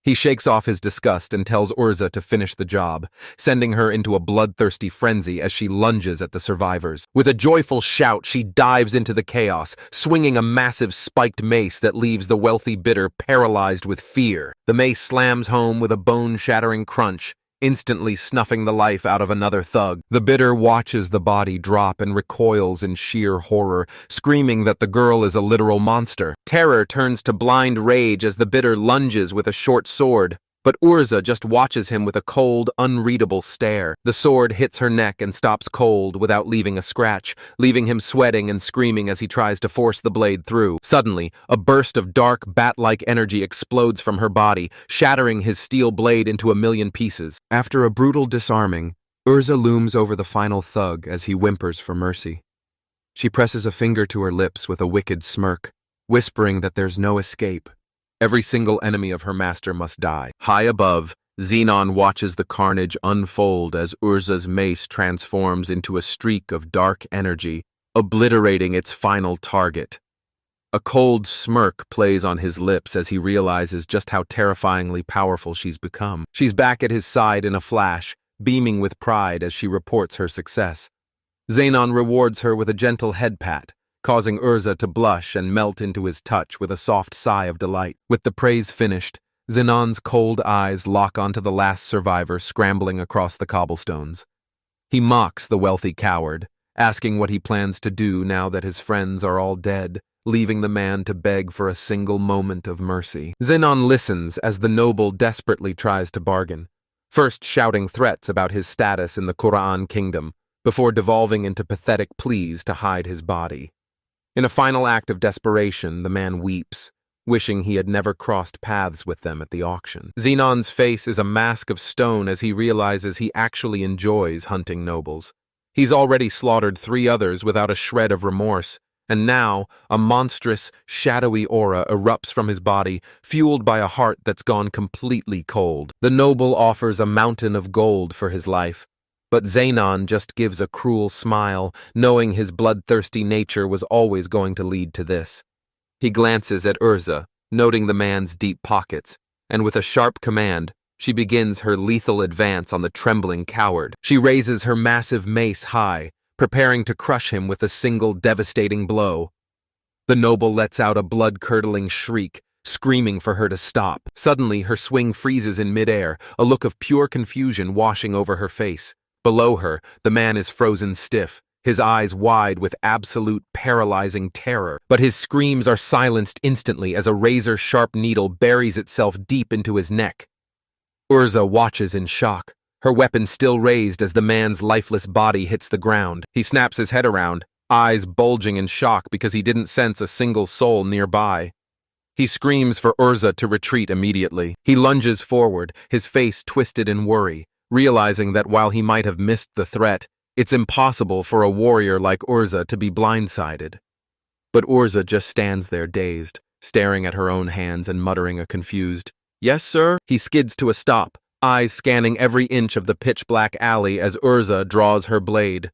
He shakes off his disgust and tells Urza to finish the job, sending her into a bloodthirsty frenzy as she lunges at the survivors. With a joyful shout, she dives into the chaos, swinging a massive spiked mace that leaves the wealthy bitter paralyzed with fear. The mace slams home with a bone-shattering crunch, instantly snuffing the life out of another thug. The bitter watches the body drop and recoils in sheer horror, screaming that the girl is a literal monster. Terror turns to blind rage as the bitter lunges with a short sword, but Urza just watches him with a cold, unreadable stare. The sword hits her neck and stops cold without leaving a scratch, leaving him sweating and screaming as he tries to force the blade through. Suddenly, a burst of dark, bat-like energy explodes from her body, shattering his steel blade into a million pieces. After a brutal disarming, Urza looms over the final thug as he whimpers for mercy. She presses a finger to her lips with a wicked smirk, whispering that there's no escape. Every single enemy of her master must die. High above, Xenon watches the carnage unfold as Urza's mace transforms into a streak of dark energy, obliterating its final target. A cold smirk plays on his lips as he realizes just how terrifyingly powerful she's become. She's back at his side in a flash, beaming with pride as she reports her success. Xenon rewards her with a gentle head pat, causing Urza to blush and melt into his touch with a soft sigh of delight. With the praise finished, Xenon's cold eyes lock onto the last survivor scrambling across the cobblestones. He mocks the wealthy coward, asking what he plans to do now that his friends are all dead, leaving the man to beg for a single moment of mercy. Xenon listens as the noble desperately tries to bargain, first shouting threats about his status in the Quran kingdom, before devolving into pathetic pleas to hide his body. In a final act of desperation, the man weeps, wishing he had never crossed paths with them at the auction. Xenon's face is a mask of stone as he realizes he actually enjoys hunting nobles. He's already slaughtered 3 others without a shred of remorse, and now a monstrous, shadowy aura erupts from his body, fueled by a heart that's gone completely cold. The noble offers a mountain of gold for his life, but Xenon just gives a cruel smile, knowing his bloodthirsty nature was always going to lead to this. He glances at Urza, noting the man's deep pockets, and with a sharp command, she begins her lethal advance on the trembling coward. She raises her massive mace high, preparing to crush him with a single devastating blow. The noble lets out a blood-curdling shriek, screaming for her to stop. Suddenly, her swing freezes in midair, a look of pure confusion washing over her face. Below her, the man is frozen stiff, his eyes wide with absolute paralyzing terror. But his screams are silenced instantly as a razor-sharp needle buries itself deep into his neck. Urza watches in shock, her weapon still raised as the man's lifeless body hits the ground. He snaps his head around, eyes bulging in shock because he didn't sense a single soul nearby. He screams for Urza to retreat immediately. He lunges forward, his face twisted in worry, realizing that while he might have missed the threat, it's impossible for a warrior like Urza to be blindsided. But Urza just stands there dazed, staring at her own hands and muttering a confused, "Yes, sir?" He skids to a stop, eyes scanning every inch of the pitch-black alley as Urza draws her blade.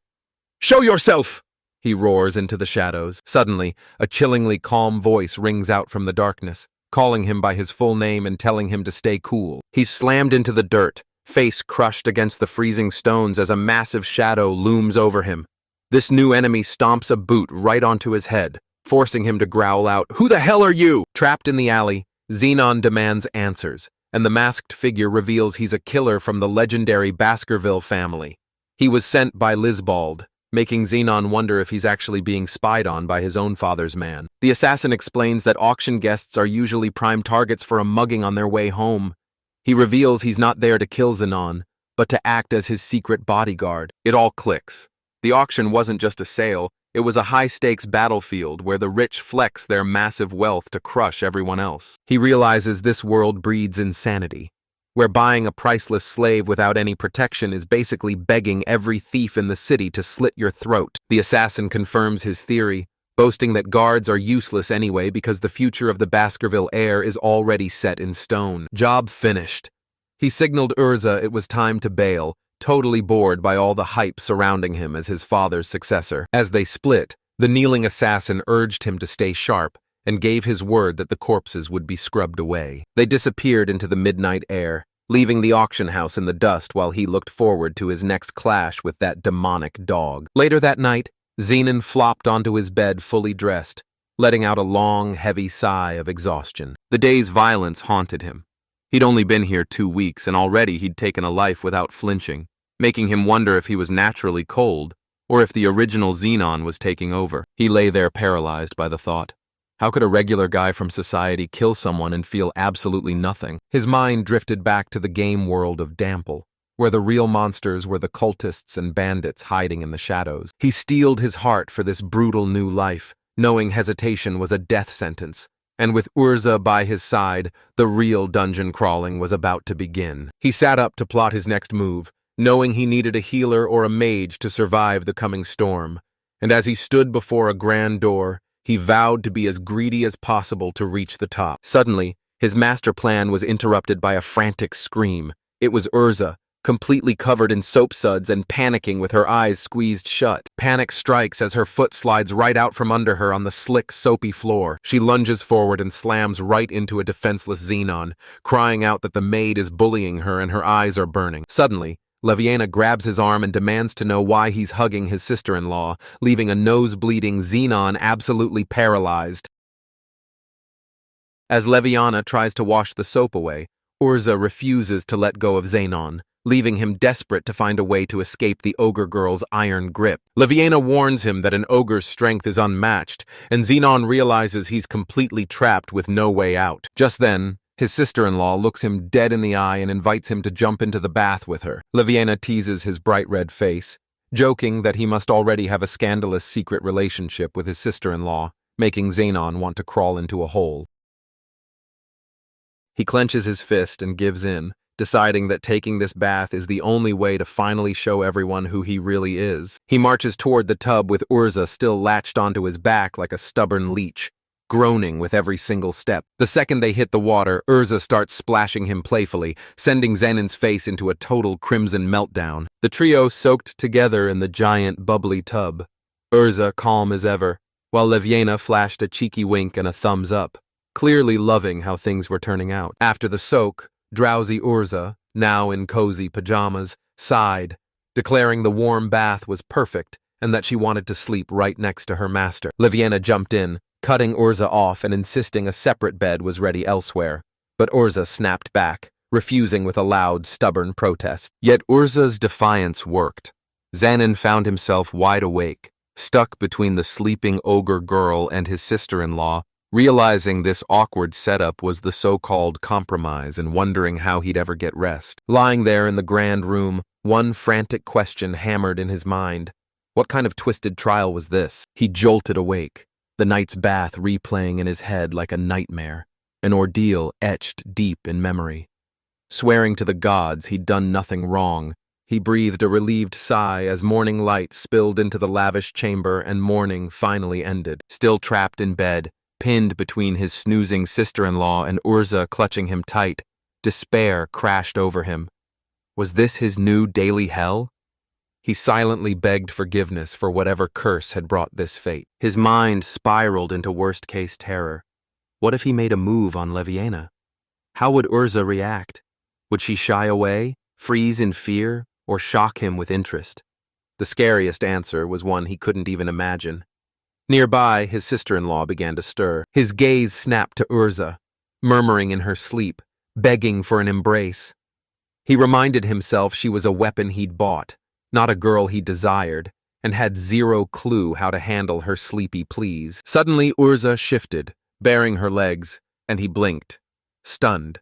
"Show yourself!" he roars into the shadows. Suddenly, a chillingly calm voice rings out from the darkness, calling him by his full name and telling him to stay cool. He's slammed into the dirt, face crushed against the freezing stones as a massive shadow looms over him. This new enemy stomps a boot right onto his head, forcing him to growl out, "Who the hell are you?" Trapped in the alley, Xenon demands answers, and the masked figure reveals he's a killer from the legendary Baskerville family. He was sent by Lisbald, making Xenon wonder if he's actually being spied on by his own father's man. The assassin explains that auction guests are usually prime targets for a mugging on their way home. He reveals he's not there to kill Xenon, but to act as his secret bodyguard. It all clicks. The auction wasn't just a sale, it was a high-stakes battlefield where the rich flex their massive wealth to crush everyone else. He realizes this world breeds insanity, where buying a priceless slave without any protection is basically begging every thief in the city to slit your throat. The assassin confirms his theory, boasting that guards are useless anyway because the future of the Baskerville heir is already set in stone. Job finished. He signaled Urza it was time to bail, totally bored by all the hype surrounding him as his father's successor. As they split, the kneeling assassin urged him to stay sharp and gave his word that the corpses would be scrubbed away. They disappeared into the midnight air, leaving the auction house in the dust while he looked forward to his next clash with that demonic dog. Later that night, Xenon flopped onto his bed fully dressed, letting out a long, heavy sigh of exhaustion. The day's violence haunted him. He'd only been here 2 weeks, and already he'd taken a life without flinching, making him wonder if he was naturally cold, or if the original Xenon was taking over. He lay there paralyzed by the thought. How could a regular guy from society kill someone and feel absolutely nothing? His mind drifted back to the game world of Dample, where the real monsters were the cultists and bandits hiding in the shadows. He steeled his heart for this brutal new life, knowing hesitation was a death sentence, and with Urza by his side, the real dungeon crawling was about to begin. He sat up to plot his next move, knowing he needed a healer or a mage to survive the coming storm, and as he stood before a grand door, he vowed to be as greedy as possible to reach the top. Suddenly, his master plan was interrupted by a frantic scream. It was Urza, completely covered in soap suds and panicking with her eyes squeezed shut. Panic strikes as her foot slides right out from under her on the slick, soapy floor. She lunges forward and slams right into a defenseless Xenon, crying out that the maid is bullying her and her eyes are burning. Suddenly, Leviana grabs his arm and demands to know why he's hugging his sister-in-law, leaving a nose-bleeding Xenon absolutely paralyzed. As Leviana tries to wash the soap away, Urza refuses to let go of Xenon, leaving him desperate to find a way to escape the ogre girl's iron grip. Leviana warns him that an ogre's strength is unmatched, and Xenon realizes he's completely trapped with no way out. Just then, his sister-in-law looks him dead in the eye and invites him to jump into the bath with her. Leviana teases his bright red face, joking that he must already have a scandalous secret relationship with his sister-in-law, making Xenon want to crawl into a hole. He clenches his fist and gives in, deciding that taking this bath is the only way to finally show everyone who he really is. He marches toward the tub with Urza still latched onto his back like a stubborn leech, groaning with every single step. The second they hit the water, Urza starts splashing him playfully, sending Zenin's face into a total crimson meltdown. The trio soaked together in the giant, bubbly tub, Urza calm as ever, while Leviana flashed a cheeky wink and a thumbs up, clearly loving how things were turning out. After the soak, drowsy Urza, now in cozy pajamas, sighed, declaring the warm bath was perfect and that she wanted to sleep right next to her master. Leviana jumped in, cutting Urza off and insisting a separate bed was ready elsewhere. But Urza snapped back, refusing with a loud, stubborn protest. Yet Urza's defiance worked. Zenin found himself wide awake, stuck between the sleeping ogre girl and his sister-in-law, realizing this awkward setup was the so-called compromise and wondering how he'd ever get rest. Lying there in the grand room, one frantic question hammered in his mind. What kind of twisted trial was this? He jolted awake, the night's bath replaying in his head like a nightmare, an ordeal etched deep in memory. Swearing to the gods he'd done nothing wrong, he breathed a relieved sigh as morning light spilled into the lavish chamber and morning finally ended. Still trapped in bed, pinned between his snoozing sister-in-law and Urza clutching him tight, despair crashed over him. Was this his new daily hell? He silently begged forgiveness for whatever curse had brought this fate. His mind spiraled into worst-case terror. What if he made a move on Leviana? How would Urza react? Would she shy away, freeze in fear, or shock him with interest? The scariest answer was one he couldn't even imagine. Nearby, his sister-in-law began to stir. His gaze snapped to Urza, murmuring in her sleep, begging for an embrace. He reminded himself she was a weapon he'd bought, not a girl he desired, and had zero clue how to handle her sleepy pleas. Suddenly, Urza shifted, baring her legs, and he blinked, stunned.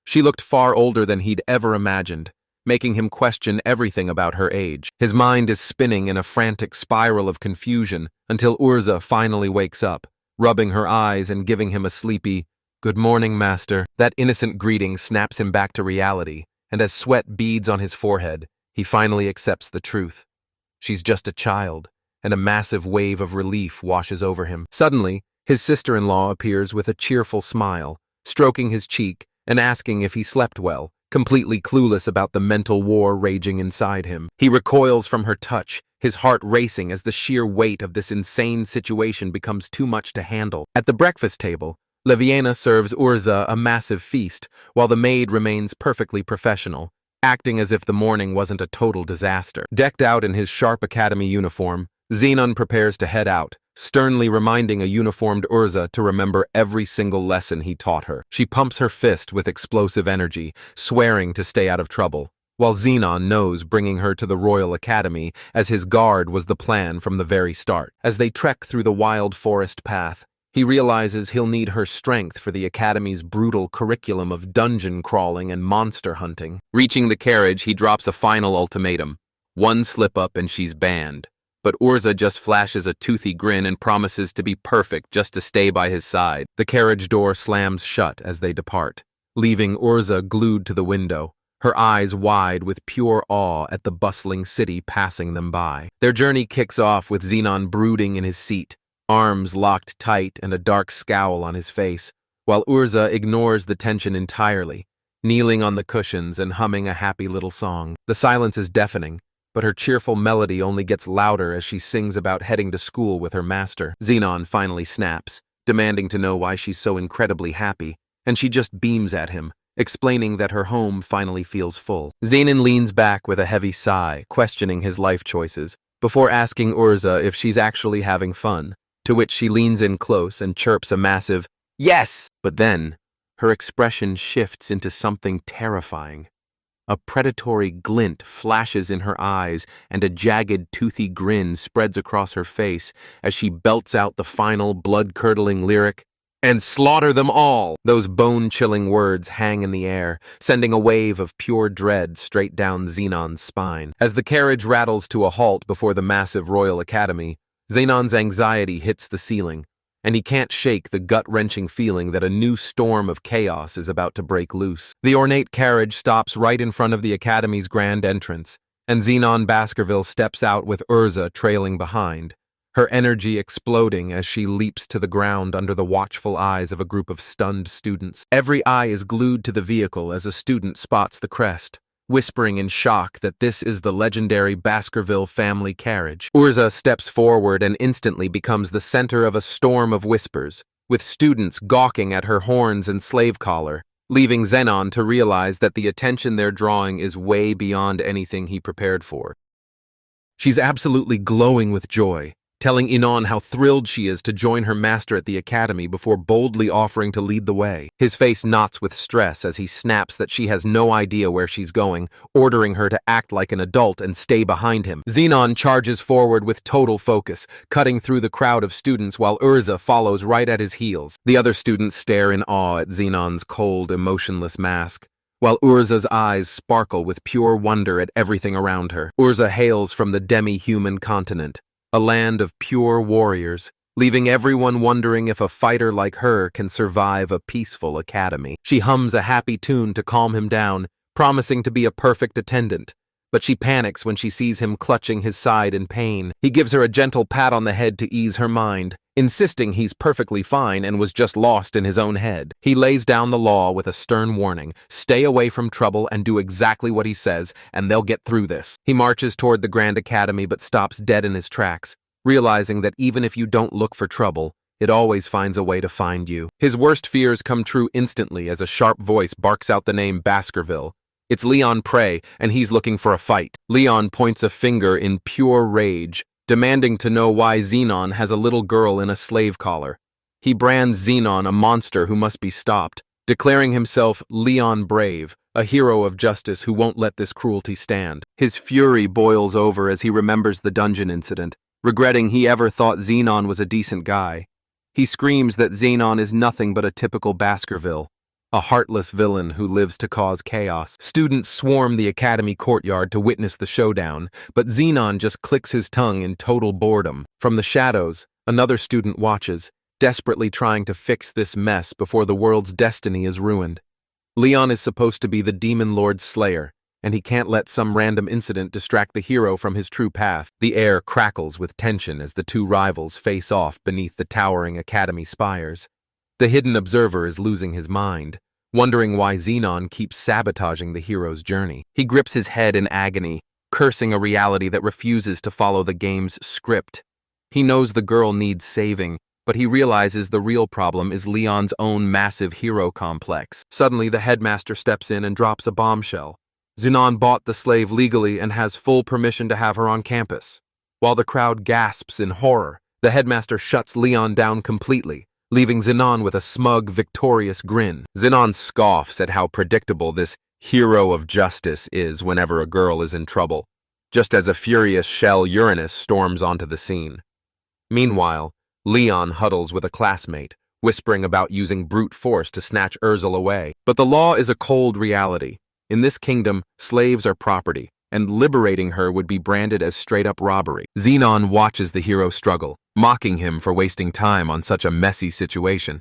She looked far older than he'd ever imagined, making him question everything about her age. His mind is spinning in a frantic spiral of confusion until Urza finally wakes up, rubbing her eyes and giving him a sleepy, "Good morning, master." That innocent greeting snaps him back to reality, and as sweat beads on his forehead, he finally accepts the truth. She's just a child, and a massive wave of relief washes over him. Suddenly, his sister-in-law appears with a cheerful smile, stroking his cheek and asking if he slept well, completely clueless about the mental war raging inside him. He recoils from her touch, his heart racing as the sheer weight of this insane situation becomes too much to handle. At the breakfast table, Leviana serves Urza a massive feast, while the maid remains perfectly professional, acting as if the morning wasn't a total disaster. Decked out in his sharp academy uniform, Xenon prepares to head out, sternly reminding a uniformed Urza to remember every single lesson he taught her. She pumps her fist with explosive energy, swearing to stay out of trouble, while Xenon knows bringing her to the Royal Academy as his guard was the plan from the very start. As they trek through the wild forest path, he realizes he'll need her strength for the Academy's brutal curriculum of dungeon crawling and monster hunting. Reaching the carriage, he drops a final ultimatum. One slip-up and she's banned. But Urza just flashes a toothy grin and promises to be perfect just to stay by his side. The carriage door slams shut as they depart, leaving Urza glued to the window, her eyes wide with pure awe at the bustling city passing them by. Their journey kicks off with Xenon brooding in his seat, arms locked tight and a dark scowl on his face, while Urza ignores the tension entirely, kneeling on the cushions and humming a happy little song. The silence is deafening, but her cheerful melody only gets louder as she sings about heading to school with her master. Zenon finally snaps, demanding to know why she's so incredibly happy, and she just beams at him, explaining that her home finally feels full. Zenon leans back with a heavy sigh, questioning his life choices, before asking Urza if she's actually having fun, to which she leans in close and chirps a massive, "Yes!" But then, her expression shifts into something terrifying. A predatory glint flashes in her eyes, and a jagged, toothy grin spreads across her face as she belts out the final, blood-curdling lyric, "And slaughter them all!" Those bone-chilling words hang in the air, sending a wave of pure dread straight down Zenon's spine. As the carriage rattles to a halt before the massive Royal Academy, Zenon's anxiety hits the ceiling, and he can't shake the gut-wrenching feeling that a new storm of chaos is about to break loose. The ornate carriage stops right in front of the Academy's grand entrance, and Zenon Baskerville steps out with Urza trailing behind, her energy exploding as she leaps to the ground under the watchful eyes of a group of stunned students. Every eye is glued to the vehicle as a student spots the crest, whispering in shock that this is the legendary Baskerville family carriage. Urza steps forward and instantly becomes the center of a storm of whispers, with students gawking at her horns and slave collar, leaving Zenon to realize that the attention they're drawing is way beyond anything he prepared for. She's absolutely glowing with joy, telling Inon how thrilled she is to join her master at the academy before boldly offering to lead the way. His face knots with stress as he snaps that she has no idea where she's going, ordering her to act like an adult and stay behind him. Zenon charges forward with total focus, cutting through the crowd of students while Urza follows right at his heels. The other students stare in awe at Zenon's cold, emotionless mask, while Urza's eyes sparkle with pure wonder at everything around her. Urza hails from the demi-human continent, a land of pure warriors, leaving everyone wondering if a fighter like her can survive a peaceful academy. She hums a happy tune to calm him down, promising to be a perfect attendant, but she panics when she sees him clutching his side in pain. He gives her a gentle pat on the head to ease her mind, insisting he's perfectly fine and was just lost in his own head. He lays down the law with a stern warning: stay away from trouble and do exactly what he says, and they'll get through this. He marches toward the Grand Academy but stops dead in his tracks, realizing that even if you don't look for trouble, it always finds a way to find you. His worst fears come true instantly as a sharp voice barks out the name Baskerville. It's Leon Prey, and he's looking for a fight. Leon points a finger in pure rage, demanding to know why Zenon has a little girl in a slave collar. He brands Zenon a monster who must be stopped, declaring himself Leon Brave, a hero of justice who won't let this cruelty stand. His fury boils over as he remembers the dungeon incident, regretting he ever thought Zenon was a decent guy. He screams that Zenon is nothing but a typical Baskerville, a heartless villain who lives to cause chaos. Students swarm the academy courtyard to witness the showdown, but Zenon just clicks his tongue in total boredom. From the shadows, another student watches, desperately trying to fix this mess before the world's destiny is ruined. Leon is supposed to be the Demon Lord's slayer, and he can't let some random incident distract the hero from his true path. The air crackles with tension as the two rivals face off beneath the towering academy spires. The hidden observer is losing his mind, wondering why Zenon keeps sabotaging the hero's journey. He grips his head in agony, cursing a reality that refuses to follow the game's script. He knows the girl needs saving, but he realizes the real problem is Leon's own massive hero complex. Suddenly, the headmaster steps in and drops a bombshell. Zenon bought the slave legally and has full permission to have her on campus. While the crowd gasps in horror, the headmaster shuts Leon down completely, leaving Zenon with a smug, victorious grin. Zenon scoffs at how predictable this hero of justice is whenever a girl is in trouble, just as a furious shell Uranus storms onto the scene. Meanwhile, Leon huddles with a classmate, whispering about using brute force to snatch Urzel away. But the law is a cold reality. In this kingdom, slaves are property, and liberating her would be branded as straight-up robbery. Zenon watches the hero struggle, mocking him for wasting time on such a messy situation.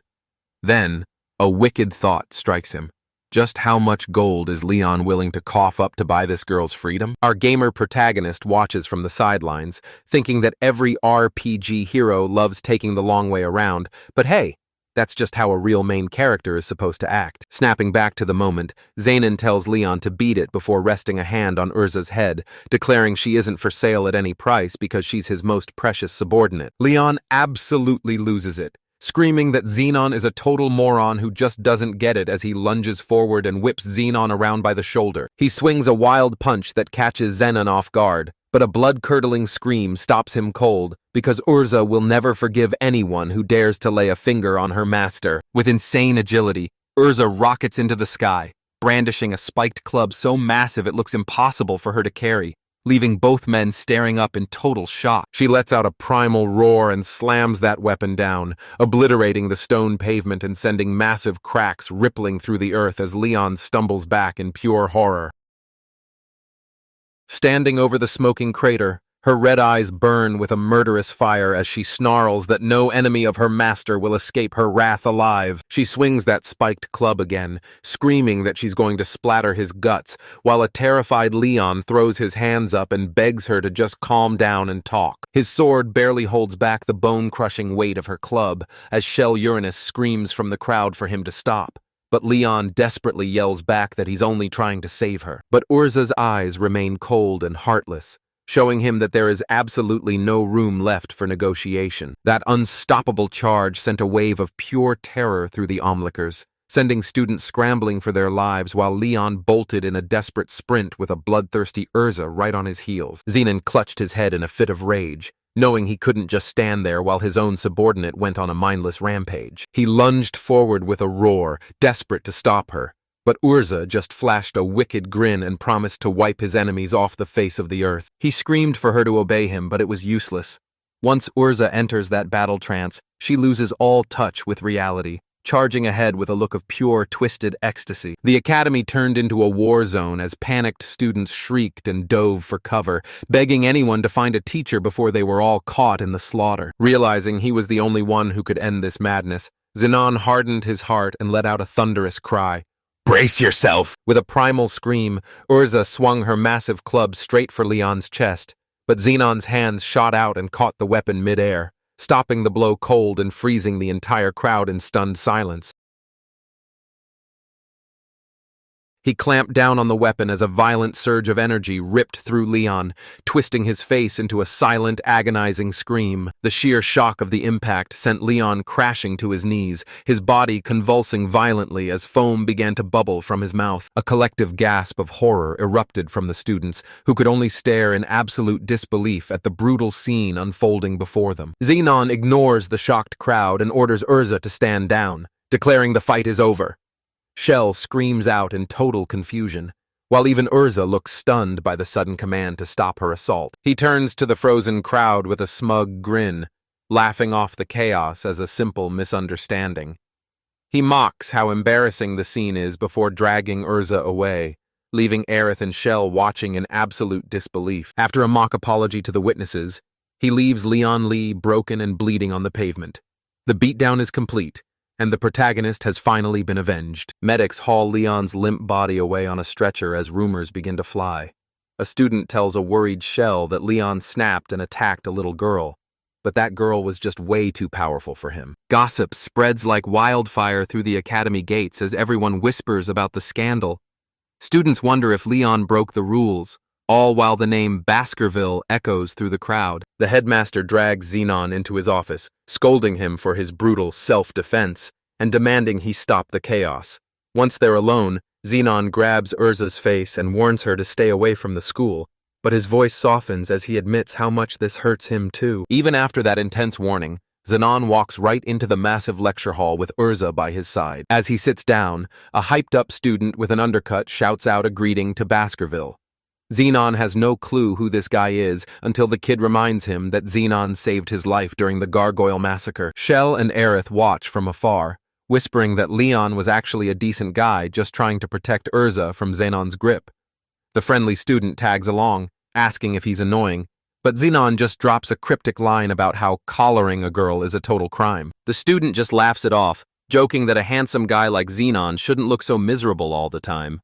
Then, a wicked thought strikes him. Just how much gold is Leon willing to cough up to buy this girl's freedom? Our gamer protagonist watches from the sidelines, thinking that every RPG hero loves taking the long way around, but hey, That's just how a real main character is supposed to act. Snapping back to the moment, Zenon tells Leon to beat it before resting a hand on Urza's head, declaring she isn't for sale at any price because she's his most precious subordinate. Leon absolutely loses it, screaming that Zenon is a total moron who just doesn't get it as he lunges forward and whips Zenon around by the shoulder. He swings a wild punch that catches Zenon off guard, but a blood-curdling scream stops him cold because Urza will never forgive anyone who dares to lay a finger on her master. With insane agility, Urza rockets into the sky, brandishing a spiked club so massive it looks impossible for her to carry, leaving both men staring up in total shock. She lets out a primal roar and slams that weapon down, obliterating the stone pavement and sending massive cracks rippling through the earth as Leon stumbles back in pure horror. Standing over the smoking crater, her red eyes burn with a murderous fire as she snarls that no enemy of her master will escape her wrath alive. She swings that spiked club again, screaming that she's going to splatter his guts, while a terrified Leon throws his hands up and begs her to just calm down and talk. His sword barely holds back the bone-crushing weight of her club as Shell Uranus screams from the crowd for him to stop. But Leon desperately yells back that he's only trying to save her. But Urza's eyes remain cold and heartless, showing him that there is absolutely no room left for negotiation. That unstoppable charge sent a wave of pure terror through the onlookers, sending students scrambling for their lives while Leon bolted in a desperate sprint with a bloodthirsty Urza right on his heels. Zenon clutched his head in a fit of rage, knowing he couldn't just stand there while his own subordinate went on a mindless rampage. He lunged forward with a roar, desperate to stop her, but Urza just flashed a wicked grin and promised to wipe his enemies off the face of the earth. He screamed for her to obey him, but it was useless. Once Urza enters that battle trance, she loses all touch with reality, charging ahead with a look of pure, twisted ecstasy. The academy turned into a war zone as panicked students shrieked and dove for cover, begging anyone to find a teacher before they were all caught in the slaughter. Realizing he was the only one who could end this madness, Zenon hardened his heart and let out a thunderous cry. Brace yourself! With a primal scream, Urza swung her massive club straight for Leon's chest, but Zenon's hands shot out and caught the weapon mid-air, stopping the blow cold and freezing the entire crowd in stunned silence. He clamped down on the weapon as a violent surge of energy ripped through Leon, twisting his face into a silent, agonizing scream. The sheer shock of the impact sent Leon crashing to his knees, his body convulsing violently as foam began to bubble from his mouth. A collective gasp of horror erupted from the students, who could only stare in absolute disbelief at the brutal scene unfolding before them. Zenon ignores the shocked crowd and orders Urza to stand down, declaring the fight is over. Shell screams out in total confusion, while even Urza looks stunned by the sudden command to stop her assault. He turns to the frozen crowd with a smug grin, laughing off the chaos as a simple misunderstanding. He mocks how embarrassing the scene is before dragging Urza away, leaving Aerith and Shell watching in absolute disbelief. After a mock apology to the witnesses, he leaves Leon Lee broken and bleeding on the pavement. The beatdown is complete, and the protagonist has finally been avenged. Medics haul Leon's limp body away on a stretcher as rumors begin to fly. A student tells a worried Shell that Leon snapped and attacked a little girl, but that girl was just way too powerful for him. Gossip spreads like wildfire through the academy gates as everyone whispers about the scandal. Students wonder if Leon broke the rules, all while the name Baskerville echoes through the crowd. The headmaster drags Zenon into his office, scolding him for his brutal self-defense and demanding he stop the chaos. Once they're alone, Zenon grabs Urza's face and warns her to stay away from the school, but his voice softens as he admits how much this hurts him too. Even after that intense warning, Zenon walks right into the massive lecture hall with Urza by his side. As he sits down, a hyped-up student with an undercut shouts out a greeting to Baskerville. Zenon has no clue who this guy is until the kid reminds him that Zenon saved his life during the Gargoyle Massacre. Shell and Aerith watch from afar, whispering that Leon was actually a decent guy just trying to protect Urza from Zenon's grip. The friendly student tags along, asking if he's annoying, but Zenon just drops a cryptic line about how collaring a girl is a total crime. The student just laughs it off, joking that a handsome guy like Zenon shouldn't look so miserable all the time.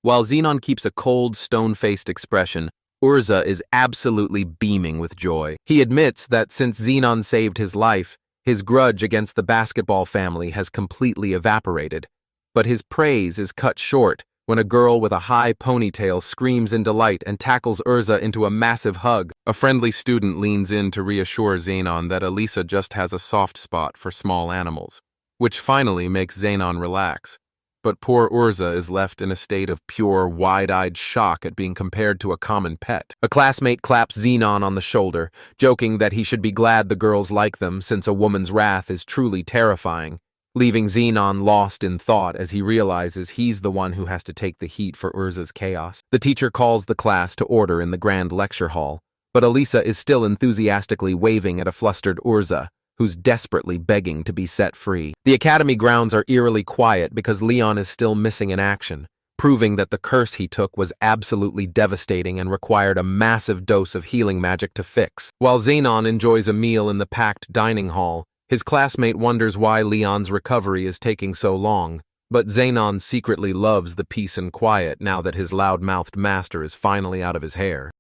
While Zenon keeps a cold, stone-faced expression, Urza is absolutely beaming with joy. He admits that since Zenon saved his life, His grudge against the basketball family has completely evaporated, but his praise is cut short when a girl with a high ponytail screams in delight and tackles Urza into a massive hug. A friendly student leans in to reassure Xenon that Elisa just has a soft spot for small animals, which finally makes Xenon relax. But poor Urza is left in a state of pure, wide-eyed shock at being compared to a common pet. A classmate claps Xenon on the shoulder, joking that he should be glad the girls like them since a woman's wrath is truly terrifying, leaving Xenon lost in thought as he realizes he's the one who has to take the heat for Urza's chaos. The teacher calls the class to order in the grand lecture hall, but Elisa is still enthusiastically waving at a flustered Urza, who's desperately begging to be set free. The academy grounds are eerily quiet because Leon is still missing in action, proving that the curse he took was absolutely devastating and required a massive dose of healing magic to fix. While Xenon enjoys a meal in the packed dining hall, his classmate wonders why Leon's recovery is taking so long, but Xenon secretly loves the peace and quiet now that his loud-mouthed master is finally out of his hair.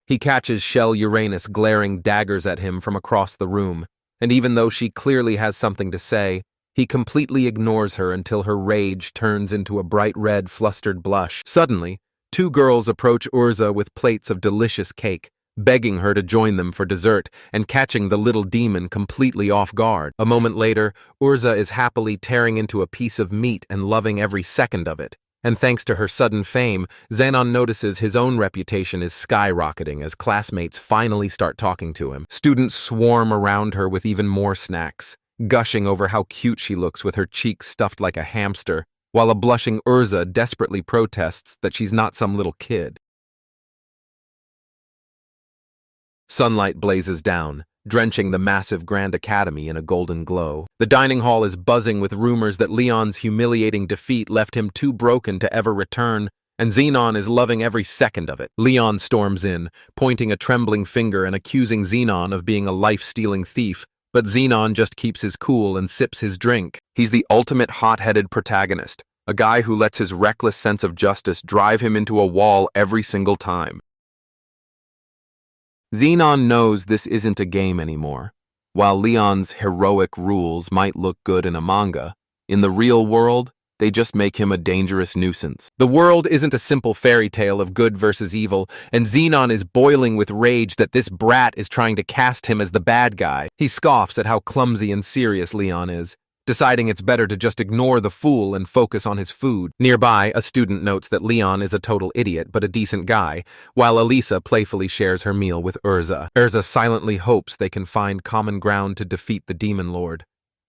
He catches Shell Uranus glaring daggers at him from across the room, and even though she clearly has something to say, he completely ignores her until her rage turns into a bright red, flustered blush. Suddenly, two girls approach Urza with plates of delicious cake, begging her to join them for dessert and catching the little demon completely off guard. A moment later, Urza is happily tearing into a piece of meat and loving every second of it. And thanks to her sudden fame, Xenon notices his own reputation is skyrocketing as classmates finally start talking to him. Students swarm around her with even more snacks, gushing over how cute she looks with her cheeks stuffed like a hamster, while a blushing Urza desperately protests that she's not some little kid. Sunlight blazes down, drenching the massive Grand Academy in a golden glow. The dining hall is buzzing with rumors that Leon's humiliating defeat left him too broken to ever return, and Xenon is loving every second of it. Leon storms in, pointing a trembling finger and accusing Xenon of being a life-stealing thief, but Xenon just keeps his cool and sips his drink. He's the ultimate hot-headed protagonist, a guy who lets his reckless sense of justice drive him into a wall every single time. Xenon knows this isn't a game anymore. While Leon's heroic rules might look good in a manga, in the real world, they just make him a dangerous nuisance. The world isn't a simple fairy tale of good versus evil, and Xenon is boiling with rage that this brat is trying to cast him as the bad guy. He scoffs at how clumsy and serious Leon is, deciding it's better to just ignore the fool and focus on his food. Nearby, a student notes that Leon is a total idiot but a decent guy, while Elisa playfully shares her meal with Urza. Urza silently hopes they can find common ground to defeat the Demon Lord.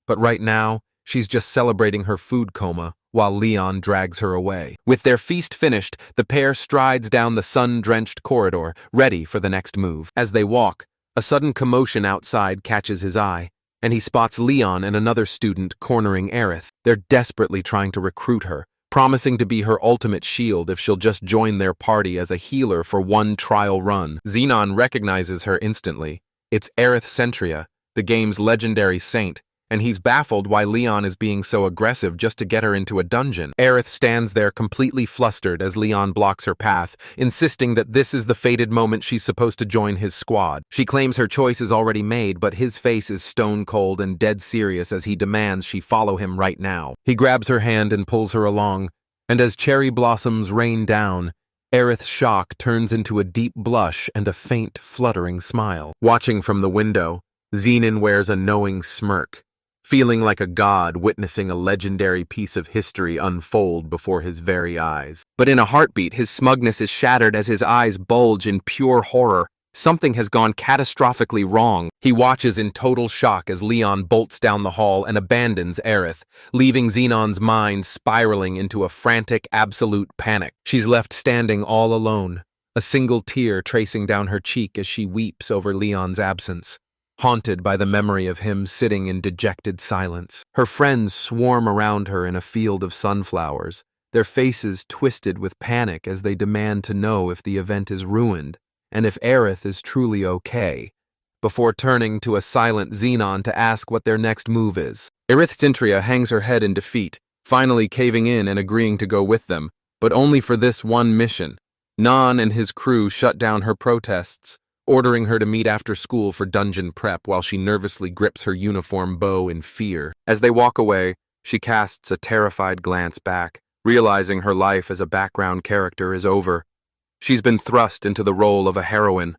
But right now, she's just celebrating her food coma while Leon drags her away. With their feast finished, the pair strides down the sun-drenched corridor, ready for the next move. As they walk, a sudden commotion outside catches his eye, and he spots Leon and another student cornering Aerith. They're desperately trying to recruit her, promising to be her ultimate shield if she'll just join their party as a healer for one trial run. Xenon recognizes her instantly. It's Aerith Centria, the game's legendary saint, and he's baffled why Leon is being so aggressive just to get her into a dungeon. Aerith stands there completely flustered as Leon blocks her path, insisting that this is the fated moment she's supposed to join his squad. She claims her choice is already made, but his face is stone cold and dead serious as he demands she follow him right now. He grabs her hand and pulls her along, and as cherry blossoms rain down, Aerith's shock turns into a deep blush and a faint, fluttering smile. Watching from the window, Xenon wears a knowing smirk, feeling like a god witnessing a legendary piece of history unfold before his very eyes. But in a heartbeat, his smugness is shattered as his eyes bulge in pure horror. Something has gone catastrophically wrong. He watches in total shock as Leon bolts down the hall and abandons Aerith, leaving Xenon's mind spiraling into a frantic, absolute panic. She's left standing all alone, a single tear tracing down her cheek as she weeps over Leon's absence, haunted by the memory of him sitting in dejected silence. Her friends swarm around her in a field of sunflowers, their faces twisted with panic as they demand to know if the event is ruined, and if Aerith is truly okay, before turning to a silent Xenon to ask what their next move is. Aerith Centria hangs her head in defeat, finally caving in and agreeing to go with them, but only for this one mission. Nan and his crew shut down her protests, ordering her to meet after school for dungeon prep while she nervously grips her uniform bow in fear. As they walk away, she casts a terrified glance back, realizing her life as a background character is over. She's been thrust into the role of a heroine.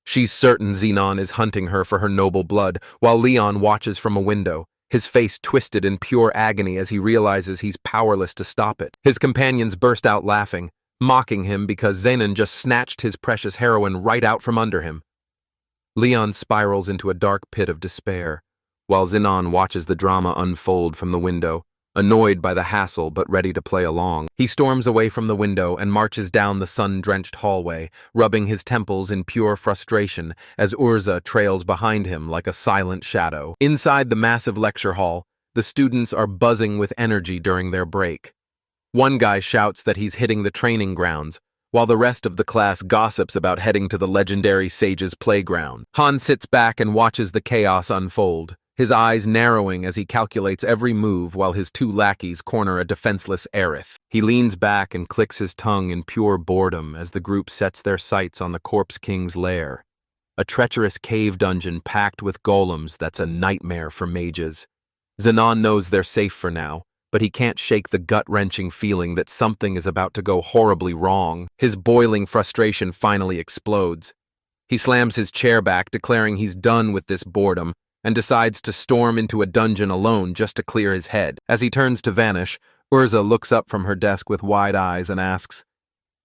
She's certain Xenon is hunting her for her noble blood, while Leon watches from a window, his face twisted in pure agony as he realizes he's powerless to stop it. His companions burst out laughing, mocking him because Zenon just snatched his precious heroine right out from under him. Leon spirals into a dark pit of despair, while Xenon watches the drama unfold from the window, annoyed by the hassle but ready to play along. He storms away from the window and marches down the sun-drenched hallway, rubbing his temples in pure frustration as Urza trails behind him like a silent shadow. Inside the massive lecture hall, the students are buzzing with energy during their break. One guy shouts that he's hitting the training grounds, while the rest of the class gossips about heading to the legendary sage's playground. Han sits back and watches the chaos unfold, his eyes narrowing as he calculates every move while his two lackeys corner a defenseless Aerith. He leans back and clicks his tongue in pure boredom as the group sets their sights on the Corpse King's lair, a treacherous cave dungeon packed with golems that's a nightmare for mages. Xenon knows they're safe for now, but he can't shake the gut-wrenching feeling that something is about to go horribly wrong. His boiling frustration finally explodes. He slams his chair back, declaring he's done with this boredom, and decides to storm into a dungeon alone just to clear his head. As he turns to vanish, Urza looks up from her desk with wide eyes and asks,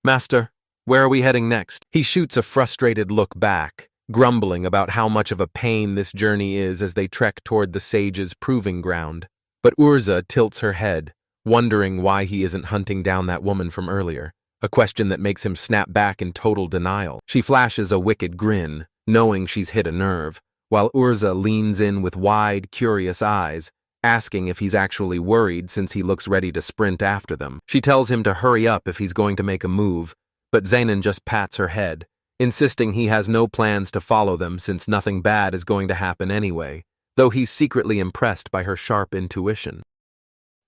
"Master, where are we heading next?" He shoots a frustrated look back, grumbling about how much of a pain this journey is as they trek toward the sage's proving ground. But Urza tilts her head, wondering why he isn't hunting down that woman from earlier, a question that makes him snap back in total denial. She flashes a wicked grin, knowing she's hit a nerve, while Urza leans in with wide, curious eyes, asking if he's actually worried since he looks ready to sprint after them. She tells him to hurry up if he's going to make a move, but Zenon just pats her head, insisting he has no plans to follow them since nothing bad is going to happen anyway, though he's secretly impressed by her sharp intuition.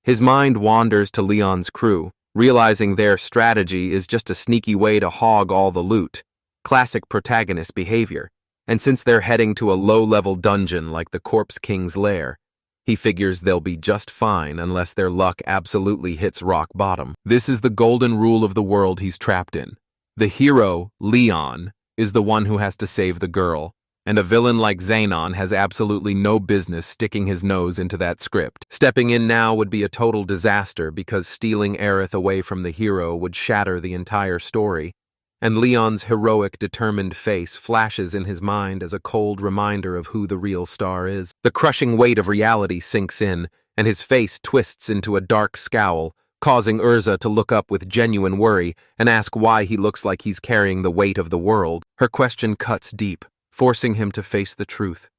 His mind wanders to Leon's crew, realizing their strategy is just a sneaky way to hog all the loot, classic protagonist behavior. And since they're heading to a low-level dungeon like the Corpse King's lair, he figures they'll be just fine unless their luck absolutely hits rock bottom. This is the golden rule of the world he's trapped in. The hero, Leon, is the one who has to save the girl, and a villain like Xenon has absolutely no business sticking his nose into that script. Stepping in now would be a total disaster because stealing Aerith away from the hero would shatter the entire story, and Leon's heroic, determined face flashes in his mind as a cold reminder of who the real star is. The crushing weight of reality sinks in, and his face twists into a dark scowl, causing Urza to look up with genuine worry and ask why he looks like he's carrying the weight of the world. Her question cuts deep, forcing him to face the truth.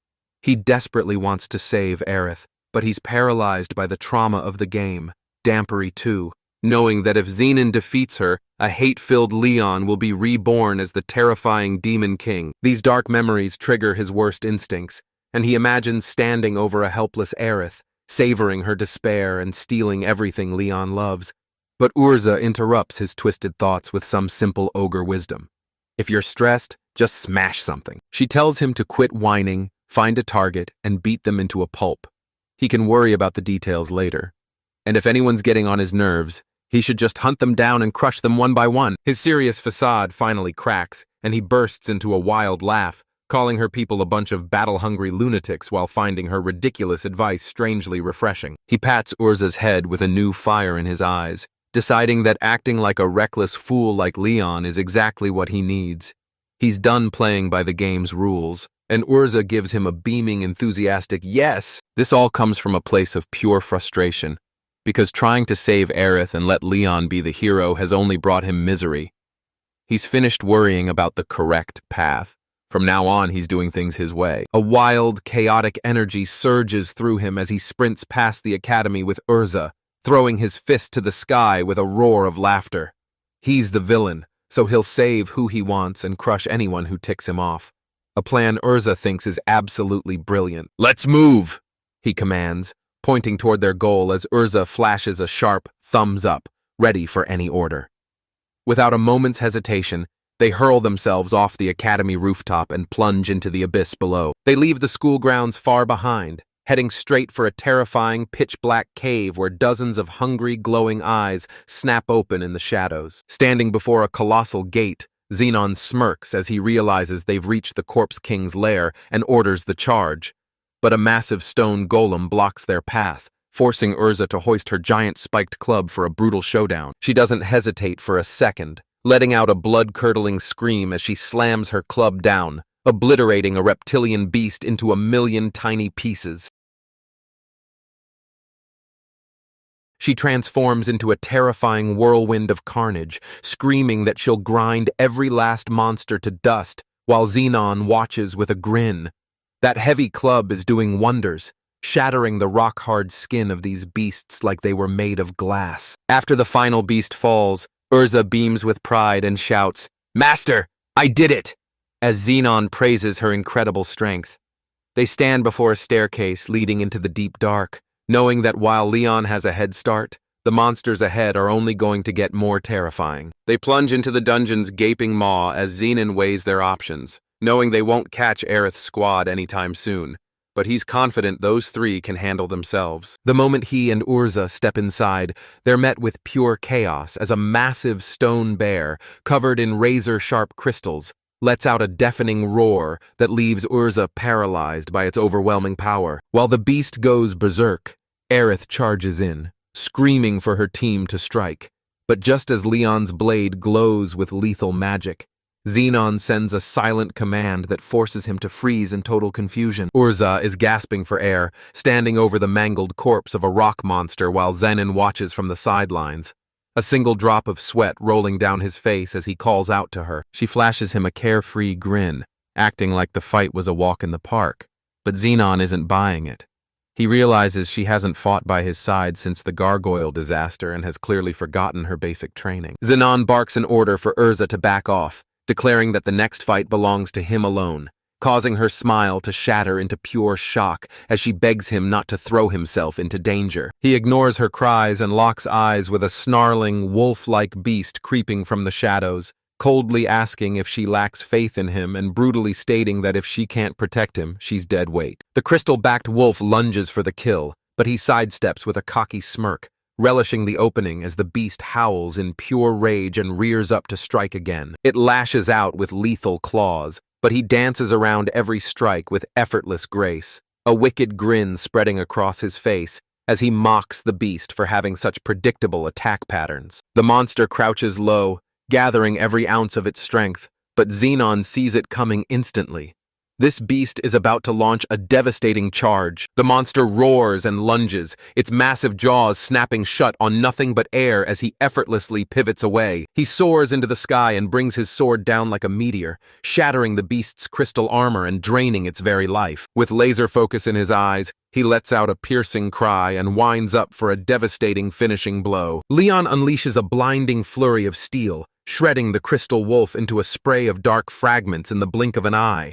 He desperately wants to save Aerith, but he's paralyzed by the trauma of the game, Dampery 2, knowing that if Xenon defeats her, a hate-filled Leon will be reborn as the terrifying Demon King. These dark memories trigger his worst instincts, and he imagines standing over a helpless Aerith, savoring her despair and stealing everything Leon loves. But Urza interrupts his twisted thoughts with some simple ogre wisdom. If you're stressed, just smash something. She tells him to quit whining, find a target, and beat them into a pulp. He can worry about the details later. And if anyone's getting on his nerves, he should just hunt them down and crush them one by one. His serious facade finally cracks, and he bursts into a wild laugh, calling her people a bunch of battle-hungry lunatics while finding her ridiculous advice strangely refreshing. He pats Urza's head with a new fire in his eyes, deciding that acting like a reckless fool like Leon is exactly what he needs. He's done playing by the game's rules, and Urza gives him a beaming, enthusiastic yes. This all comes from a place of pure frustration, because trying to save Aerith and let Leon be the hero has only brought him misery. He's finished worrying about the correct path. From now on, he's doing things his way. A wild, chaotic energy surges through him as he sprints past the academy with Urza, throwing his fist to the sky with a roar of laughter. He's the villain, so he'll save who he wants and crush anyone who ticks him off. A plan Urza thinks is absolutely brilliant. "Let's move," he commands, pointing toward their goal as Urza flashes a sharp thumbs up, ready for any order. Without a moment's hesitation, They hurl themselves off the academy rooftop and plunge into the abyss below. They leave the school grounds far behind, heading straight for a terrifying, pitch-black cave where dozens of hungry, glowing eyes snap open in the shadows. Standing before a colossal gate, Xenon smirks as he realizes they've reached the Corpse King's lair and orders the charge. But a massive stone golem blocks their path, forcing Urza to hoist her giant spiked club for a brutal showdown. She doesn't hesitate for a second, letting out a blood-curdling scream as she slams her club down, obliterating a reptilian beast into a million tiny pieces. She transforms into a terrifying whirlwind of carnage, screaming that she'll grind every last monster to dust, while Xenon watches with a grin. That heavy club is doing wonders, shattering the rock-hard skin of these beasts like they were made of glass. After the final beast falls, Urza beams with pride and shouts, "Master, I did it!" as Xenon praises her incredible strength. They stand before a staircase leading into the deep dark, knowing that while Leon has a head start, the monsters ahead are only going to get more terrifying. They plunge into the dungeon's gaping maw as Xenon weighs their options, knowing they won't catch Aerith's squad anytime soon, but he's confident those three can handle themselves. The moment he and Urza step inside, they're met with pure chaos as a massive stone bear, covered in razor-sharp crystals, lets out a deafening roar that leaves Urza paralyzed by its overwhelming power. While the beast goes berserk, Aerith charges in, screaming for her team to strike. But just as Leon's blade glows with lethal magic, Xenon sends a silent command that forces him to freeze in total confusion. Urza is gasping for air, standing over the mangled corpse of a rock monster while Zenon watches from the sidelines, a single drop of sweat rolling down his face as he calls out to her. She flashes him a carefree grin, acting like the fight was a walk in the park. But Xenon isn't buying it. He realizes she hasn't fought by his side since the gargoyle disaster and has clearly forgotten her basic training. Xenon barks an order for Urza to back off, declaring that the next fight belongs to him alone, causing her smile to shatter into pure shock as she begs him not to throw himself into danger. He ignores her cries and locks eyes with a snarling, wolf-like beast creeping from the shadows, coldly asking if she lacks faith in him and brutally stating that if she can't protect him, she's dead weight. The crystal-backed wolf lunges for the kill, but he sidesteps with a cocky smirk, relishing the opening as the beast howls in pure rage and rears up to strike again. It lashes out with lethal claws, but he dances around every strike with effortless grace, a wicked grin spreading across his face as he mocks the beast for having such predictable attack patterns. The monster crouches low, gathering every ounce of its strength, but Xenon sees it coming instantly. This beast is about to launch a devastating charge. The monster roars and lunges, its massive jaws snapping shut on nothing but air as he effortlessly pivots away. He soars into the sky and brings his sword down like a meteor, shattering the beast's crystal armor and draining its very life. With laser focus in his eyes, he lets out a piercing cry and winds up for a devastating finishing blow. Leon unleashes a blinding flurry of steel, shredding the crystal wolf into a spray of dark fragments in the blink of an eye.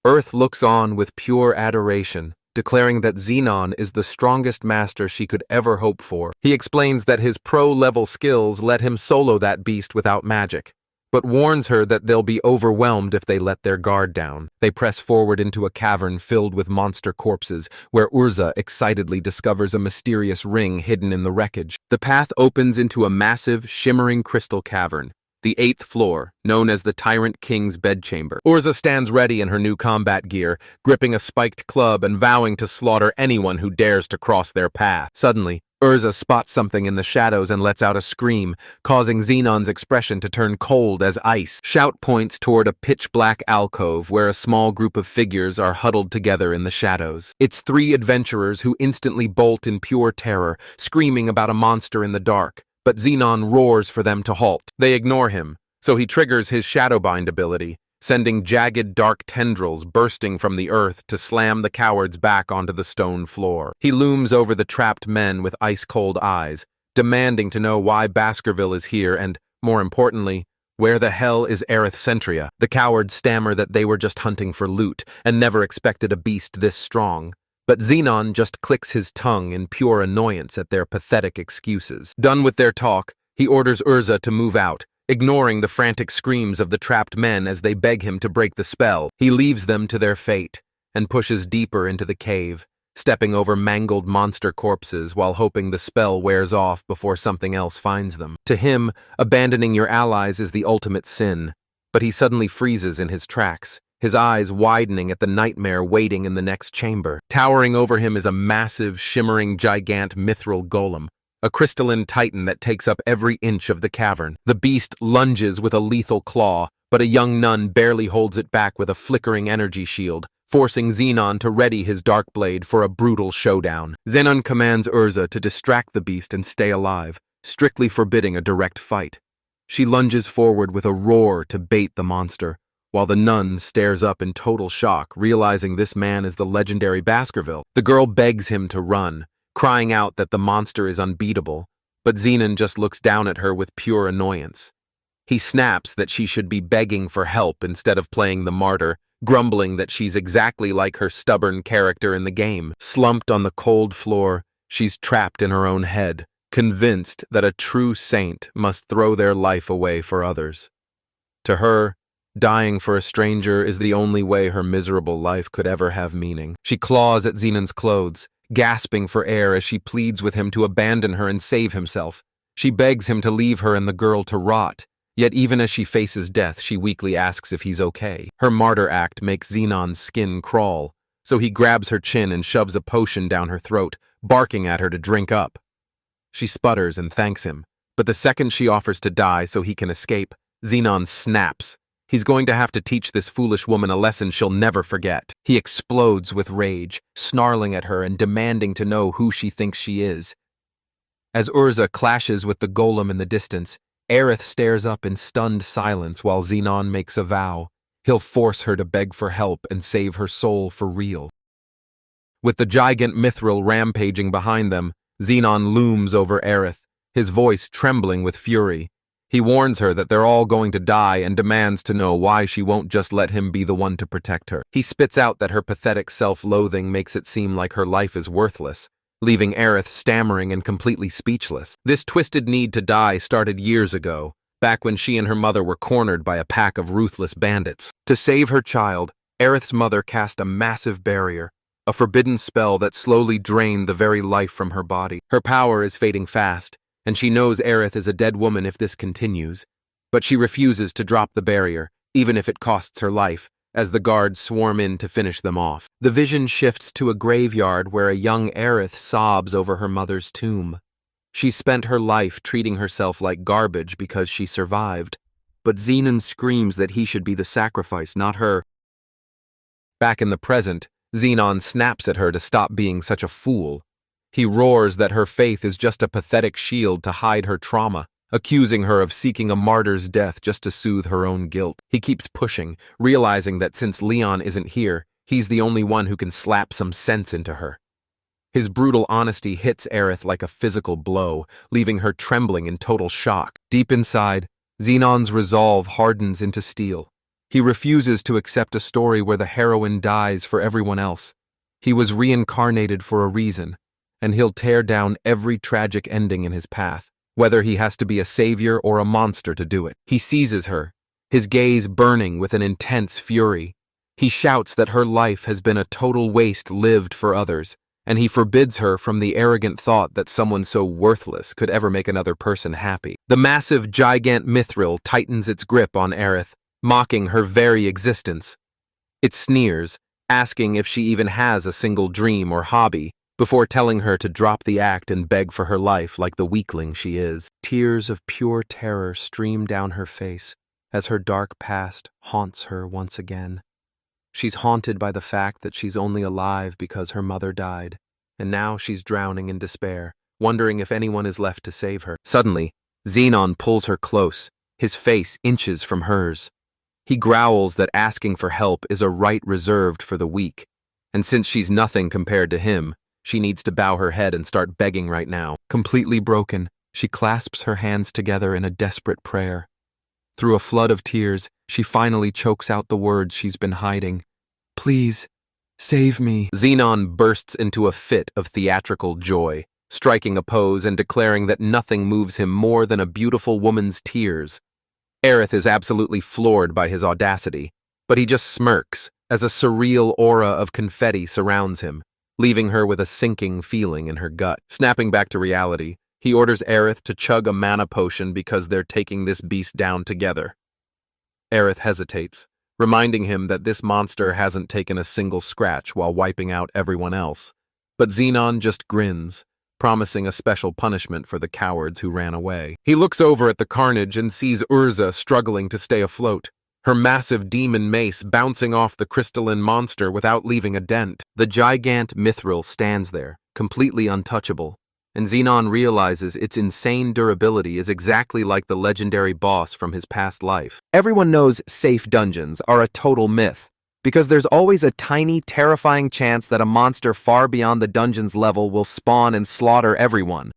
Earth looks on with pure adoration, declaring that Xenon is the strongest master she could ever hope for. He explains that his pro-level skills let him solo that beast without magic, but warns her that they'll be overwhelmed if they let their guard down. They press forward into a cavern filled with monster corpses, where Urza excitedly discovers a mysterious ring hidden in the wreckage. The path opens into a massive, shimmering crystal cavern, the 8th floor, known as the Tyrant King's bedchamber. Urza stands ready in her new combat gear, gripping a spiked club and vowing to slaughter anyone who dares to cross their path. Suddenly, Urza spots something in the shadows and lets out a scream, causing Xenon's expression to turn cold as ice. Shout points toward a pitch-black alcove where a small group of figures are huddled together in the shadows. It's 3 adventurers who instantly bolt in pure terror, screaming about a monster in the dark. But Xenon roars for them to halt. They ignore him, so he triggers his Shadowbind ability, sending jagged dark tendrils bursting from the earth to slam the cowards back onto the stone floor. He looms over the trapped men with ice-cold eyes, demanding to know why Baskerville is here and, more importantly, where the hell is Aerith Centria? The cowards stammer that they were just hunting for loot and never expected a beast this strong. But Xenon just clicks his tongue in pure annoyance at their pathetic excuses. Done with their talk, he orders Urza to move out, ignoring the frantic screams of the trapped men as they beg him to break the spell. He leaves them to their fate and pushes deeper into the cave, stepping over mangled monster corpses while hoping the spell wears off before something else finds them. To him, abandoning your allies is the ultimate sin, but he suddenly freezes in his tracks, his eyes widening at the nightmare waiting in the next chamber. Towering over him is a massive, shimmering gigant mithril golem, a crystalline titan that takes up every inch of the cavern. The beast lunges with a lethal claw, but a young nun barely holds it back with a flickering energy shield, forcing Xenon to ready his dark blade for a brutal showdown. Xenon commands Urza to distract the beast and stay alive, strictly forbidding a direct fight. She lunges forward with a roar to bait the monster, while the nun stares up in total shock, realizing this man is the legendary Baskerville. The girl begs him to run, crying out that the monster is unbeatable, but Xenon just looks down at her with pure annoyance. He snaps that she should be begging for help instead of playing the martyr, grumbling that she's exactly like her stubborn character in the game. Slumped on the cold floor, she's trapped in her own head, convinced that a true saint must throw their life away for others. To her, dying for a stranger is the only way her miserable life could ever have meaning. She claws at Xenon's clothes, gasping for air as she pleads with him to abandon her and save himself. She begs him to leave her and the girl to rot, yet even as she faces death, she weakly asks if he's okay. Her martyr act makes Xenon's skin crawl, so he grabs her chin and shoves a potion down her throat, barking at her to drink up. She sputters and thanks him, but the second she offers to die so he can escape, Xenon snaps. He's going to have to teach this foolish woman a lesson she'll never forget. He explodes with rage, snarling at her and demanding to know who she thinks she is. As Urza clashes with the golem in the distance, Aerith stares up in stunned silence while Xenon makes a vow. He'll force her to beg for help and save her soul for real. With the gigant mithril rampaging behind them, Xenon looms over Aerith, his voice trembling with fury. He warns her that they're all going to die and demands to know why she won't just let him be the one to protect her. He spits out that her pathetic self-loathing makes it seem like her life is worthless, leaving Aerith stammering and completely speechless. This twisted need to die started years ago, back when she and her mother were cornered by a pack of ruthless bandits. To save her child, Aerith's mother cast a massive barrier, a forbidden spell that slowly drained the very life from her body. Her power is fading fast, and she knows Aerith is a dead woman if this continues, but she refuses to drop the barrier, even if it costs her life, as the guards swarm in to finish them off. The vision shifts to a graveyard where a young Aerith sobs over her mother's tomb. She spent her life treating herself like garbage because she survived, but Xenon screams that he should be the sacrifice, not her. Back in the present, Xenon snaps at her to stop being such a fool. He roars that her faith is just a pathetic shield to hide her trauma, accusing her of seeking a martyr's death just to soothe her own guilt. He keeps pushing, realizing that since Leon isn't here, he's the only one who can slap some sense into her. His brutal honesty hits Aerith like a physical blow, leaving her trembling in total shock. Deep inside, Xenon's resolve hardens into steel. He refuses to accept a story where the heroine dies for everyone else. He was reincarnated for a reason, and he'll tear down every tragic ending in his path, whether he has to be a savior or a monster to do it. He seizes her, his gaze burning with an intense fury. He shouts that her life has been a total waste lived for others, and he forbids her from the arrogant thought that someone so worthless could ever make another person happy. The massive gigant mithril tightens its grip on Aerith, mocking her very existence. It sneers, asking if she even has a single dream or hobby, before telling her to drop the act and beg for her life like the weakling she is. Tears of pure terror stream down her face as her dark past haunts her once again. She's haunted by the fact that she's only alive because her mother died, and now she's drowning in despair, wondering if anyone is left to save her. Suddenly, Xenon pulls her close, his face inches from hers. He growls that asking for help is a right reserved for the weak, and since she's nothing compared to him, she needs to bow her head and start begging right now. Completely broken, she clasps her hands together in a desperate prayer. Through a flood of tears, she finally chokes out the words she's been hiding. "Please, save me." Xenon bursts into a fit of theatrical joy, striking a pose and declaring that nothing moves him more than a beautiful woman's tears. Aerith is absolutely floored by his audacity, but he just smirks as a surreal aura of confetti surrounds him, leaving her with a sinking feeling in her gut. Snapping back to reality, he orders Aerith to chug a mana potion because they're taking this beast down together. Aerith hesitates, reminding him that this monster hasn't taken a single scratch while wiping out everyone else. But Xenon just grins, promising a special punishment for the cowards who ran away. He looks over at the carnage and sees Urza struggling to stay afloat, her massive demon mace bouncing off the crystalline monster without leaving a dent. The gigant mithril stands there, completely untouchable, and Xenon realizes its insane durability is exactly like the legendary boss from his past life. Everyone knows safe dungeons are a total myth, because there's always a tiny, terrifying chance that a monster far beyond the dungeon's level will spawn and slaughter everyone.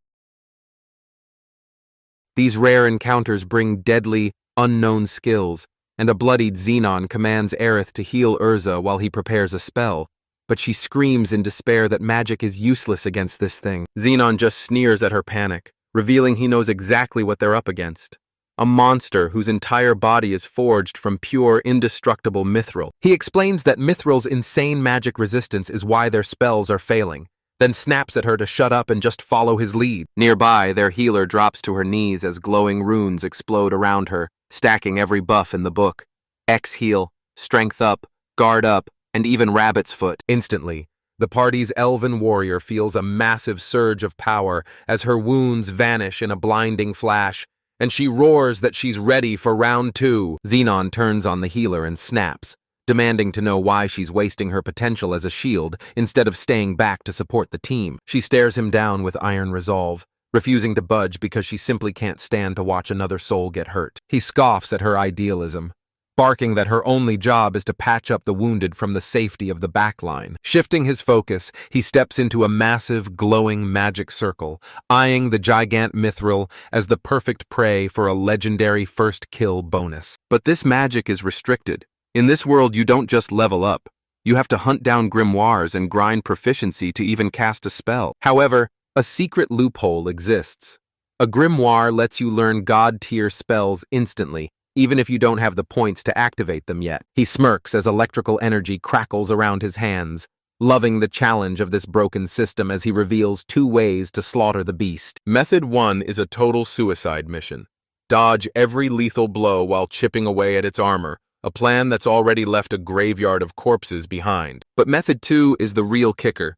These rare encounters bring deadly, unknown skills, and a bloodied Xenon commands Aerith to heal Urza while he prepares a spell, but she screams in despair that magic is useless against this thing. Xenon just sneers at her panic, revealing he knows exactly what they're up against. A monster whose entire body is forged from pure, indestructible mithril. He explains that mithril's insane magic resistance is why their spells are failing, then snaps at her to shut up and just follow his lead. Nearby, their healer drops to her knees as glowing runes explode around her, stacking every buff in the book. X-heal, strength up, guard up, and even rabbit's foot. Instantly, the party's elven warrior feels a massive surge of power as her wounds vanish in a blinding flash, and she roars that she's ready for round 2. Xenon turns on the healer and snaps, demanding to know why she's wasting her potential as a shield instead of staying back to support the team. She stares him down with iron resolve, refusing to budge because she simply can't stand to watch another soul get hurt. He scoffs at her idealism, barking that her only job is to patch up the wounded from the safety of the backline. Shifting his focus, he steps into a massive, glowing magic circle, eyeing the gigant mithril as the perfect prey for a legendary first kill bonus. But this magic is restricted. In this world, you don't just level up. You have to hunt down grimoires and grind proficiency to even cast a spell. However, a secret loophole exists. A grimoire lets you learn god-tier spells instantly, even if you don't have the points to activate them yet. He smirks as electrical energy crackles around his hands, loving the challenge of this broken system as he reveals 2 ways to slaughter the beast. Method 1 is a total suicide mission. Dodge every lethal blow while chipping away at its armor, a plan that's already left a graveyard of corpses behind. But Method 2 is the real kicker.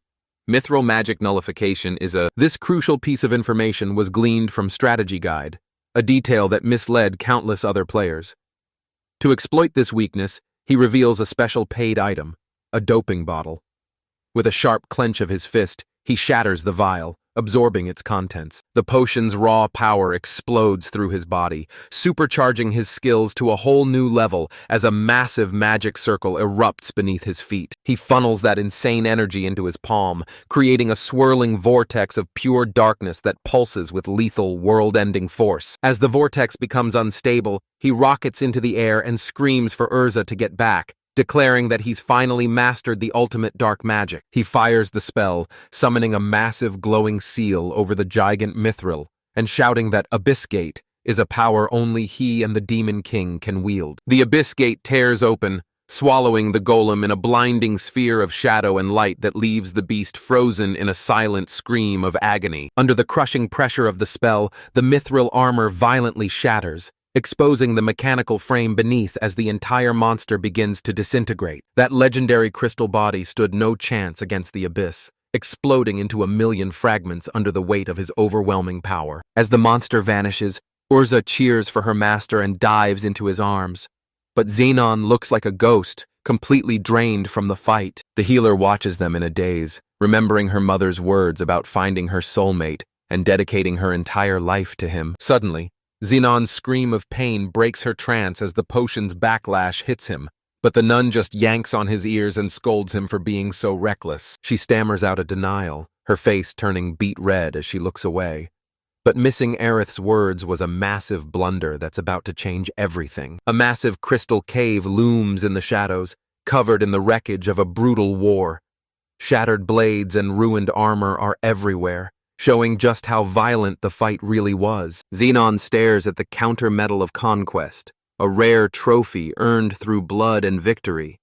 Mithril magic nullification is This crucial piece of information was gleaned from Strategy Guide, a detail that misled countless other players. To exploit this weakness, he reveals a special paid item, a doping bottle. With a sharp clench of his fist, he shatters the vial, absorbing its contents. The potion's raw power explodes through his body, supercharging his skills to a whole new level as a massive magic circle erupts beneath his feet. He funnels that insane energy into his palm, creating a swirling vortex of pure darkness that pulses with lethal, world-ending force. As the vortex becomes unstable, he rockets into the air and screams for Urza to get back, declaring that he's finally mastered the ultimate dark magic. He fires the spell, summoning a massive glowing seal over the gigant mithril, and shouting that Abyss Gate is a power only he and the Demon King can wield. The Abyss Gate tears open, swallowing the golem in a blinding sphere of shadow and light that leaves the beast frozen in a silent scream of agony. Under the crushing pressure of the spell, the mithril armor violently shatters, exposing the mechanical frame beneath as the entire monster begins to disintegrate. That legendary crystal body stood no chance against the abyss, exploding into a million fragments under the weight of his overwhelming power. As the monster vanishes, Urza cheers for her master and dives into his arms. But Xenon looks like a ghost, completely drained from the fight. The healer watches them in a daze, remembering her mother's words about finding her soulmate and dedicating her entire life to him. Suddenly, Xenon's scream of pain breaks her trance as the potion's backlash hits him, but the nun just yanks on his ears and scolds him for being so reckless. She stammers out a denial, her face turning beet red as she looks away. But missing Aerith's words was a massive blunder that's about to change everything. A massive crystal cave looms in the shadows, covered in the wreckage of a brutal war. Shattered blades and ruined armor are everywhere, showing just how violent the fight really was. Xenon stares at the counter medal of conquest, a rare trophy earned through blood and victory.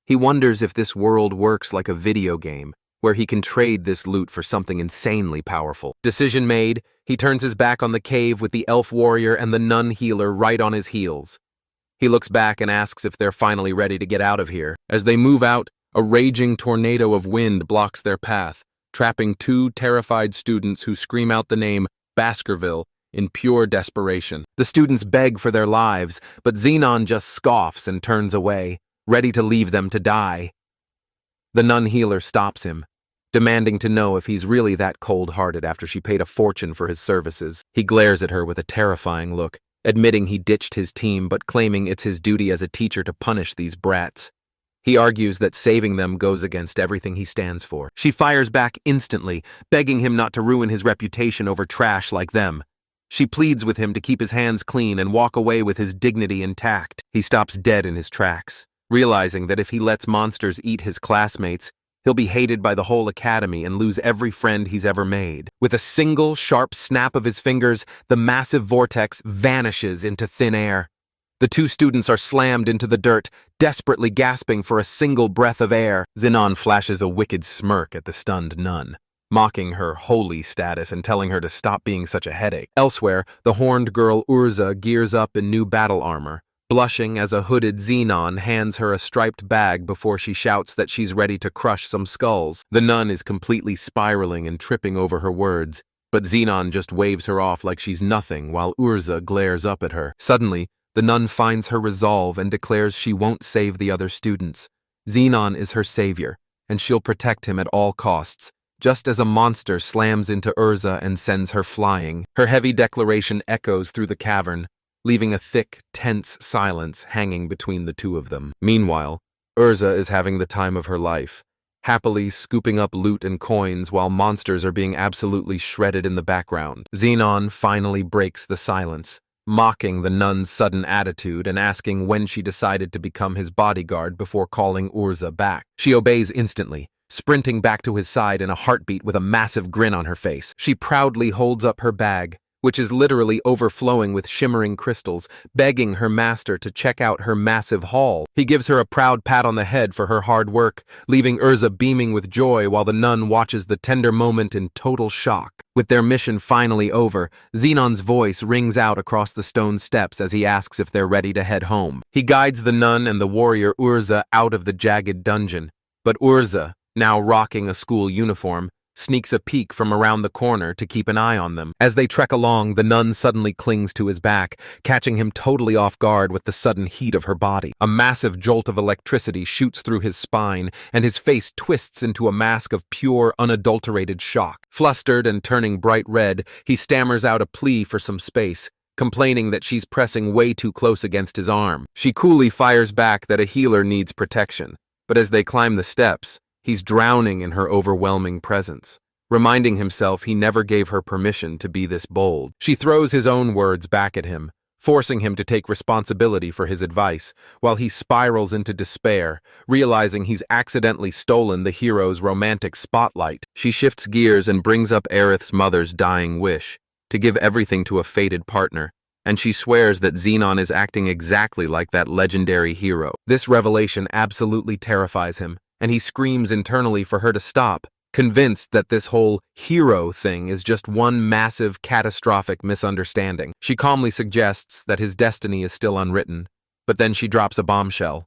He wonders if this world works like a video game, where he can trade this loot for something insanely powerful. Decision made, he turns his back on the cave with the elf warrior and the nun healer right on his heels. He looks back and asks if they're finally ready to get out of here. As they move out, a raging tornado of wind blocks their path, trapping two terrified students who scream out the name Baskerville in pure desperation. The students beg for their lives, but Xenon just scoffs and turns away, ready to leave them to die. The nun healer stops him, demanding to know if he's really that cold-hearted after she paid a fortune for his services. He glares at her with a terrifying look, admitting he ditched his team but claiming it's his duty as a teacher to punish these brats. He argues that saving them goes against everything he stands for. She fires back instantly, begging him not to ruin his reputation over trash like them. She pleads with him to keep his hands clean and walk away with his dignity intact. He stops dead in his tracks, realizing that if he lets monsters eat his classmates, he'll be hated by the whole academy and lose every friend he's ever made. With a single, sharp snap of his fingers, the massive vortex vanishes into thin air. The two students are slammed into the dirt, desperately gasping for a single breath of air. Xenon flashes a wicked smirk at the stunned nun, mocking her holy status and telling her to stop being such a headache. Elsewhere, the horned girl Urza gears up in new battle armor, blushing as a hooded Xenon hands her a striped bag before she shouts that she's ready to crush some skulls. The nun is completely spiraling and tripping over her words, but Xenon just waves her off like she's nothing while Urza glares up at her. Suddenly, the nun finds her resolve and declares she won't save the other students. Xenon is her savior, and she'll protect him at all costs, just as a monster slams into Urza and sends her flying. Her heavy declaration echoes through the cavern, leaving a thick, tense silence hanging between the two of them. Meanwhile, Urza is having the time of her life, happily scooping up loot and coins while monsters are being absolutely shredded in the background. Xenon finally breaks the silence, mocking the nun's sudden attitude and asking when she decided to become his bodyguard before calling Urza back. She obeys instantly, sprinting back to his side in a heartbeat with a massive grin on her face. She proudly holds up her bag, which is literally overflowing with shimmering crystals, begging her master to check out her massive haul. He gives her a proud pat on the head for her hard work, leaving Urza beaming with joy while the nun watches the tender moment in total shock. With their mission finally over, Xenon's voice rings out across the stone steps as he asks if they're ready to head home. He guides the nun and the warrior Urza out of the jagged dungeon, but Urza, now rocking a school uniform, sneaks a peek from around the corner to keep an eye on them. As they trek along, the nun suddenly clings to his back, catching him totally off guard with the sudden heat of her body. A massive jolt of electricity shoots through his spine, and his face twists into a mask of pure, unadulterated shock. Flustered and turning bright red, he stammers out a plea for some space, complaining that she's pressing way too close against his arm. She coolly fires back that a healer needs protection, but as they climb the steps, he's drowning in her overwhelming presence, reminding himself he never gave her permission to be this bold. She throws his own words back at him, forcing him to take responsibility for his advice, while he spirals into despair, realizing he's accidentally stolen the hero's romantic spotlight. She shifts gears and brings up Aerith's mother's dying wish, to give everything to a fated partner, and she swears that Xenon is acting exactly like that legendary hero. This revelation absolutely terrifies him, and he screams internally for her to stop, convinced that this whole hero thing is just one massive, catastrophic misunderstanding. She calmly suggests that his destiny is still unwritten, but then she drops a bombshell.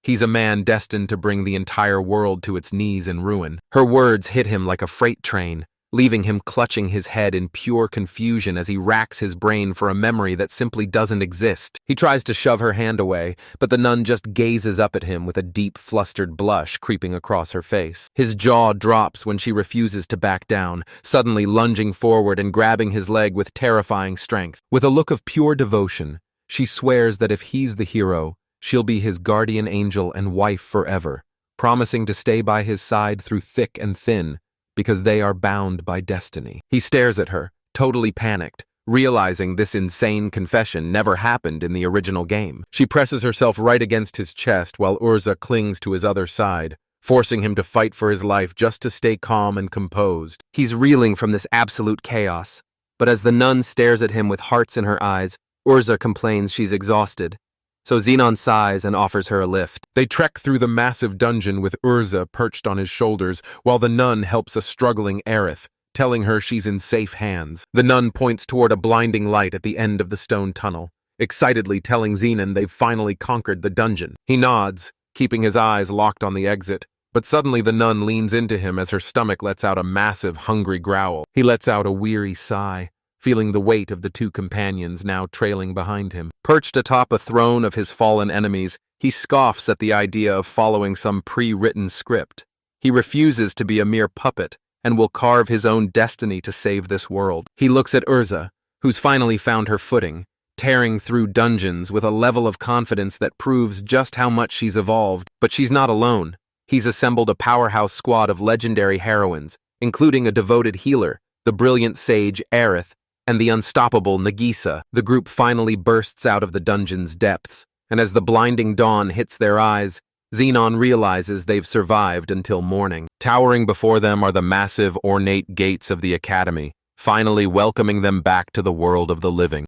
He's a man destined to bring the entire world to its knees in ruin. Her words hit him like a freight train, leaving him clutching his head in pure confusion as he racks his brain for a memory that simply doesn't exist. He tries to shove her hand away, but the nun just gazes up at him with a deep, flustered blush creeping across her face. His jaw drops when she refuses to back down, suddenly lunging forward and grabbing his leg with terrifying strength. With a look of pure devotion, she swears that if he's the hero, she'll be his guardian angel and wife forever, promising to stay by his side through thick and thin, because they are bound by destiny. He stares at her, totally panicked, realizing this insane confession never happened in the original game. She presses herself right against his chest while Urza clings to his other side, forcing him to fight for his life just to stay calm and composed. He's reeling from this absolute chaos, but as the nun stares at him with hearts in her eyes, Urza complains she's exhausted. So Xenon sighs and offers her a lift. They trek through the massive dungeon with Urza perched on his shoulders, while the nun helps a struggling Aerith, telling her she's in safe hands. The nun points toward a blinding light at the end of the stone tunnel, excitedly telling Xenon they've finally conquered the dungeon. He nods, keeping his eyes locked on the exit, but suddenly the nun leans into him as her stomach lets out a massive, hungry growl. He lets out a weary sigh, feeling the weight of the two companions now trailing behind him. Perched atop a throne of his fallen enemies, he scoffs at the idea of following some pre-written script. He refuses to be a mere puppet and will carve his own destiny to save this world. He looks at Urza, who's finally found her footing, tearing through dungeons with a level of confidence that proves just how much she's evolved. But she's not alone. He's assembled a powerhouse squad of legendary heroines, including a devoted healer, the brilliant sage Aerith, and the unstoppable Nagisa. The group finally bursts out of the dungeon's depths, and as the blinding dawn hits their eyes, Xenon realizes they've survived until morning. Towering before them are the massive, ornate gates of the academy, finally welcoming them back to the world of the living.